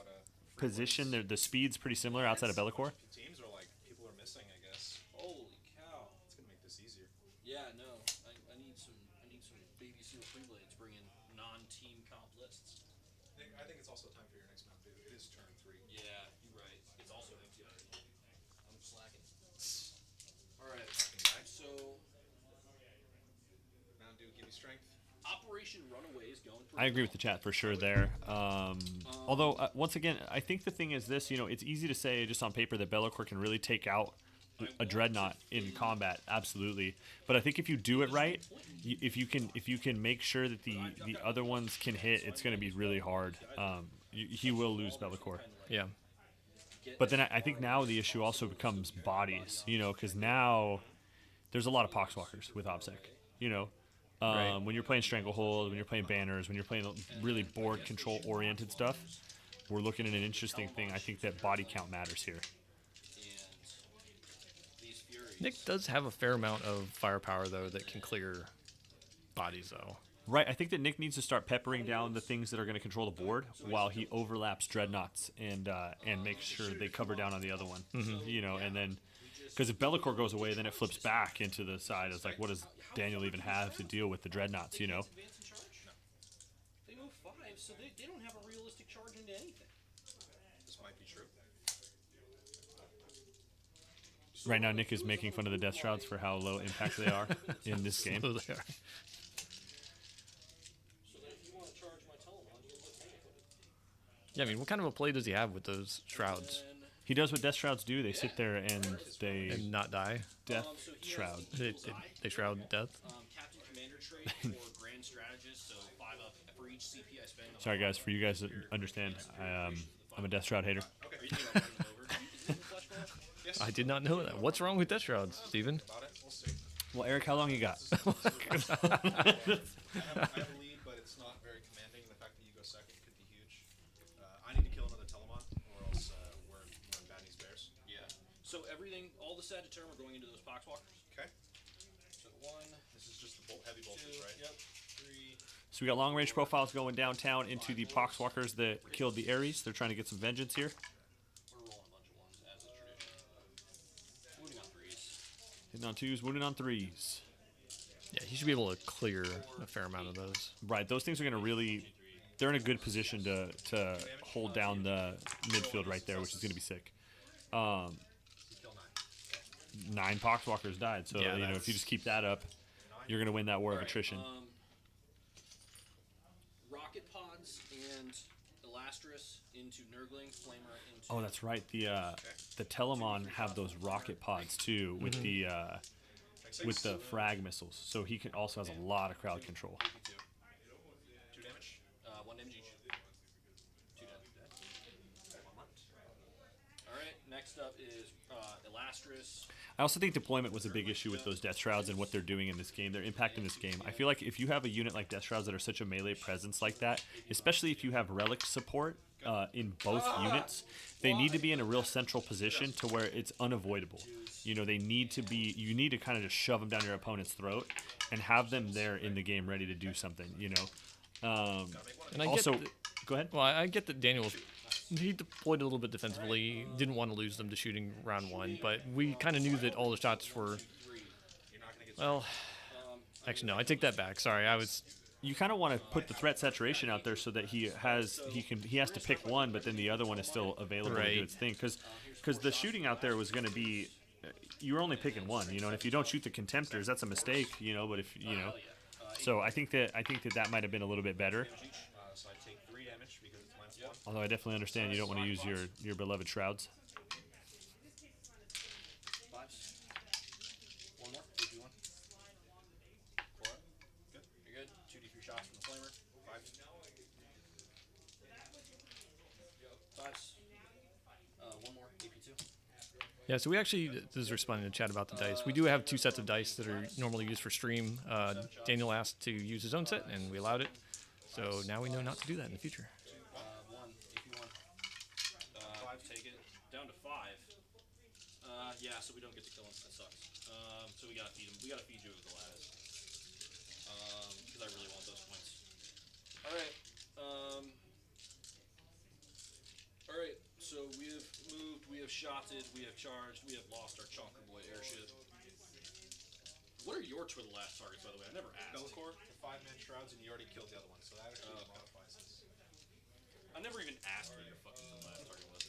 Speaker 2: position, the speed's pretty similar outside of Bellicor.
Speaker 7: Teams are like, people are missing, I guess.
Speaker 4: Holy cow.
Speaker 7: It's going to make this easier.
Speaker 4: Yeah, no. I need some baby seal free blades bringing non-team comp lists.
Speaker 7: Nick, I think it's also time for your next Mount Dew. It is turn 3.
Speaker 4: Yeah, you're right. It's also empty already. I'm slacking. All right. So
Speaker 7: Mount Dew give you strength.
Speaker 4: Operation Runaway is going pretty
Speaker 2: I agree with the
Speaker 4: well.
Speaker 2: chat for sure there. Although, once again, I think the thing is this, you know, it's easy to say just on paper that Bellicor can really take out a dreadnought in combat, absolutely. But I think if you do it right, if you can make sure that the other ones can hit, it's going to be really hard. He will lose Bellicor.
Speaker 1: Yeah.
Speaker 2: But then I think now the issue also becomes bodies, you know, because now there's a lot of poxwalkers with OBSEC, you know.
Speaker 1: Right.
Speaker 2: When you're playing Stranglehold, when you're playing Banners, when you're playing really board control oriented stuff, we're looking at an interesting thing. I think that body count matters here.
Speaker 1: Nick does have a fair amount of firepower, though, that can clear bodies, though.
Speaker 2: Right, I think that Nick needs to start peppering down the things that are going to control the board while he overlaps dreadnoughts and make sure they cover down on the other one. You know, and then because if Bellicor goes away, then it flips back into the side. It's like, what does Daniel even have to deal with the dreadnoughts? You know.
Speaker 4: They move 5, so they don't have a realistic charge into anything.
Speaker 7: This might be true.
Speaker 2: Right now, Nick is making fun of the Death Shrouds for how low impact they are in this game.
Speaker 1: So they are.
Speaker 4: So then if you want to charge my Telemon, you can put it.
Speaker 1: Yeah, I mean, what kind of a play does he have with those shrouds?
Speaker 2: He does what Death Shrouds do. They sit there and they
Speaker 1: And not die?
Speaker 2: Death
Speaker 4: So he has
Speaker 2: Shroud.
Speaker 1: They shroud death?
Speaker 4: Captain Commander trait for Grand Strategist, so 5 up for each CP I spend.
Speaker 2: Sorry, guys, for you guys to understand, I'm a Death Shroud hater.
Speaker 4: Are you thinking about running over? Is it in the flesh ball?
Speaker 7: Yes.
Speaker 1: I did not know that. What's wrong with death shrouds, Steven?
Speaker 7: About it. We'll see.
Speaker 2: Well, Eric, how long you got?
Speaker 7: I have a lead, but it's not very commanding. The fact that you go second could be huge. I need to kill another Telemon, or else we're in bad news bears.
Speaker 4: Yeah. So everything, all the Sagittarium are going into those poxwalkers.
Speaker 7: Okay.
Speaker 4: So 1,
Speaker 7: This is just the heavy
Speaker 4: 2,
Speaker 7: bolters, right?
Speaker 4: yep, 3.
Speaker 2: So we got long range profiles going downtown into the Poxwalkers that killed the Ares. They're trying to get some vengeance here.
Speaker 4: We're rolling a bunch of 1s as is tradition. Wounding on 3s.
Speaker 2: Hitting on 2s, wounding on 3s.
Speaker 1: Yeah, he should be able to clear a fair amount of those.
Speaker 2: Right, those things are going to really... They're in a good position to hold down the midfield right there, which is going to be sick.
Speaker 7: Kill 9.
Speaker 2: 9 Poxwalkers died, so
Speaker 1: Yeah,
Speaker 2: you know if you just keep that up, you're going to win that war of attrition.
Speaker 4: Rocket pods and Elastrus into Nurgling, Flamer into...
Speaker 2: Oh, that's right. The Telemon have those rocket pods too with the frag missiles, so he can also has a lot of crowd control.
Speaker 7: 2 damage.
Speaker 4: 1 damage each. 2 dead. 1 left. Alright, next up is Elastrus.
Speaker 2: I also think deployment was a big issue with those Death Shrouds and what they're doing in this game. Their impact in this game. I feel like if you have a unit like Death Shrouds that are such a melee presence like that, especially if you have relic support in both units, they need to be in a real central position to where it's unavoidable. You know, they need to be. You need to kind of just shove them down your opponent's throat and have them there in the game ready to do something. You know.
Speaker 1: And I
Speaker 2: Also,
Speaker 1: get that,
Speaker 2: go ahead.
Speaker 1: well, I get that Daniel he deployed a little bit defensively. Didn't want to lose them to shooting round 1, but we kind of knew that all the shots were. Well, actually, no. I take that back. Sorry, I was.
Speaker 2: You kind of want to put the threat saturation out there so that he has to pick one, but then the other one is still available to do
Speaker 1: Right.
Speaker 2: its thing. Because the shooting out there was going to be, you were only picking one, you know. And if you don't shoot the contemptors, that's a mistake, you know. But if you know, so I think that might have been a little bit better.
Speaker 7: So I take 3 damage because it's -1.
Speaker 2: Although I definitely understand you don't want to use your beloved shrouds.
Speaker 4: 5 dice. One more, AP2.
Speaker 1: Yeah, so we actually, this is responding to chat about the dice. We do have 2 sets of dice that are normally used for stream. Daniel asked to use his own set, and we allowed it. So now we know not to do that in the future.
Speaker 4: One, AP1. Take it down to 5. Yeah, so we don't get to kill him. That sucks. So we gotta feed him. We gotta feed you with the lattice. Because I really want those points. Alright. Alright, so we have moved, we have shotted, we have charged, we have lost our Chonker Boy airship. What are your Twiddle last targets, by the way? I've never asked.
Speaker 7: Bellicor, the 5-man shrouds, and you already killed the other one, so that actually modifies this.
Speaker 4: I never even asked what your fucking last target was.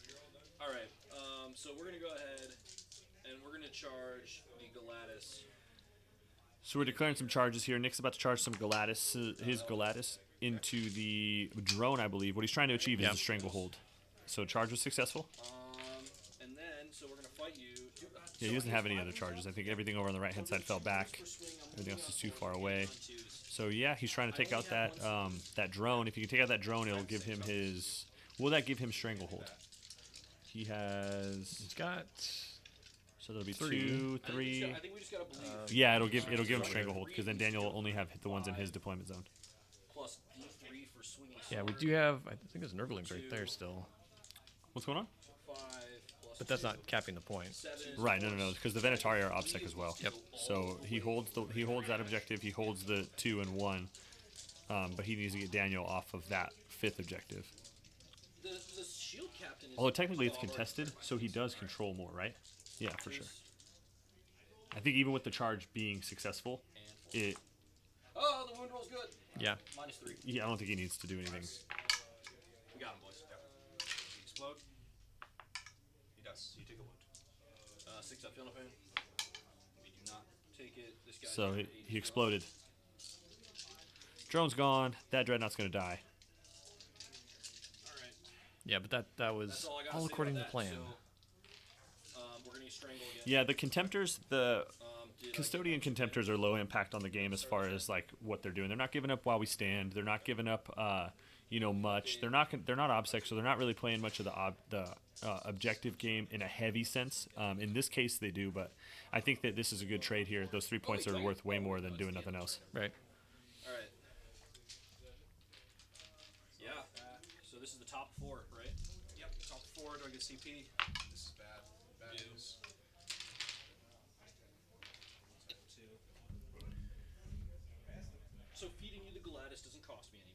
Speaker 4: Alright, so we're gonna go ahead and we're gonna charge the Galatis.
Speaker 2: So we're declaring some charges here. Nick's about to charge some Galatis, his Galatis, into the drone, I believe. What he's trying to achieve is a stranglehold. So charge was successful.
Speaker 4: And then, so we're gonna fight you.
Speaker 2: Yeah, he doesn't have any other charges. I think everything over on the right-hand side fell back. Everything else is too far away. So yeah, he's trying to take out that that drone. If you can take out that drone, it'll give him his. Will that give him stranglehold? He has.
Speaker 1: He's got.
Speaker 2: So there'll be
Speaker 1: 3.
Speaker 2: 2, 3.
Speaker 4: I think we just gotta believe.
Speaker 2: Yeah, it'll give him stranglehold because then Daniel will only have hit the ones in his deployment zone.
Speaker 4: Plus D3 for swinging.
Speaker 1: Yeah, we do have. I think there's Nurglings right there still.
Speaker 2: What's going on?
Speaker 4: 5 plus
Speaker 1: But that's not capping the point.
Speaker 4: 7.
Speaker 2: Right, no, because the Venatari are OBSEC as well. Yep. So he holds that objective. He holds the 2 and 1, but he needs to get Daniel off of that 5th objective.
Speaker 4: The shield captain is.
Speaker 2: Although technically it's contested, so he does control more, right? Yeah, for sure. I think even with the charge being successful, it.
Speaker 4: Oh, the wound roll's good.
Speaker 1: Yeah.
Speaker 4: -3.
Speaker 2: Yeah, I don't think he needs to do anything.
Speaker 4: We got him, boys.
Speaker 7: He explode. He does. You take a wound.
Speaker 4: 6 up, Jonathan. We do not take it. This guy.
Speaker 2: So he exploded. Drone's gone. That Dreadnought's gonna die.
Speaker 4: Alright.
Speaker 1: Yeah, but that was
Speaker 4: All I gotta
Speaker 1: all
Speaker 4: say
Speaker 1: according to
Speaker 4: about
Speaker 1: plan.
Speaker 4: that. So, we're gonna use Strangle again.
Speaker 2: Yeah, the Contemptors, the
Speaker 4: Did I-
Speaker 2: Custodian Contemptors are low impact on the game as far as like what they're doing. They're not giving up while we stand. They're not giving up, much. They're not OBSEC, so they're not really playing much of the objective game in a heavy sense. In this case, they do, but I think that this is a good trade here. Those 3 points are worth way more than doing nothing else.
Speaker 1: Right.
Speaker 4: Alright. Yeah. So this is the top 4, right?
Speaker 7: Yep. Top 4. Do I get CP? This is bad. Bad news. Step 2.
Speaker 4: So feeding you the Galatis doesn't cost me anything.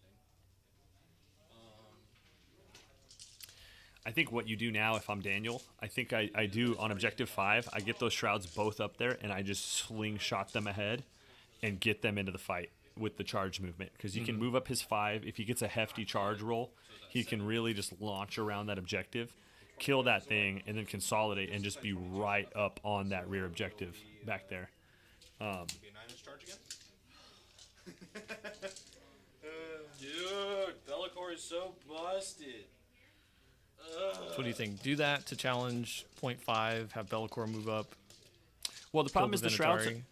Speaker 2: I think what you do now, if I'm Daniel, I think I do on objective 5, I get those shrouds both up there and I just slingshot them ahead and get them into the fight with the charge movement. Because you can move up his 5. If he gets a hefty charge roll, he can really just launch around that objective, kill that thing, and then consolidate and just be right up on that rear objective back there.
Speaker 7: Be a 9-inch charge again?
Speaker 4: Dude, Bellicor is so busted.
Speaker 1: So what do you think? Do that to challenge 0.5, have Bellicor move up.
Speaker 2: Well, the problem is
Speaker 1: the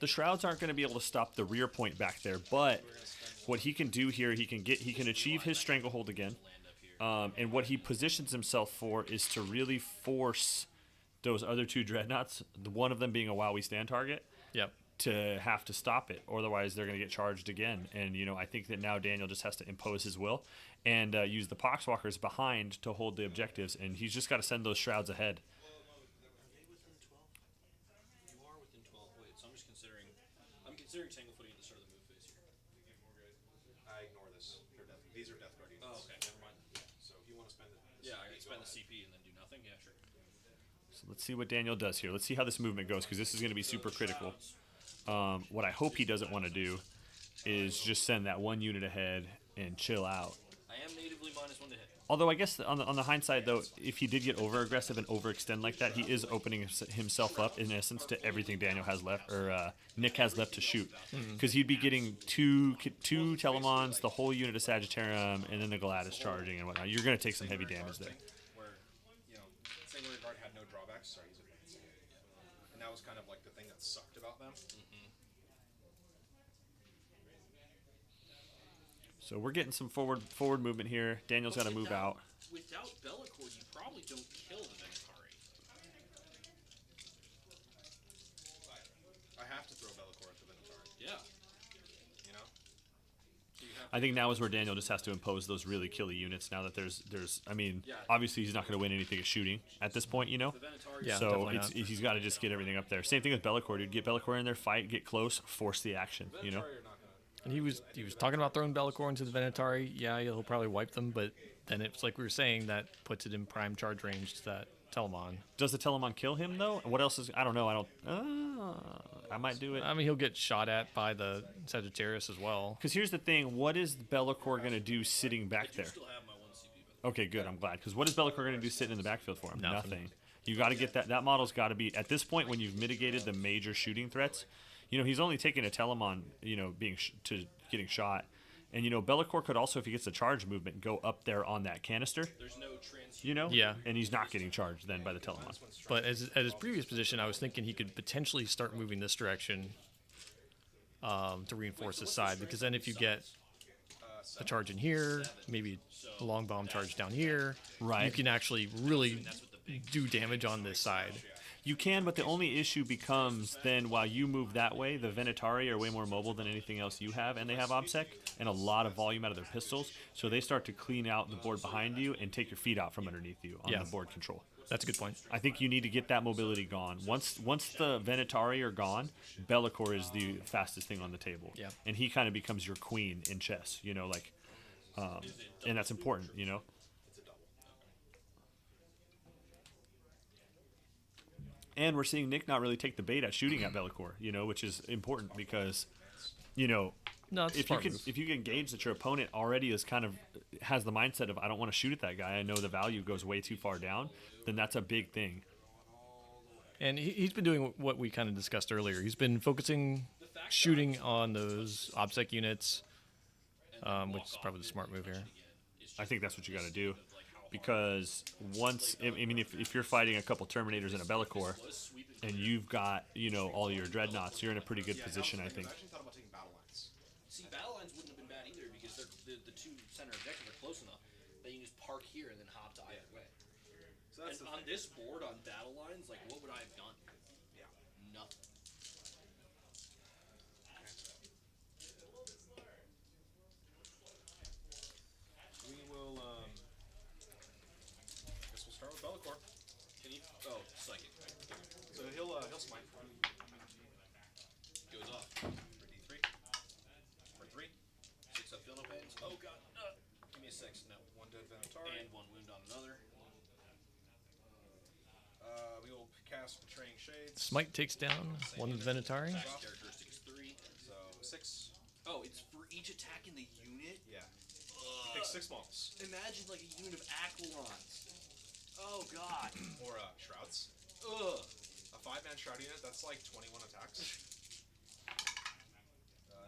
Speaker 2: the shrouds aren't going to be able to stop the rear point back there. But what he can do here, he can achieve his stranglehold again, and what he positions himself for is to really force those other 2 dreadnoughts, the one of them being a while we stand target,
Speaker 1: Yep.
Speaker 2: to have to stop it, or otherwise they're going to get charged again. And I think that now Daniel just has to impose his will and use the Poxwalkers behind to hold the objectives, and he's just got to send those shrouds ahead.
Speaker 4: You are within 12. Wait, so I'm considering Tangle Footing at the start of the move phase here.
Speaker 7: I ignore this. These are Death Guardians.
Speaker 4: Oh, okay, never mind.
Speaker 7: So if you want to spend it.
Speaker 4: Yeah, I can spend the CP and then do nothing. Yeah, sure.
Speaker 2: So let's see what Daniel does here. Let's see how this movement goes, because this is going to be super critical. What I hope he doesn't want to do is just send that 1 unit ahead and chill out.
Speaker 4: I am natively -1 to hit.
Speaker 2: Although I guess on the hindsight, though, if he did get over aggressive and overextend like that, he is opening himself up in essence to everything Daniel has left, or Nick has left to shoot, because he'd be getting two Telemons, the whole unit of Sagittarium, and then the Galatis charging and whatnot. You're going to take some heavy damage there.
Speaker 7: Where, Singular Guard had no drawbacks. Sorry, he's advancing. And that was kind of like the thing that sucked about them.
Speaker 2: So we're getting some forward movement here. Daniel's got to move out.
Speaker 4: Without Bellicore, you probably don't kill the Venatari.
Speaker 7: I have to throw Bellicore at the Minotaur.
Speaker 4: Yeah.
Speaker 7: You know? So you have
Speaker 2: I think now is where Daniel just has to impose those really killy units. Now that there's, I mean,
Speaker 4: Yeah.
Speaker 2: obviously he's not going to win anything at shooting at this point, you know.
Speaker 4: The Venatari.
Speaker 1: Yeah.
Speaker 2: So
Speaker 1: definitely
Speaker 2: it's,
Speaker 1: not.
Speaker 2: he's got to just get everything up there. Same thing with Bellicore, dude. Get Bellicore in there, fight, get close, force the action. You know.
Speaker 7: Minotaur, you're not gonna.
Speaker 1: And he was talking about throwing Bellicore into the Venatari. Yeah, he'll probably wipe them, but then it's like we were saying, that puts it in prime charge range to that Telemon.
Speaker 2: Does the Telemon kill him though? What else is? I don't know. I might do it.
Speaker 1: I mean, he'll get shot at by the Sagittarius as well.
Speaker 2: Because here's the thing: what is Bellicore going to do sitting back there?
Speaker 4: Still have my 1 CP.
Speaker 2: Okay, good. I'm glad. Because what is Bellicore going to do sitting in the backfield for him?
Speaker 1: Nothing.
Speaker 2: You got to get that. That model's got to be at this point when you've mitigated the major shooting threats. You know, he's only taking a Telemon. You know, being to getting shot, and you know, Bellicore could also, if he gets a charge movement, go up there on that canister.
Speaker 4: There's no trans.
Speaker 2: You know.
Speaker 1: Yeah.
Speaker 2: And he's not getting charged then by the Telemon.
Speaker 1: But at his previous position, I was thinking he could potentially start moving this direction to reinforce his side, because then if you get a charge in here, maybe a long bomb charge down here,
Speaker 2: Right.
Speaker 1: you can actually really do damage on this side.
Speaker 2: You can, but the only issue becomes then while you move that way, the Venatari are way more mobile than anything else you have, and they have OBSEC and a lot of volume out of their pistols, so they start to clean out the board behind you and take your feet out from underneath you on
Speaker 1: Yeah.
Speaker 2: the board control.
Speaker 1: That's a good point.
Speaker 2: I think you need to get that mobility gone. Once the Venatari are gone, Bellicore is the fastest thing on the table.
Speaker 1: Yeah.
Speaker 2: And he kind of becomes your queen in chess, you know, like, and that's important, you know. And we're seeing Nick not really take the bait at shooting at Bellicore, you know, which is important because, you know,
Speaker 1: No, it's a
Speaker 2: if you
Speaker 1: smart
Speaker 2: can
Speaker 1: move.
Speaker 2: if you can gauge that your opponent already is kind of has the mindset of I don't want to shoot at that guy, I know the value goes way too far down, then that's a big thing.
Speaker 1: And he's been doing what we kind of discussed earlier. He's been focusing shooting on those OBSEC units, which is probably the smart move here.
Speaker 2: I think that's what you got to do, because once I mean if you're fighting a couple Terminators and a Bellicore, and you've got, you know, all your Dreadnoughts, you're in a pretty good position, I think.
Speaker 7: I actually thought about taking battle lines.
Speaker 4: See, battle lines wouldn't have been bad either because the two center objectives are close enough that you can just park here and then hop to either way.
Speaker 7: So that's
Speaker 4: And
Speaker 7: the
Speaker 4: on this board, on battle lines, like, what would I have done?
Speaker 7: Yeah.
Speaker 4: Nothing.
Speaker 7: We will. Guess we'll start with Bellicore.
Speaker 4: Can you? Oh, psychic.
Speaker 7: So he'll smite.
Speaker 4: Goes off.
Speaker 7: For D3. For 3.
Speaker 4: 6 up, feel no pains. Oh god. Give me a 6. No.
Speaker 7: 1 dead Venatari.
Speaker 4: And 1 wound on another.
Speaker 7: We will cast Betraying Shades.
Speaker 1: Smite takes down one of the Venatari.
Speaker 7: Off.
Speaker 4: Characteristic is 3.
Speaker 7: So 6.
Speaker 4: Oh, it's for each attack in the unit?
Speaker 7: Yeah. Pick 6 models.
Speaker 4: Imagine like a unit of Aquilons. Oh god.
Speaker 7: Or Shrouds.
Speaker 4: Ugh.
Speaker 7: A 5-man Shroud unit, that's like 21 attacks.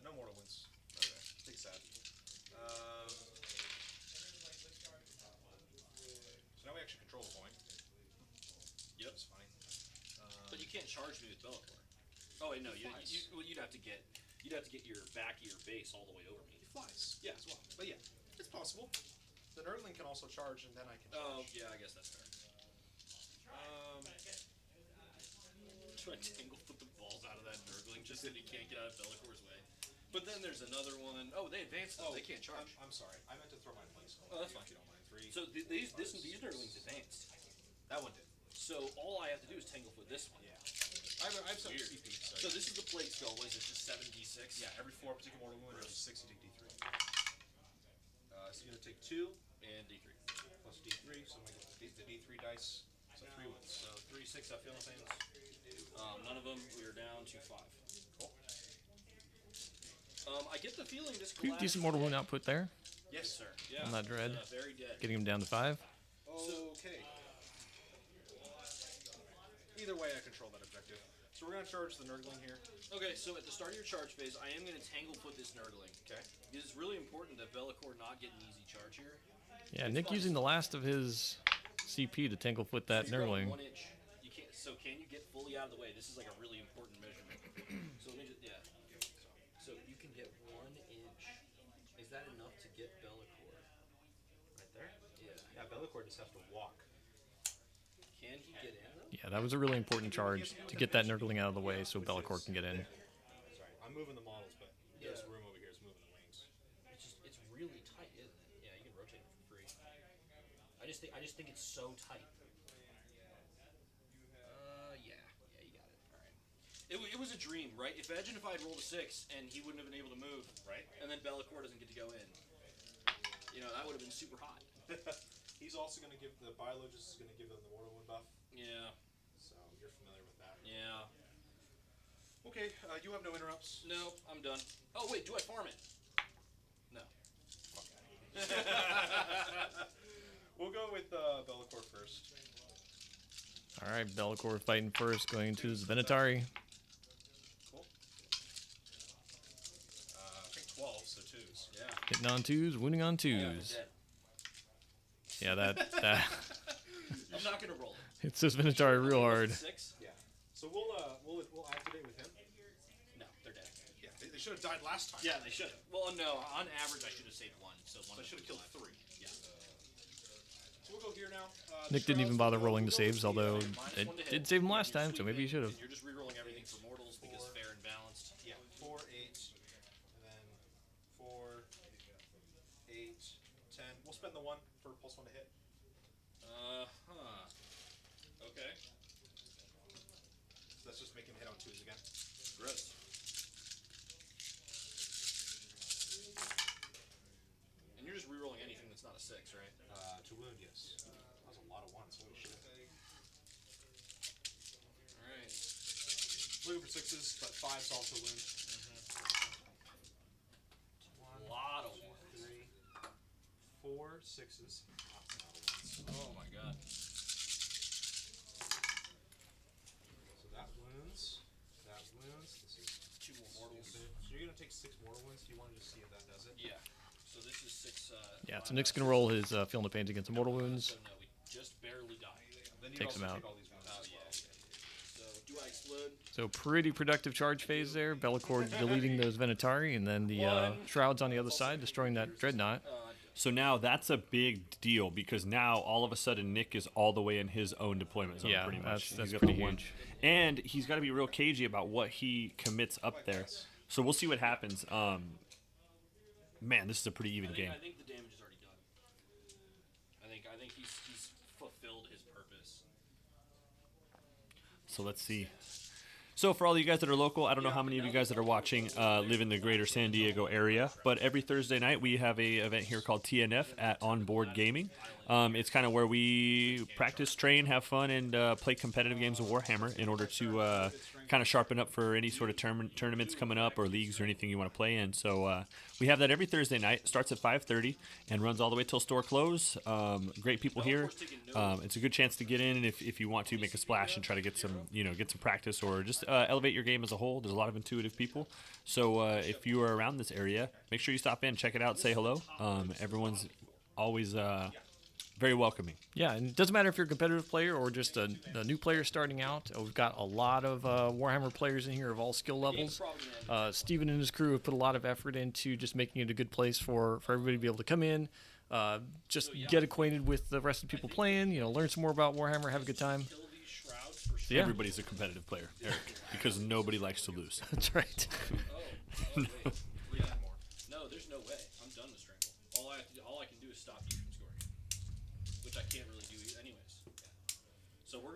Speaker 7: No mortal wounds. Okay. Big sad. So now we actually control the point.
Speaker 4: Yep.
Speaker 7: That's funny.
Speaker 4: But you can't charge me with Bellicore. Oh wait, no. You'd have to get your back of your base all the way over me.
Speaker 7: He flies.
Speaker 4: Yeah.
Speaker 7: As well. But yeah, it's possible. The Nurgling can also charge, and then I can
Speaker 4: Oh
Speaker 7: charge.
Speaker 4: yeah, I guess that's fair. Try to tangle put the balls out of that Nurgling just so he can't get out of Bellicore's way. But then there's another one. Oh, they advanced though. They can't charge.
Speaker 7: I'm sorry. I meant to throw my place.
Speaker 4: Oh, that's fine.
Speaker 7: If you don't mind. 3.
Speaker 4: So these Nurglings advanced.
Speaker 7: that one did.
Speaker 4: So all I have to do is tangle foot this one.
Speaker 7: Yeah. I have some
Speaker 4: Weird.
Speaker 7: CP.
Speaker 4: So this is the Plague Skull. What is it? Just 7d6?
Speaker 7: Yeah, every 4 particular mortal wound, there's 6 you take D3. So you're gonna take 2
Speaker 4: And d3.
Speaker 7: plus D3, so I'm gonna get the D3 dice. So 3 wounds.
Speaker 4: So 3, 6 up, feel no pains. None of them. We are down to 5.
Speaker 7: Cool.
Speaker 4: I get the feeling this
Speaker 1: Pretty
Speaker 4: collapse.
Speaker 1: decent mortal wound output there.
Speaker 7: Yes,
Speaker 4: Sir. Yeah.
Speaker 1: On that dread.
Speaker 4: Very dead.
Speaker 1: Getting him down to 5.
Speaker 7: Okay. Either way, I control that objective. So we're gonna charge the Nurgling here.
Speaker 4: Okay, so at the start of your charge phase, I am going to tangle foot this Nurgling.
Speaker 7: Okay.
Speaker 4: It is really important that Bellicore not get an easy charge here.
Speaker 1: Yeah, Nick using the last of his CP to Tanglefoot that
Speaker 4: You're going
Speaker 1: Nurgling.
Speaker 4: 1 inch. You can't. So can you get fully out of the way? This is like a really important measurement. So let me just So you can get 1 inch. Is that enough to get Bellicore? Right there. Yeah.
Speaker 7: Bellicor just has to walk.
Speaker 4: Can he get in though?
Speaker 1: Yeah, that was a really important charge to get that Nurgling out of the way so Bellicor can get in.
Speaker 7: Sorry, I'm moving the models, but this room over here is moving the wings.
Speaker 4: It's really tight, isn't it? Yeah, you can rotate it for free. I just think it's so tight. Yeah, you got it. All right. It was a dream, right? If Edgenified rolled a 6 and he wouldn't have been able to move,
Speaker 7: Right.
Speaker 4: and then Bellicor doesn't get to go in, that would have been super hot.
Speaker 7: He's also going to give the Biologist is going to give them the Mortal Wound buff,
Speaker 4: Yeah,
Speaker 7: so you're familiar with that.
Speaker 4: yeah.
Speaker 7: Okay, you have no interrupts.
Speaker 4: No, I'm done. Oh wait, do I farm it? No.
Speaker 7: We'll go with Bellicor first.
Speaker 1: All right, Bellicor fighting first, going to his Venatari.
Speaker 7: Cool. I think 12, so 2s.
Speaker 4: Yeah.
Speaker 1: Hitting on 2s, wounding on 2s. Yeah, that
Speaker 4: I'm not gonna roll it.
Speaker 1: hits this Venatari real hard.
Speaker 4: 6?
Speaker 7: Yeah. So we'll activate with him.
Speaker 4: No, they're dead.
Speaker 7: Yeah, they should have died last time.
Speaker 4: Yeah, they should have. Well, no, on average I should have saved 1, so one.
Speaker 7: I should have killed 3.
Speaker 4: Yeah.
Speaker 7: So we'll go here now.
Speaker 1: Nick didn't even bother rolling the saves, although
Speaker 4: Minus
Speaker 1: it
Speaker 4: 1 to hit.
Speaker 1: did save him last time, so
Speaker 4: Sweep
Speaker 1: maybe he
Speaker 4: in,
Speaker 1: should have.
Speaker 4: and You're just rerolling everything for mortals because fair and balanced.
Speaker 7: Yeah, 4, 8, and then 4, 8, 10. We'll spend the 1 for +1 to hit.
Speaker 4: Okay.
Speaker 7: So let's just make him hit on 2s again.
Speaker 4: Gross. And you're just rerolling anything that's not a 6, right?
Speaker 7: To wound, yes. That was a lot of 1s. Holy shit.
Speaker 4: Alright.
Speaker 7: Looking for 6s, but 5s also wound.
Speaker 4: A lot of 1s.
Speaker 7: 3, 4 6s.
Speaker 4: Oh my god.
Speaker 7: So that wounds. That wounds. This is
Speaker 4: 2 more mortals.
Speaker 7: stupid. So you're gonna take 6 mortal wounds. Do you want to just see if that does it?
Speaker 4: Yeah. So this is 6.
Speaker 1: Yeah, so Nick's going to roll his Feeling the Pains against the mortal wounds.
Speaker 4: So no, we just barely died.
Speaker 7: Then you
Speaker 1: Takes
Speaker 7: also
Speaker 1: him out.
Speaker 7: take all these wounds
Speaker 4: Oh
Speaker 7: as
Speaker 4: yeah.
Speaker 7: well.
Speaker 4: So do I explode?
Speaker 1: So pretty productive charge phase there. Bellicor deleting those Venatari, and then the Shrouds on the other side, destroying that Dreadnought.
Speaker 2: So now that's a big deal because now all of a sudden Nick is all the way in his own deployment zone.
Speaker 1: Yeah,
Speaker 2: pretty much.
Speaker 1: that's
Speaker 2: He's got
Speaker 1: pretty
Speaker 2: the one-
Speaker 1: huge.
Speaker 2: and he's got to be real cagey about what he commits up there. So we'll see what happens. Man, this is a pretty even game.
Speaker 4: I think the damage is already done. I think he's fulfilled his purpose.
Speaker 2: So let's see. So for all of you guys that are local, I don't know how many of you guys that are watching live in the greater San Diego area, but every Thursday night we have a event here called TNF at Onboard Gaming. It's kind of where we practice, train, have fun, and play competitive games of Warhammer in order to kind of sharpen up for any sort of tournaments coming up or leagues or anything you want to play in. So we have that every Thursday night. Starts at 5:30 and runs all the way till store close. Great people here. It's a good chance to get in, and if you want to make a splash and try to get some practice or just elevate your game as a whole. There's a lot of intuitive people. So if you are around this area, make sure you stop in, check it out, say hello. Everyone's always very welcoming.
Speaker 1: Yeah, and it doesn't matter if you're a competitive player or just a new player starting out. We've got a lot of Warhammer players in here of all skill levels. Steven and his crew have put a lot of effort into just making it a good place for everybody to be able to come in, just get acquainted with the rest of the people playing, learn some more about Warhammer, have a good time.
Speaker 4: Kill these shrouds for sure.
Speaker 1: So, yeah,
Speaker 2: Everybody's a competitive player, Eric, because nobody likes to lose.
Speaker 1: that's right.
Speaker 4: Wait. Yeah. No, there's no way. I'm done with Strangle. All I can do is stop you from scoring, which I can't really do anyways. So we're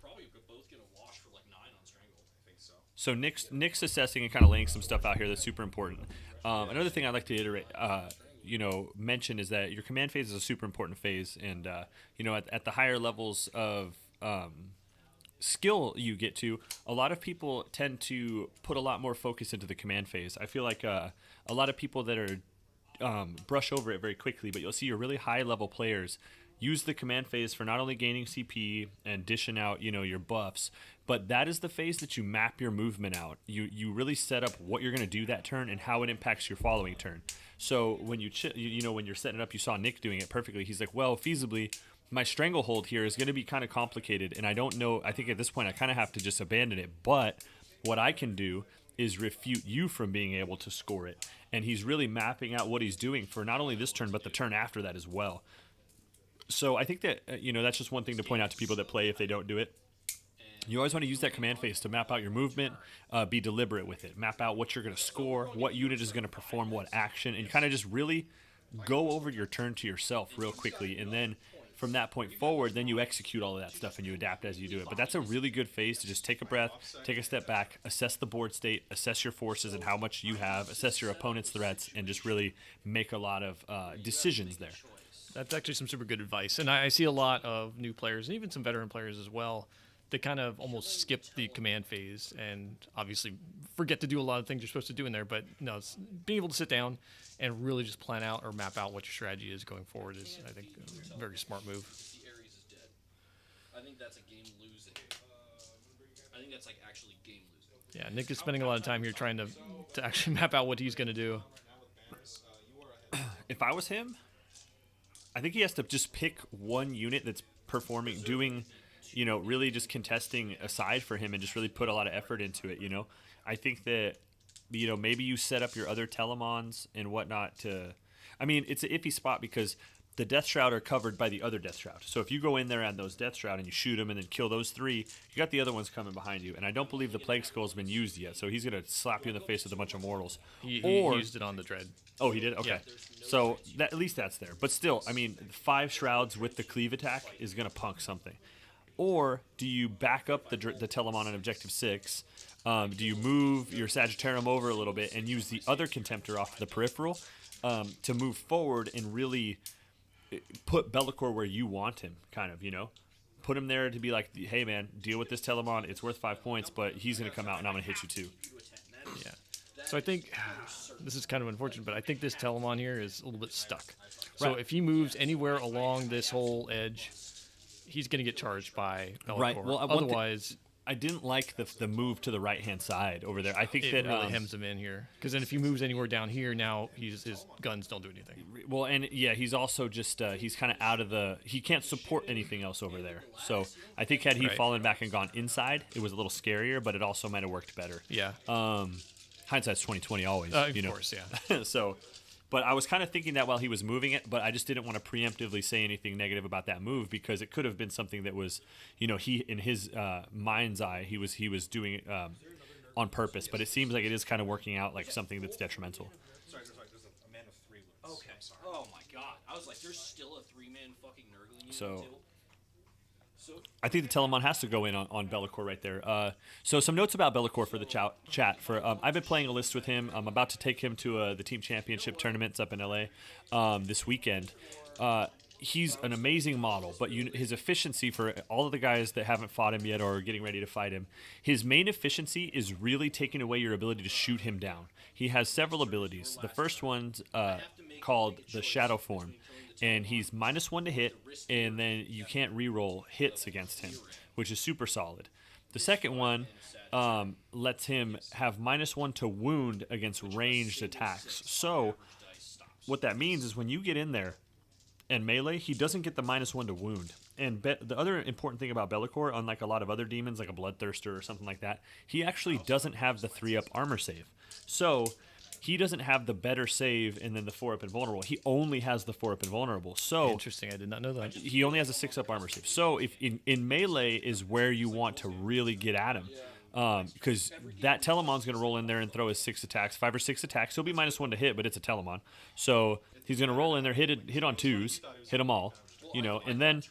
Speaker 4: probably both gonna wash for like 9 on Strangle.
Speaker 7: I think so.
Speaker 2: So Nick's assessing and kind of laying some stuff out here that's super important. Another thing I'd like to mention is that your command phase is a super important phase, and at the higher levels of skill you get to, a lot of people tend to put a lot more focus into the command phase. I feel like a lot of people that are brush over it very quickly, but you'll see your really high level players use the command phase for not only gaining CP and dishing out your buffs, but that is the phase that you map your movement out. You really set up what you're going to do that turn and how it impacts your following turn. So when when you're setting it up, you saw Nick doing it perfectly. He's like, well, feasibly, my stranglehold here is going to be kind of complicated, and I don't know. I think at this point I kind of have to just abandon it. But what I can do is refute you from being able to score it. And he's really mapping out what he's doing for not only this turn, but the turn after that as well. So I think that, that's just one thing to point out to people that play if they don't do it. You always want to use that command phase to map out your movement, be deliberate with it, map out what you're going to score, what unit is going to perform what action, and kind of just really go over your turn to yourself real quickly. And then from that point forward, then you execute all of that stuff and you adapt as you do it. But that's a really good phase to just take a breath, take a step back, assess the board state, assess your forces and how much you have, assess your opponent's threats, and just really make a lot of decisions there.
Speaker 1: That's actually some super good advice. And I see a lot of new players, and even some veteran players as well, that kind of almost skip the command phase and obviously forget to do a lot of things you're supposed to do in there. But no, it's being able to sit down and really just plan out or map out what your strategy is going forward is, I think, a very smart move.
Speaker 4: The Ares is dead. I think that's a game losing. I think that's like actually game losing.
Speaker 1: Yeah, Nick is spending a lot of time here trying to actually map out what he's going to do.
Speaker 2: If I was him, I think he has to just pick one unit that's performing, doing, really just contesting aside for him and just really put a lot of effort into it, I think that, maybe you set up your other Telemons and whatnot to... I mean, it's an iffy spot because the Death Shroud are covered by the other Death Shroud. So if you go in there on those Death Shroud and you shoot them and then kill those 3, you got the other ones coming behind you. And I don't believe the Plague Skull's been used yet, so he's going to slap you in the face with a bunch of mortals.
Speaker 1: He
Speaker 2: or
Speaker 1: used it on the Dread.
Speaker 2: Oh, he did? Okay.
Speaker 1: Yeah.
Speaker 2: So at least that's there. But still, 5 Shrouds with the Cleave attack is going to punk something. Or do you back up the Telemon on Objective 6? Do you move your Sagittarium over a little bit and use the other Contemptor off to the peripheral to move forward and really put Bellicor where you want him, kind of, Put him there to be like, hey, man, deal with this Telemon. It's worth 5 points, but he's going to come out and I'm going to hit you too.
Speaker 1: Yeah. So I think this is kind of unfortunate, but I think this Telemon here is a little bit stuck. So
Speaker 2: Right.
Speaker 1: if he moves anywhere along this whole edge, he's going to get charged by Bellicor.
Speaker 2: Right. Well,
Speaker 1: otherwise,
Speaker 2: I didn't like the move to the right-hand side over there. I think
Speaker 1: it
Speaker 2: that
Speaker 1: really hems him in here. Because then if he moves anywhere down here, now his guns don't do anything.
Speaker 2: Well, and yeah, he's also just he's kind of out of the. He can't support anything else over there. So I think had he
Speaker 1: Right.
Speaker 2: fallen back and gone inside, it was a little scarier, but it also might have worked better.
Speaker 1: Yeah.
Speaker 2: Hindsight's 20/20 always.
Speaker 1: Of course, yeah.
Speaker 2: So, but I was kind of thinking that while he was moving it, but I just didn't want to preemptively say anything negative about that move because it could have been something that was, he in his mind's eye, he was doing it on purpose. But it seems like it is kind of working out like something that's detrimental.
Speaker 7: Sorry. There's a man of 3 wounds.
Speaker 4: Okay.
Speaker 7: I'm sorry.
Speaker 4: Oh my god. I was like, there's still a 3-man fucking Nurgle unit
Speaker 2: So-
Speaker 4: too? So
Speaker 2: I think the Telemon has to go in on Bellicor right there. So some notes about Bellicor for the chat. I've been playing a list with him. I'm about to take him to the team championship tournaments up in LA this weekend. He's an amazing model, but his efficiency for all of the guys that haven't fought him yet or are getting ready to fight him, his main efficiency is really taking away your ability to shoot him down. He has several abilities. The first one's called the Shadow Form. And he's -1 to hit, and then you can't reroll hits against him, which is super solid. The second one lets him have -1 to wound against ranged attacks. So what that means is when you get in there and melee, he doesn't get the -1 to wound. And the other important thing about Bellicor, unlike a lot of other demons like a Bloodthirster or something like that, he actually doesn't have the 3-up armor save. So he doesn't have the better save and then the 4-up invulnerable. He only has the 4-up invulnerable. So
Speaker 1: Interesting. I did not know that.
Speaker 2: he only has a 6-up armor save. So if in melee is where you want to really get at him. Because that Telemon's going to roll in there and throw his 6 attacks, 5 or 6 attacks. He'll be -1 to hit, but it's a Telemon. So he's going to roll in there, hit on 2s, hit them all, and then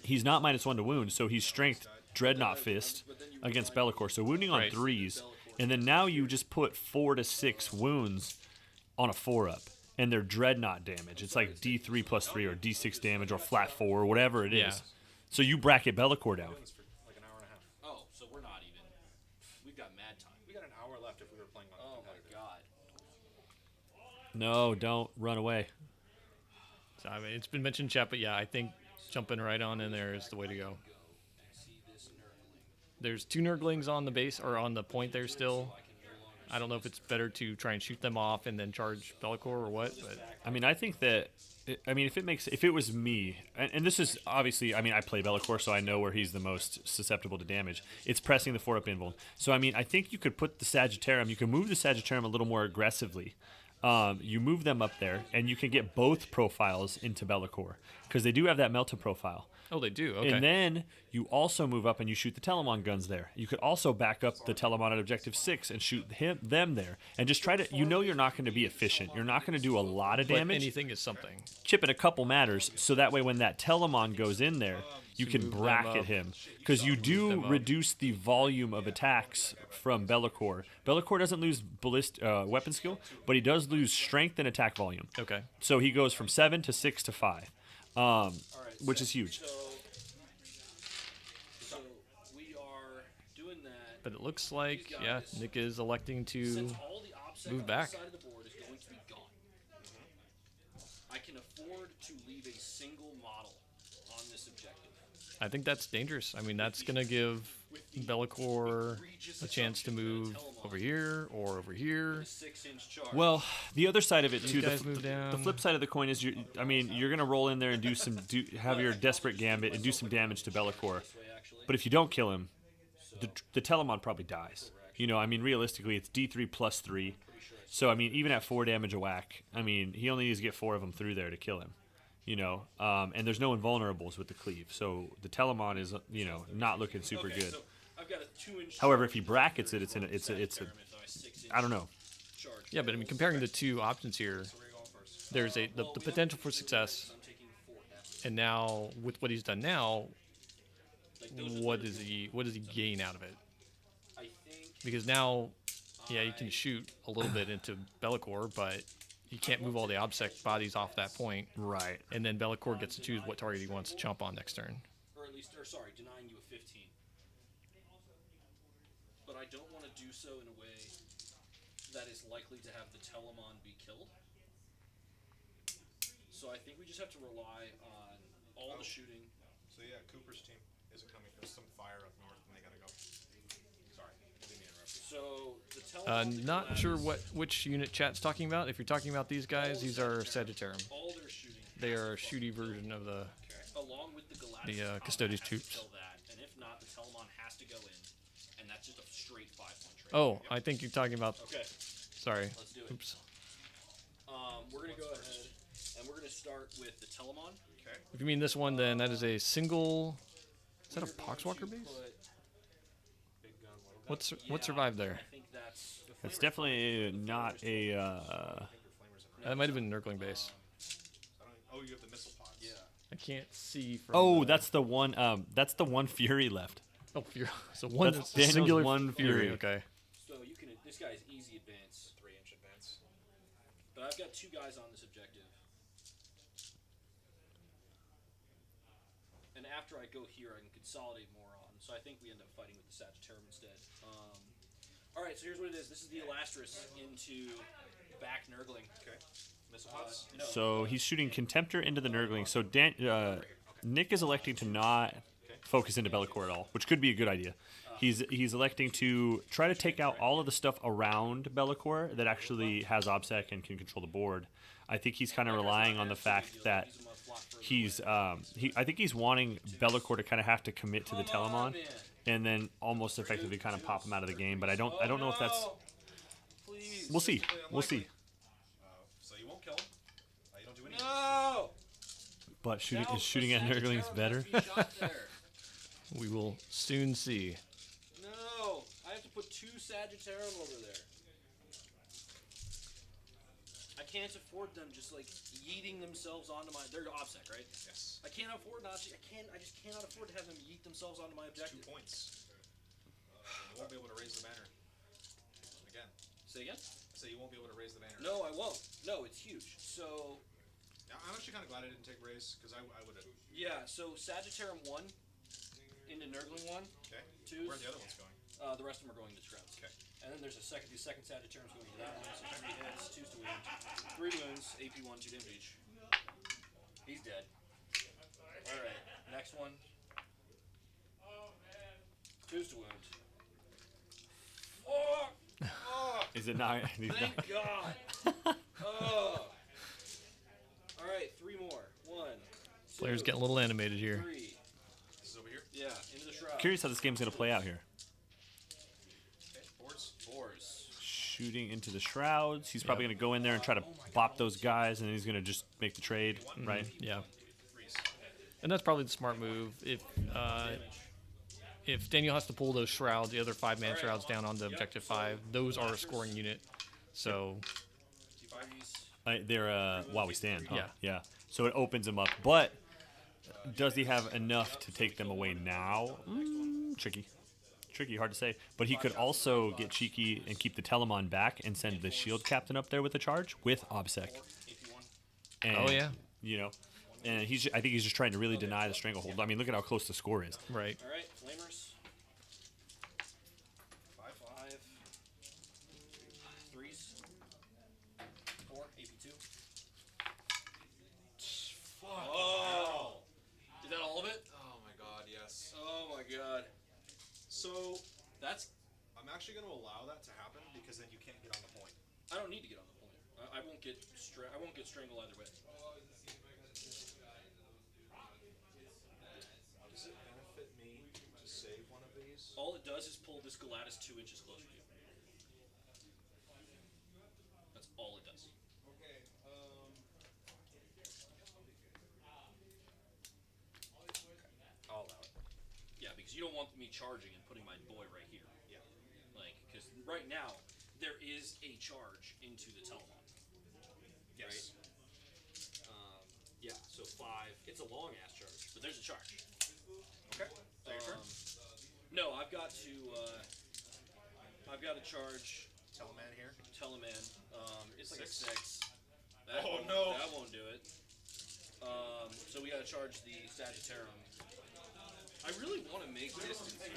Speaker 2: he's not -1 to wound, so he's strength Dreadnought Fist against Bellicor. So wounding on
Speaker 1: Right.
Speaker 2: 3s, and then now you just put 4 to 6 wounds on a 4-up, and they're Dreadnought damage. It's like D3 plus 3 or D6 damage or flat 4 or whatever it is.
Speaker 1: Yeah.
Speaker 2: So you bracket Bellicor down.
Speaker 7: For like an hour and a half.
Speaker 4: Oh, so we're not even. We've got mad time.
Speaker 7: We got an hour left if we were playing on
Speaker 4: Oh my
Speaker 7: competitive.
Speaker 4: god.
Speaker 2: No, don't run away.
Speaker 1: So, I mean, it's been mentioned, chat, but yeah, I think jumping right on in there is the way to go. There's 2 Nurglings on the base or on the point there still. I don't know if it's better to try and shoot them off and then charge Bellicor or what, but
Speaker 2: I mean, I think that. If it was me, and this is obviously, I play Bellicor, so I know where he's the most susceptible to damage. It's pressing the 4-up invul. So I think you could put the Sagittarium. You can move the Sagittarium a little more aggressively, you move them up there, and you can get both profiles into Be'lakor because they do have that melta profile.
Speaker 1: Oh, they do. Okay.
Speaker 2: And then you also move up and you shoot the Telemon guns there. You could also back up the Telemon at Objective 6 and shoot them there. And just try to, you're not going to be efficient. You're not going to do a lot of
Speaker 1: but
Speaker 2: damage.
Speaker 1: anything is something.
Speaker 2: Chipping a couple matters, so that way when that Telemon goes in there, you can
Speaker 1: move them
Speaker 2: bracket
Speaker 1: up.
Speaker 2: him. Because you do
Speaker 1: them up.
Speaker 2: reduce the volume of attacks from Be'lakor. Be'lakor doesn't lose weapon skill, but he does lose strength and attack volume.
Speaker 1: Okay.
Speaker 2: So he goes from 7 to 6 to 5, which is huge.
Speaker 4: So we are doing that.
Speaker 1: But it looks like, yeah, Nick is electing to
Speaker 4: Since all the OBSEC
Speaker 1: move
Speaker 4: on
Speaker 1: back.
Speaker 4: the side of the board is going to be gone, I can afford to leave a single model on this objective.
Speaker 1: I think that's dangerous. I mean, that's going to give Be'lakor a chance to move over here or over here.
Speaker 4: 6-inch charge.
Speaker 2: Well, the other side of it too,
Speaker 1: guys move
Speaker 2: the
Speaker 1: down.
Speaker 2: flip side of the coin is, you're going to roll in there and have your desperate gambit and do some damage to Be'lakor. But if you don't kill him, the Telemon probably dies. I mean, realistically, it's D3 plus 3. So, I mean, even at 4 damage a whack, I mean, he only needs to get 4 of them through there to kill him. And there's no invulnerables with the cleave. So the Telemon is, not looking super good.
Speaker 4: So I've got a 2-inch
Speaker 2: However, if he brackets it, it's a I don't know.
Speaker 1: Yeah, but I mean, comparing the two options here, there's the potential for success. And now, with what he's done now, what does he gain out of it?
Speaker 4: I think
Speaker 1: Because now, yeah, you can shoot a little bit into Be'lakor, but you can't move all the OBSEC bodies off that point.
Speaker 2: Right.
Speaker 1: And then Be'lakor gets to choose what target he wants to chomp on next turn.
Speaker 4: denying you a 15. But I don't want to do so in a way that is likely to have the Telemon be killed. So I think we just have to rely on all the shooting.
Speaker 7: So yeah, Cooper's team isn't coming. There's some fire up north, and they gotta go. Sorry, I didn't mean to interrupt you.
Speaker 4: So the Telemon.
Speaker 1: Not sure which unit chat's talking about. If you're talking about these guys, these are Sagittarium.
Speaker 4: All their shooting.
Speaker 1: They are a shooty version of the
Speaker 4: Along with the Galactus.
Speaker 1: Custodes
Speaker 4: has to
Speaker 1: troops.
Speaker 4: kill that, and if not, the Telemon has to go in, and that's just a straight 5-1 trade.
Speaker 1: Oh, I think you're talking about.
Speaker 4: Okay.
Speaker 1: Sorry.
Speaker 4: Let's do it.
Speaker 1: Oops.
Speaker 4: We're gonna go ahead, and we're gonna start with the Telemon.
Speaker 7: Okay.
Speaker 1: If you mean this one, then that is a single. Is that a Poxwalker base?
Speaker 7: Big gun, little gun.
Speaker 1: What survived there?
Speaker 4: I think that's.
Speaker 2: It's definitely not a.
Speaker 7: I think your flamers in there.
Speaker 1: That might have been Nurgling base.
Speaker 7: I don't, oh, you have the missile pods.
Speaker 4: Yeah.
Speaker 1: I can't see from.
Speaker 2: Oh, that's the one. That's the one Fury left.
Speaker 1: Oh, Fury. So one
Speaker 2: That's Daniel's
Speaker 1: singular
Speaker 2: one Fury.
Speaker 1: Okay.
Speaker 4: So you can. This guy's easy advance,
Speaker 7: 3-inch advance.
Speaker 4: but I've got 2 guys on this objective. And after I go here, I can consolidate more on. So I think we end up fighting with the Sagittarium instead. All right, so here's what it is. This is the Elastris into back Nurgling.
Speaker 7: Okay. Missile pods.
Speaker 4: No.
Speaker 2: So he's shooting Contemptor into the Nurgling. So Nick is electing to not focus into Be'lakor at all, which could be a good idea. He's electing to try to take out all of the stuff around Be'lakor that actually has OBSEC and can control the board. I think he's kind of relying on the fact that I think he's wanting Be'lakor to kind of have to commit to the Telemon and then almost effectively kind of pop him out of the game. But I don't know if that's.
Speaker 4: Please.
Speaker 2: We'll see. We'll see.
Speaker 7: So you won't kill him. You don't do anything.
Speaker 4: No!
Speaker 2: But shooting at Nurglings better.
Speaker 1: We will soon see.
Speaker 4: No! I have to put 2 Sagittarium over there. I can't afford them just like yeeting themselves onto my. They're OBSEC, right?
Speaker 7: Yes.
Speaker 4: I can't afford not. I just cannot afford to have them yeet themselves onto my
Speaker 7: 2
Speaker 4: objective.
Speaker 7: points. You won't be able to raise the banner. Again.
Speaker 4: Say again?
Speaker 7: So you won't be able to raise the banner.
Speaker 4: No, I won't. No, it's huge. So
Speaker 7: I'm actually kind of glad I didn't take raise because I would have.
Speaker 4: yeah. So Sagittarium 1 into Nurgling 1.
Speaker 7: Okay.
Speaker 4: 2s.
Speaker 7: Where are the other ones going?
Speaker 4: The rest of them are going to Scrubs.
Speaker 7: Okay.
Speaker 4: And then there's the second Sagittarium's going to that one. So 3 hits, 2's to wound, 3 wounds, AP 1, 2 damage each. He's dead. All right. Next one. 2's to wound. Oh!
Speaker 2: Is it not?
Speaker 4: Thank God. Oh. All right, 3 more. 1.
Speaker 1: Players
Speaker 4: 2,
Speaker 1: getting a little animated here.
Speaker 4: 3.
Speaker 7: This is over here.
Speaker 4: Yeah, into the shroud.
Speaker 2: Curious how this game's gonna play out here.
Speaker 7: Okay. Boards.
Speaker 4: 4s.
Speaker 2: shooting into the shrouds. He's probably going to go in there and try to bop those guys, and then he's going to just make the trade, right?
Speaker 1: Yeah. And that's probably the smart move. If Daniel has to pull those shrouds, the other 5-man shrouds down onto objective 5, those are a scoring unit. So
Speaker 2: They're while we stand. Huh?
Speaker 1: Yeah.
Speaker 2: Yeah. So it opens him up, but does he have enough to take them away now? Tricky, hard to say. But he could also get cheeky and keep the Telemon back and send the shield captain up there with a charge with OBSEC. And,
Speaker 1: Oh, yeah.
Speaker 2: You know, and I think he's just trying to really deny the stranglehold. I mean, look at how close the score is.
Speaker 1: right.
Speaker 4: All right, flamers. 5/5. 3s. 4. AP2. Oh! Is that all of it?
Speaker 7: Oh my god, yes.
Speaker 4: Oh my god.
Speaker 7: So
Speaker 4: That's.
Speaker 7: I'm actually going to allow that to happen because then you can't get on the point.
Speaker 4: I don't need to get on the point. I won't get. I won't get strangled either way.
Speaker 7: Does it benefit me to save one of these?
Speaker 4: All it does is pull this Galatis 2 inches closer to you. That's all it does.
Speaker 7: I'll allow it.
Speaker 4: Yeah, because you don't want me charging and putting my boy right here.
Speaker 7: Yeah.
Speaker 4: Like, because right now there is a charge into the Telemon.
Speaker 7: Yes.
Speaker 4: Yeah, so 5. It's a long ass charge, but there's a charge.
Speaker 7: Okay. Your turn.
Speaker 4: No, I've got to. I've got to charge
Speaker 7: Teleman here.
Speaker 4: Teleman. It's like
Speaker 7: 6.
Speaker 4: a 6.
Speaker 7: Oh, no.
Speaker 4: That won't do it. So we got to charge the Sagittarium. I really want to make distance here.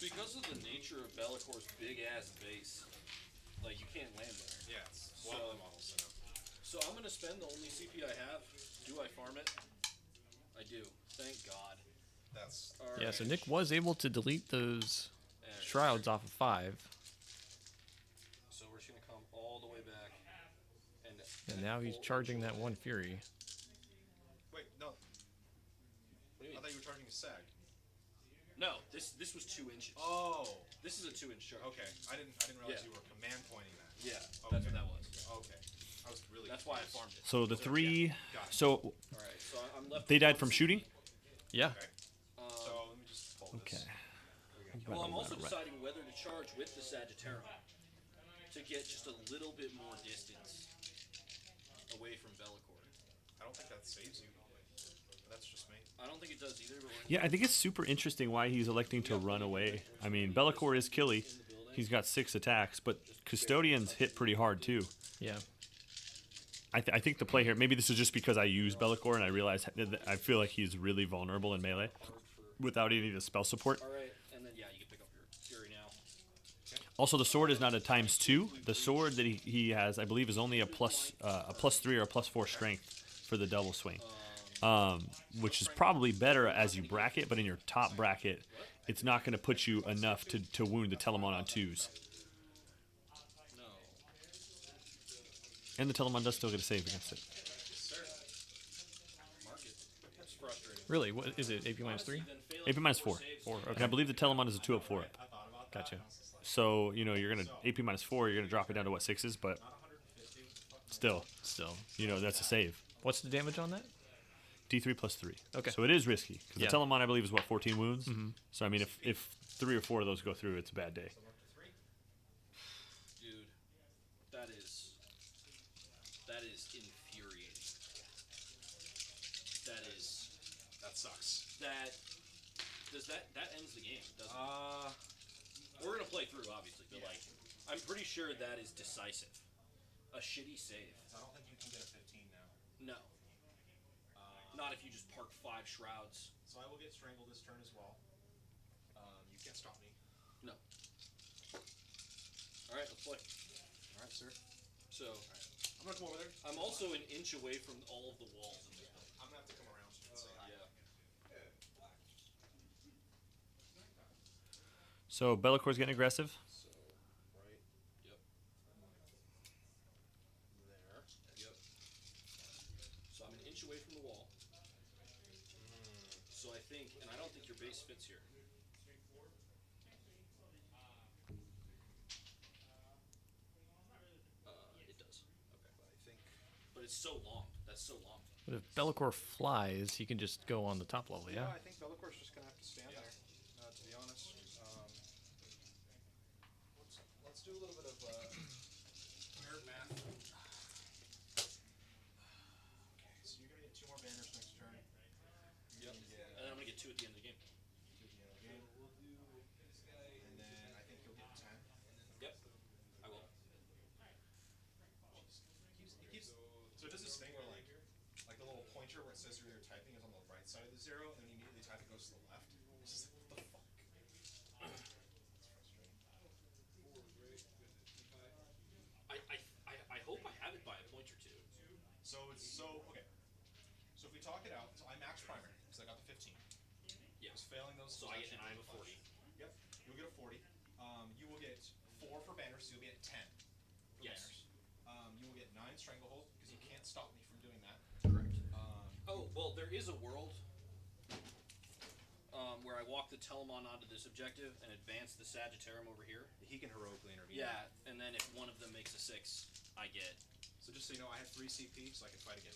Speaker 4: Because of the nature of Bellacor's big ass base, like you can't land there.
Speaker 7: Yeah, it's one of the models.
Speaker 4: So I'm gonna spend the only CP I have. Do I farm it? I do. Thank God.
Speaker 7: That's
Speaker 4: All
Speaker 1: Yeah,
Speaker 4: right.
Speaker 1: so Nick was able to delete those shrouds off of 5.
Speaker 4: So we're just gonna come all the way back,
Speaker 1: And now he's charging that 1 Fury.
Speaker 7: Wait, no.
Speaker 4: What do you
Speaker 7: I
Speaker 4: mean?
Speaker 7: thought you were charging a sag.
Speaker 4: No, this was 2 inches.
Speaker 7: Oh.
Speaker 4: This is a 2-inch charge.
Speaker 7: Okay. I didn't realize
Speaker 4: Yeah.
Speaker 7: you were command pointing that.
Speaker 4: Yeah,
Speaker 7: Okay.
Speaker 4: that's what that was.
Speaker 7: Okay. I was really.
Speaker 4: That's why I farmed it.
Speaker 2: So the 3.
Speaker 7: Got it.
Speaker 2: So
Speaker 4: All right, so I'm left.
Speaker 2: they
Speaker 4: with
Speaker 2: died
Speaker 4: one
Speaker 2: from
Speaker 4: CP.
Speaker 2: shooting.
Speaker 1: Yeah.
Speaker 7: Okay. So let me just pull this.
Speaker 2: Okay.
Speaker 4: Well, I'm also deciding whether to charge with the Sagittarium to get just a little bit more distance away from Be'lakor.
Speaker 7: I don't think that saves you. But that's just me.
Speaker 4: I don't think it does either. But
Speaker 2: Yeah, I think it's super interesting why he's electing to run away. I mean, Be'lakor is killy. He's got 6 attacks, but Custodians hit pretty hard too.
Speaker 1: Yeah.
Speaker 2: I think the play here, maybe this is just because I use Be'lakor and I realize that I feel like he's really vulnerable in melee without any of the spell support.
Speaker 4: all right, and then yeah, you can pick up your Fury now.
Speaker 2: Also, the sword is not a ×2. The sword that he has, I believe, is only a +3 or a +4 strength for the double swing, which is probably better as you bracket. But in your top bracket, it's not going to put you enough to wound the Telemon on 2s.
Speaker 4: No.
Speaker 2: And the Telemon does still get a save against it.
Speaker 4: Sir. Mark it. It's frustrating.
Speaker 1: Really? What is it? AP minus 3?
Speaker 4: Then failing
Speaker 2: AP minus 4.
Speaker 1: 4.
Speaker 2: And
Speaker 1: Okay.
Speaker 2: I believe the Telemon is a 2 up, 4 up.
Speaker 1: Gotcha.
Speaker 2: So, you know, you're going to AP minus 4, you're going to drop it down to what, 6s, but still,
Speaker 1: Still.
Speaker 2: you know, that's a save.
Speaker 1: What's the damage on that?
Speaker 2: D3 plus 3.
Speaker 1: Okay.
Speaker 2: So it is risky. Because
Speaker 1: Yeah.
Speaker 2: the Telemon, I believe, is what, 14 wounds? So, I mean, if 3 or 4 of those go through, it's a bad day.
Speaker 4: Dude, that is infuriating.
Speaker 7: That sucks.
Speaker 4: That ends the game, doesn't it? We're gonna play through, obviously, but like, I'm pretty sure that is decisive. A shitty save.
Speaker 7: I don't think you can get a 15 now.
Speaker 4: No. Not if you just park 5 shrouds.
Speaker 7: So I will get strangled this turn as well. You can't stop me.
Speaker 4: No. All right, let's play.
Speaker 7: All right, sir.
Speaker 4: So,
Speaker 7: I'm gonna come over there.
Speaker 4: I'm also an inch away from all of the walls in this building.
Speaker 7: I'm gonna have to come around and say hi.
Speaker 4: Yeah.
Speaker 2: So Bellacor's getting aggressive.
Speaker 7: So, right
Speaker 4: Yep.
Speaker 7: there.
Speaker 4: Yep. So I'm an inch away from the wall. So I think, and I don't think your base fits here. it's so long. That's so long.
Speaker 1: But if Bellicor flies, he can just go on the top level, yeah?
Speaker 7: I think Bellicor's just gonna have to stand there. To be honest, let's do a little bit of nerd math. Okay, so you're gonna get 2 more banners next turn.
Speaker 4: Yep. And then I'm gonna get 2 at the end of the game.
Speaker 7: 2 at the end of the game. And then I think you'll get 10.
Speaker 4: Yep. I will.
Speaker 7: So it does this thing where like the little pointer where it says you're typing is on the right side of the 0, and then you immediately type it goes to the left. It's just like, what the fuck? That's frustrating.
Speaker 4: I hope I have it by a point or 2.
Speaker 7: So okay. So if we talk it out, so I maxed primary because I got the 15.
Speaker 4: Yeah.
Speaker 7: I was failing those.
Speaker 4: So I have a 40.
Speaker 7: Yep. You'll get a 40. You will get 4 for banners, so you'll be at 10 for
Speaker 4: Yes.
Speaker 7: banners. You will get 9 stranglehold because you can't stop me from doing that.
Speaker 4: Correct. Oh, well, there is a world where I walk the Telemon onto this objective and advance the Sagittarium over here.
Speaker 7: He can heroically intervene.
Speaker 4: Yeah, and then if one of them makes a 6, I get.
Speaker 7: So just so you know, I have 3 CP, so I can fight again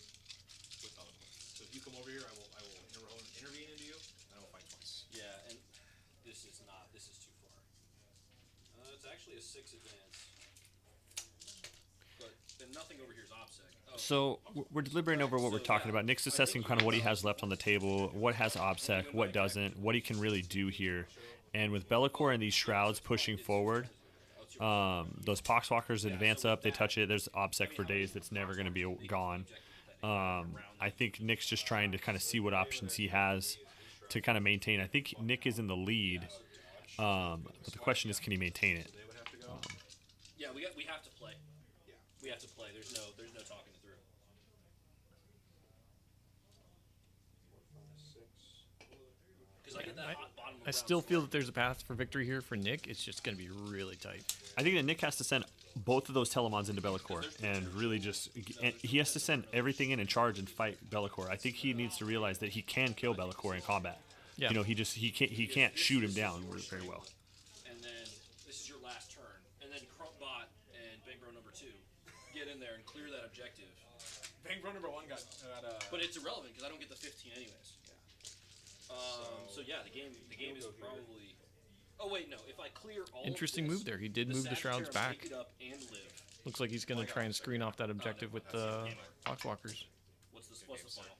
Speaker 7: with Bellicor. So if you come over here, I will intervene into you, and I will fight twice.
Speaker 4: Yeah, and this is too far. It's actually a 6 advance. But and nothing over here is OBSEC. Oh.
Speaker 2: So we're deliberating over what we're talking about. Nick's assessing kind of what he has left on the table, what has OBSEC, what doesn't, what he can really do here. And with Bellicor and these shrouds pushing forward, those Poxwalkers advance up, they touch it, there's OBSEC for days that's never going to be gone. I think Nick's just trying to kind of see what options he has to kind of maintain. I think Nick is in the lead, but the question is, can he maintain it?
Speaker 4: Yeah, we have to play. We have to play. There's no talking it through. Because I get that hot bottom of
Speaker 1: I still feel that there's a path for victory here for Nick. It's just going to be really tight.
Speaker 2: I think that Nick has to send both of those Telemons into Bellicor and really he has to send everything in and charge and fight Bellicor. I think he needs to realize that he can kill Bellicor in combat.
Speaker 1: Yeah.
Speaker 2: You know, he can't shoot him down very well.
Speaker 4: And then this is your last turn. And then Crumpbot and Bangro number 2 get in there and clear that objective.
Speaker 7: Bangro number 1 got
Speaker 4: But it's irrelevant because I don't get the 15 anyways. So yeah, the game is probably. Oh wait, no. If I clear all.
Speaker 1: Interesting
Speaker 4: of this,
Speaker 1: move there. He did move the shrouds back.
Speaker 4: Pick it up and live.
Speaker 1: Looks like he's going to try and screen off that objective with the Poxwalkers.
Speaker 4: What's the final?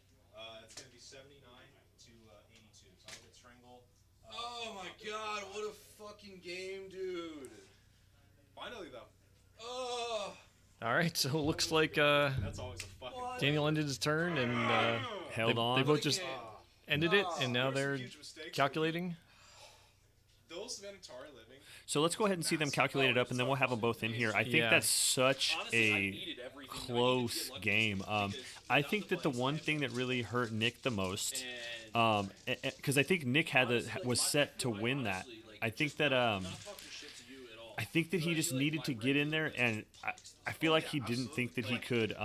Speaker 7: it's going to be 79 to 82. So I'll get Strangle.
Speaker 5: Oh my god, what a fucking game, dude.
Speaker 7: Finally, though.
Speaker 5: Oh.
Speaker 1: All right, so it looks like
Speaker 7: That's always a fucking.
Speaker 1: Daniel ended his turn and
Speaker 2: Held on.
Speaker 1: They both just ended it, and now they're calculating.
Speaker 7: Those Venatari living.
Speaker 2: So let's go ahead and see them calculate it up, and then we'll have them both in here. I think
Speaker 1: Yeah.
Speaker 2: that's such
Speaker 4: Honestly, I
Speaker 2: a
Speaker 4: needed everything.
Speaker 2: close game. I think that the one thing that really hurt Nick the most, because I think Nick was set to win that. I think that he just needed to get in there, and I feel like he didn't think that he could.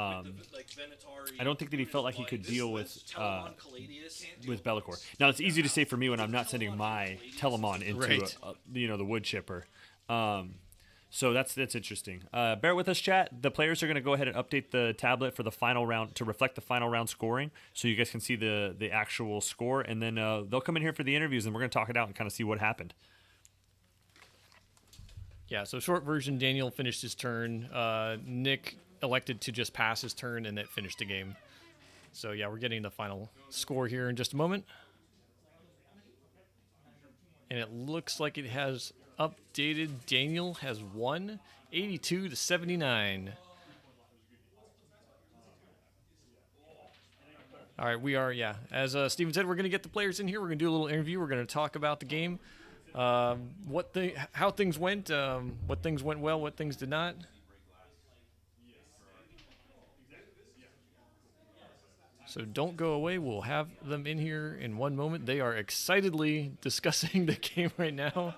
Speaker 2: I don't think that he felt like he could deal with Bellicor. Now it's easy to say for me when I'm not sending my Telemon into
Speaker 1: Right.
Speaker 2: the wood chipper. So that's interesting. Bear with us, chat. The players are going to go ahead and update the tablet for the final round to reflect the final round scoring, so you guys can see the actual score, and then they'll come in here for the interviews, and we're going to talk it out and kind of see what happened.
Speaker 1: Yeah, so short version, Daniel finished his turn. Nick elected to just pass his turn, and it finished the game. So yeah, we're getting the final score here in just a moment. And it looks like it has updated. Daniel has won 82 to 79. All right, we are, as Steven said, we're going to get the players in here. We're going to do a little interview. We're going to talk about the game. How things went, what things went well, what things did not. So don't go away. We'll have them in here in one moment. They are excitedly discussing the game right now.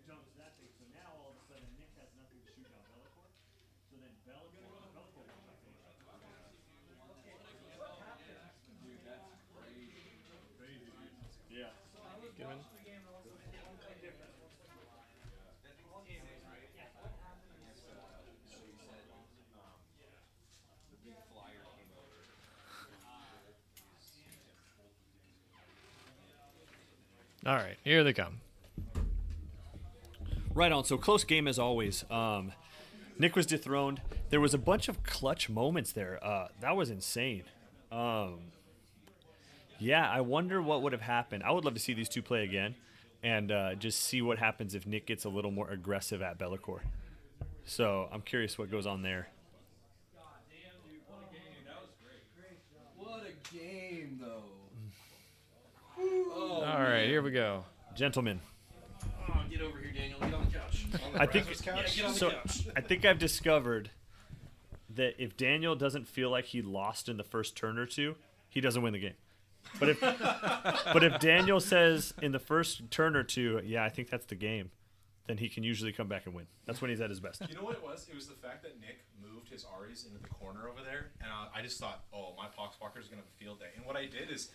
Speaker 2: jumps that thing. So now all of a sudden Nick has nothing to shoot down Bellacore. So then Bellacore comes back in. Yeah.
Speaker 1: All right, here they come.
Speaker 2: Right on. So close game as always. Nick was dethroned. There was a bunch of clutch moments there. That was insane. Yeah, I wonder what would have happened. I would love to see these two play again and just see what happens if Nick gets a little more aggressive at Bellacore. So I'm curious what goes on there.
Speaker 8: What a game, though.
Speaker 1: All right, here we go.
Speaker 2: Gentlemen.
Speaker 5: Oh, get over here, Daniel. Get on the couch.
Speaker 2: I think
Speaker 5: Yeah, get on the
Speaker 2: so.
Speaker 5: couch.
Speaker 2: I think I've discovered that if Daniel doesn't feel like he lost in the first turn or two, he doesn't win the game. But if Daniel says in the first turn or two, yeah, I think that's the game, then he can usually come back and win. That's when he's at his best.
Speaker 3: You know what it was? It was the fact that Nick moved his Aries into the corner over there, and I just thought, oh, my Poxwalker is going to have a field day. And what I did is,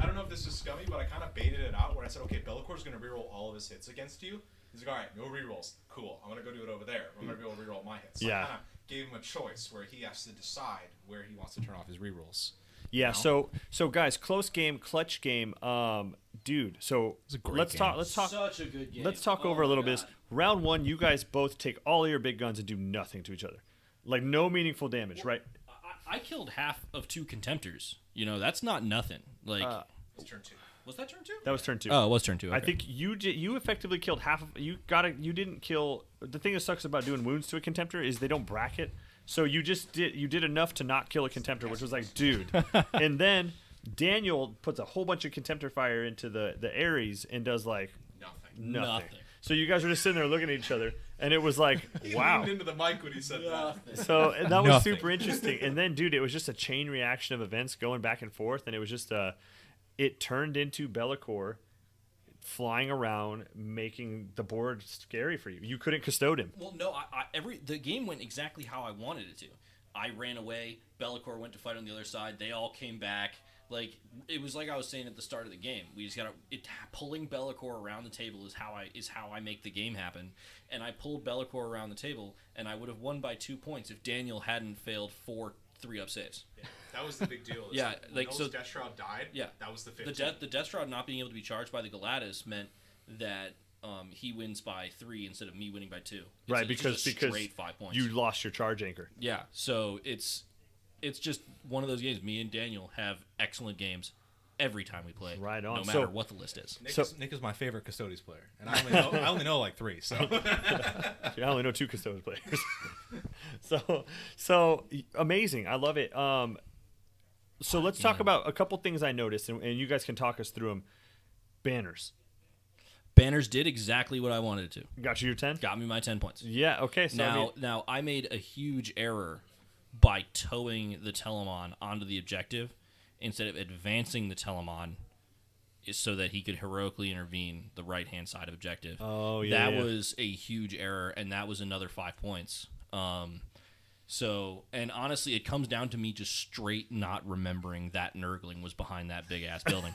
Speaker 3: I don't know if this is scummy, but I kind of baited it out where I said, okay, Bellacore's going to reroll all of his hits against you. He's like, all right, no rerolls. Cool. I'm going to go do it over there. I'm going to be able to reroll my hits. So
Speaker 2: Yeah.
Speaker 3: I kind of gave him a choice where he has to decide where he wants to turn off his rerolls.
Speaker 2: Yeah. So guys, close game, clutch game. Dude. So
Speaker 3: a great
Speaker 2: let's
Speaker 3: game.
Speaker 2: talk. Let's talk.
Speaker 5: Such a good game.
Speaker 2: Let's talk
Speaker 5: Oh
Speaker 2: over a
Speaker 5: my
Speaker 2: little bit.
Speaker 5: God.
Speaker 2: Round one, you guys both take all of your big guns and do nothing to each other, like no meaningful damage, right?
Speaker 5: I killed half of 2 Contemptors. You know, that's not nothing. Like,
Speaker 3: It's turn 2.
Speaker 5: was that turn 2?
Speaker 2: That was turn 2.
Speaker 5: Oh, it was turn 2. Okay.
Speaker 2: I think you effectively killed half of you. You didn't kill. The thing that sucks about doing wounds to a Contemptor is they don't bracket. So you did enough to not kill a Contemptor, which was like, dude. And then Daniel puts a whole bunch of Contemptor fire into the Ares and does like nothing.
Speaker 5: Nothing.
Speaker 2: So you guys were just sitting there looking at each other, and it was like, wow.
Speaker 3: He leaned into the mic when he said that.
Speaker 2: So and that was
Speaker 3: Nothing.
Speaker 2: super interesting. And then, dude, it was just a chain reaction of events going back and forth, and it was just it turned into Bellacore flying around, making the board scary for you. You couldn't custode him.
Speaker 5: Well, no, the game went exactly how I wanted it to. I ran away. Bellacore went to fight on the other side. They all came back. Like, it was like I was saying at the start of the game. We just pulling Bellacore around the table is how I make the game happen. And I pulled Bellacore around the table, and I would have won by 2 points if Daniel hadn't failed 4 3-up saves.
Speaker 3: Yeah, that was the big deal.
Speaker 5: Yeah,
Speaker 3: when
Speaker 5: like, so
Speaker 3: Death Shroud died.
Speaker 5: Yeah,
Speaker 3: that was the 15.
Speaker 5: The Death Shroud not being able to be charged by the Galatis meant that he wins by 3 instead of me winning by 2.
Speaker 2: Right,
Speaker 5: It's
Speaker 2: because
Speaker 5: just a straight 5 points.
Speaker 2: you lost your charge anchor.
Speaker 5: Yeah, so it's just one of those games. Me and Daniel have excellent games every time we play.
Speaker 2: Right on.
Speaker 5: No matter
Speaker 2: So-
Speaker 5: what the list is.
Speaker 3: Nick is my favorite Custodes player, and I only know like 3. So
Speaker 2: I only know 2 Custodes players. so amazing. I love it. So let's talk about a couple things I noticed, and you guys can talk us through them. Banners.
Speaker 5: Banners did exactly what I wanted it to.
Speaker 2: Got you your 10?
Speaker 5: Got me my 10 points.
Speaker 2: Yeah, okay. So
Speaker 5: Now I made a huge error by towing the Telemon onto the objective instead of advancing the Telemon so that he could heroically intervene the right-hand side of objective.
Speaker 2: Oh, yeah.
Speaker 5: That was a huge error, and that was another 5 points. And honestly, it comes down to me just straight not remembering that Nurgling was behind that big-ass building.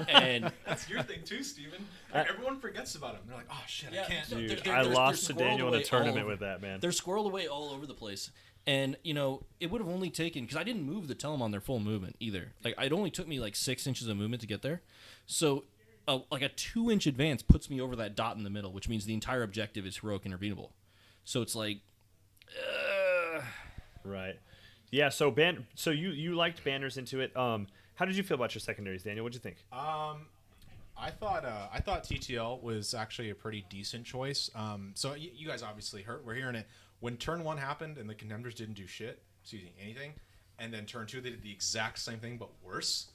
Speaker 5: And
Speaker 3: that's your thing too, Steven. Everyone forgets about him. They're like, oh shit, I can't.
Speaker 2: Dude,
Speaker 5: they're
Speaker 2: I lost to
Speaker 5: squirreled
Speaker 2: Daniel in a
Speaker 5: away
Speaker 2: tournament
Speaker 5: all
Speaker 2: with that, man.
Speaker 5: They're squirreled away all over the place. And, you know, it would have only taken... Because I didn't move the Telemon their full movement either. Like, it only took me, 6 inches of movement to get there. So, a 2-inch advance puts me over that dot in the middle, which means the entire objective is heroic intervenable. So, it's like...
Speaker 2: Right. Yeah, so you liked banners into it. How did you feel about your secondaries, Daniel? What'd you think?
Speaker 3: I thought TTL was actually a pretty decent choice. So you guys obviously we're hearing it when turn 1 happened and the Contemptors didn't do anything, and then turn 2 they did the exact same thing but worse.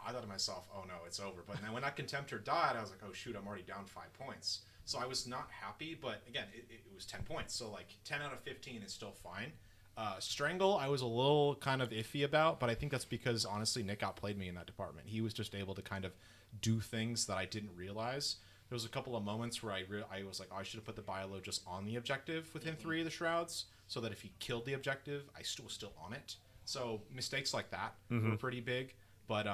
Speaker 3: I thought to myself, oh no, it's over. But then when that Contemptor died, I was like, oh shoot, I'm already down 5 points. So I was not happy, but again, it was 10 points. So 10 out of 15 is still fine. Strangle, I was a little kind of iffy about, but I think that's because honestly Nick outplayed me in that department. He was just able to kind of do things that I didn't realize. There was a couple of moments where I was like, oh, I should have put the buy low just on the objective within 3 of the shrouds, so that if he killed the objective, I was still on it. So mistakes like that were pretty big. But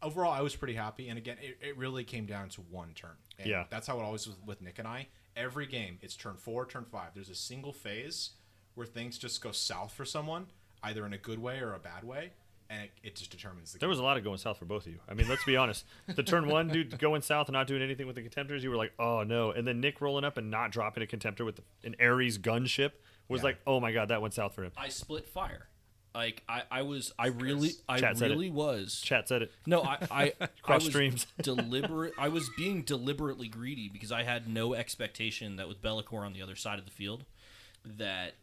Speaker 3: overall, I was pretty happy. And again, it really came down to one turn. And that's how it always was with Nick and I. Every game, it's turn 4, turn 5. There's a single phase where things just go south for someone, either in a good way or a bad way. And it just determines the game.
Speaker 2: There was a lot of going south for both of you. I mean, let's be honest. The turn 1 dude going south and not doing anything with the Contemptors, you were like, oh no. And then Nick rolling up and not dropping a Contemptor with an Ares gunship was like, oh my god, that went south for him.
Speaker 5: I split fire. Like I really was.
Speaker 2: Chat said it.
Speaker 5: No, I
Speaker 2: Cross
Speaker 5: was
Speaker 2: streams.
Speaker 5: deliberate. I was being deliberately greedy because I had no expectation that with Be'lakor on the other side of the field, that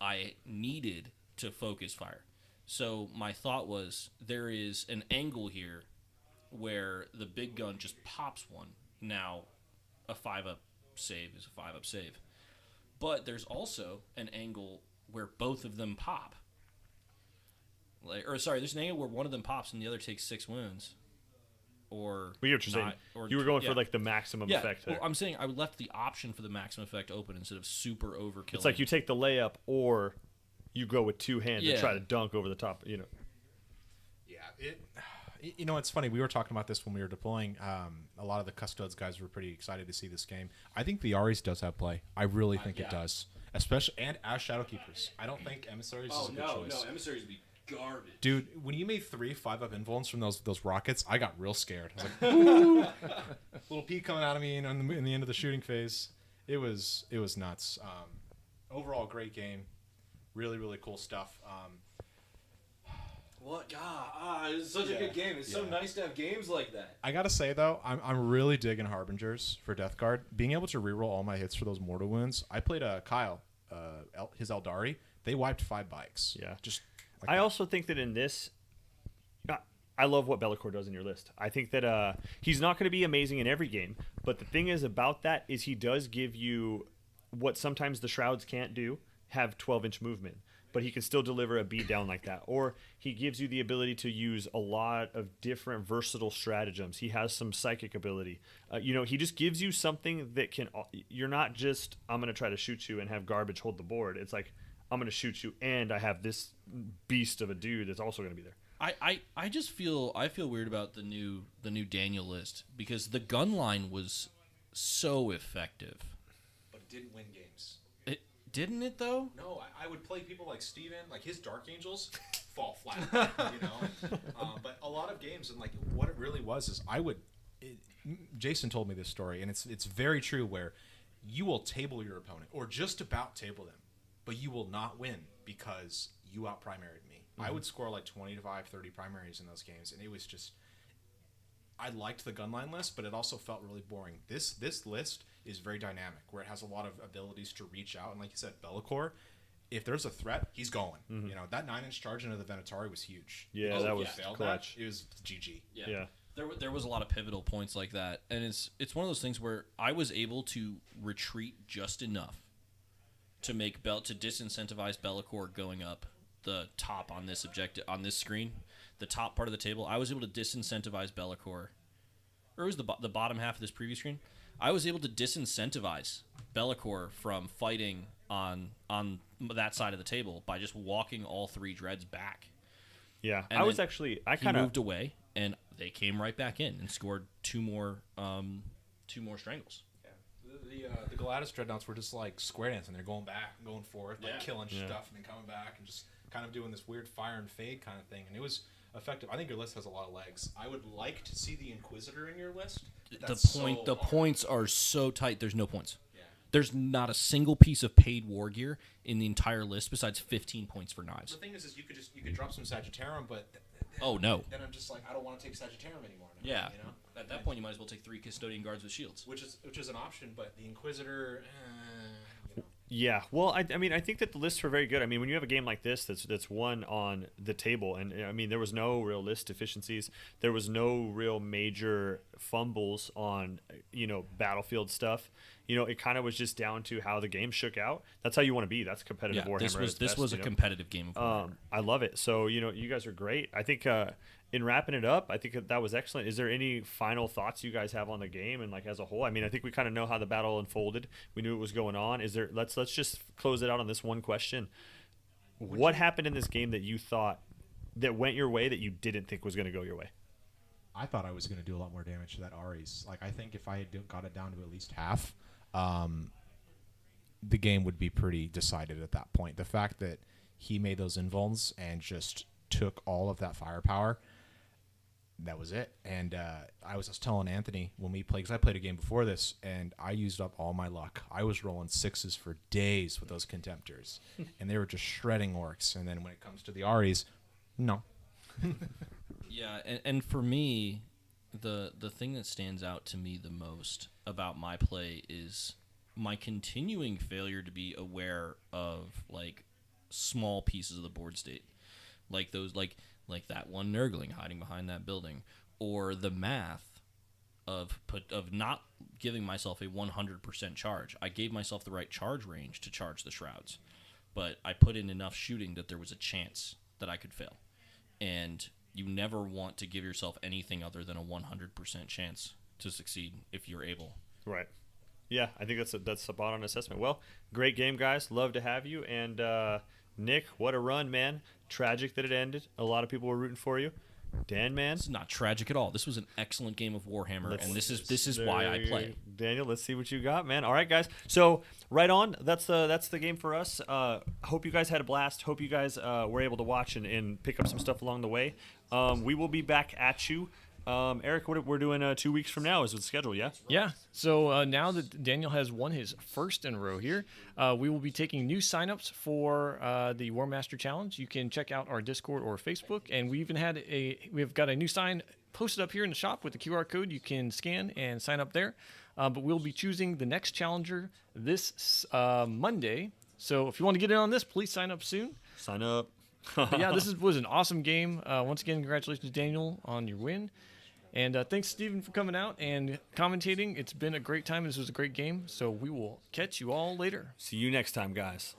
Speaker 5: I needed to focus fire. So my thought was, there is an angle here where the big gun just pops one. Now, a 5-up save is a 5-up save. But there's also an angle where both of them pop. There's an angle where one of them pops and the other takes 6 wounds. Or
Speaker 2: we get what you're saying. You were going for like the maximum effect there.
Speaker 5: Well, I'm saying I left the option for the maximum effect open instead of super overkill.
Speaker 2: It's like you take the layup or you go with 2 hands and try to dunk over the top, you know.
Speaker 3: Yeah, you know, it's funny. We were talking about this when we were deploying. A lot of the Custodes guys were pretty excited to see this game. I think the Ares does have play. I really think it does. Especially, and as Shadowkeepers. I don't think Emissaries is a good choice.
Speaker 4: No, Emissaries would be garbage.
Speaker 3: Dude, when you made 3 5-up invulns from those rockets, I got real scared. I was like, ooh! Little pea coming out of me in the end of the shooting phase. It was nuts. Overall, great game. Really, really cool stuff.
Speaker 4: What? God, it's such a good game. It's so nice to have games like that.
Speaker 3: I gotta say though, I'm really digging Harbingers for Death Guard. Being able to reroll all my hits for those mortal wounds. I played Kyle, his Eldari. They wiped 5 bikes.
Speaker 2: Yeah.
Speaker 3: Just. Like
Speaker 2: I also think that in this, I love what Be'lakor does in your list. I think that he's not going to be amazing in every game, but the thing is about that is he does give you what sometimes the Shrouds can't do, have 12-inch movement, but he can still deliver a beat down like that. Or he gives you the ability to use a lot of different versatile stratagems. He has some psychic ability. He just gives you something that can, you're not just, I'm going to try to shoot you and have garbage hold the board. It's like, I'm going to shoot you, and I have this beast of a dude that's also going to be there.
Speaker 5: I just feel weird about the new Daniel list because the gun line was so effective.
Speaker 3: But it didn't win games.
Speaker 5: Didn't it though?
Speaker 3: No, I would play people like Steven, like his Dark Angels fall flat, you know. But a lot of games, and like what it really was is Jason told me this story, and it's very true. Where you will table your opponent, or just about table them, but you will not win because you out-primaried me. I would score like 25, 30 primaries in those games, and it was just... I liked the gunline list, but it also felt really boring. This list is very dynamic, where it has a lot of abilities to reach out, and like you said, Be'lakor, if there's a threat, he's going. You know, that 9-inch charge into the Venatari was huge.
Speaker 2: Yeah, that was clutch.
Speaker 3: It was GG.
Speaker 5: Yeah. There was a lot of pivotal points like that, and it's one of those things where I was able to retreat just enough to disincentivize Be'lakor going up the top on this screen, the top part of the table. I was able to disincentivize Be'lakor, or it was the bottom half of this preview screen. I was able to disincentivize Be'lakor from fighting on that side of the table by just walking all 3 dreads back.
Speaker 2: Yeah,
Speaker 5: and
Speaker 2: he
Speaker 5: moved away, and they came right back in and scored 2 more strangles.
Speaker 3: The Galatis Dreadnoughts were just like square dancing. They're going back and going forth, like killing stuff and then coming back and just kind of doing this weird fire and fade kind of thing. And it was effective. I think your list has a lot of legs. I would like to see the Inquisitor in your list.
Speaker 5: The points are so tight. There's no points. Yeah. There's not a single piece of paid war gear in the entire list besides 15 points for knives.
Speaker 3: The thing is you could drop some Sagittarium, but
Speaker 5: oh no.
Speaker 3: Then I'm just like, I don't want to take Sagittarium anymore.
Speaker 5: Yeah.
Speaker 3: You know?
Speaker 5: At that point, you might as well take 3 Custodian Guards with shields.
Speaker 3: Which is an option, but the Inquisitor.
Speaker 2: Yeah, well, I mean, I think that the lists were very good. I mean, when you have a game like this that's won on the table, and I mean, there was no real list deficiencies. There was no real major fumbles on, battlefield stuff. It kind of was just down to how the game shook out. That's how you want to be. That's competitive Warhammer.
Speaker 5: This was a competitive game of Warhammer.
Speaker 2: I love it. So, you guys are great. I think in wrapping it up, I think that was excellent. Is there any final thoughts you guys have on the game and like as a whole? I mean, I think we kind of know how the battle unfolded. We knew what was going on. Let's just close it out on this one question. What happened in this game that you thought that went your way that you didn't think was going to go your way?
Speaker 3: I thought I was going to do a lot more damage to that Ares. Like, I think if I had got it down to at least half, the game would be pretty decided at that point. The fact that he made those invulns and just took all of that firepower, that was it. And I was just telling Anthony when we played, because I played a game before this, and I used up all my luck. I was rolling 6s for days with those Contemptors, and they were just shredding orcs. And then when it comes to the Ares, no.
Speaker 5: Yeah, and for me, the thing that stands out to me the most about my play is my continuing failure to be aware of like small pieces of the board state, like those like that one Nurgling hiding behind that building, or the math of not giving myself a 100% charge. I gave myself the right charge range to charge the shrouds, but I put in enough shooting that there was a chance that I could fail. And you never want to give yourself anything other than a 100% chance to succeed if you're able.
Speaker 2: Right. Yeah, I think that's a spot-on assessment. Well, great game, guys. Love to have you. And Nick, what a run, man. Tragic that it ended. A lot of people were rooting for you. Dan, man.
Speaker 5: It's not tragic at all. This was an excellent game of Warhammer, and this is why I play.
Speaker 2: Daniel, let's see what you got, man. All right, guys. So right on. That's the game for us. Hope you guys had a blast. Hope you guys were able to watch and pick up some stuff along the way. We will be back at you. Eric, we're doing 2 weeks from now is the schedule, yeah?
Speaker 1: Yeah. So now that Daniel has won his first in a row here, we will be taking new signups for the Warmaster Challenge. You can check out our Discord or Facebook, and we've got a new sign posted up here in the shop with the QR code. You can scan and sign up there. But we'll be choosing the next challenger this Monday. So if you want to get in on this, please sign up soon.
Speaker 2: Sign up.
Speaker 1: But yeah, this was an awesome game. Once again, congratulations, Daniel, on your win. And thanks, Steven, for coming out and commentating. It's been a great time. This was a great game. So we will catch you all later.
Speaker 2: See you next time, guys.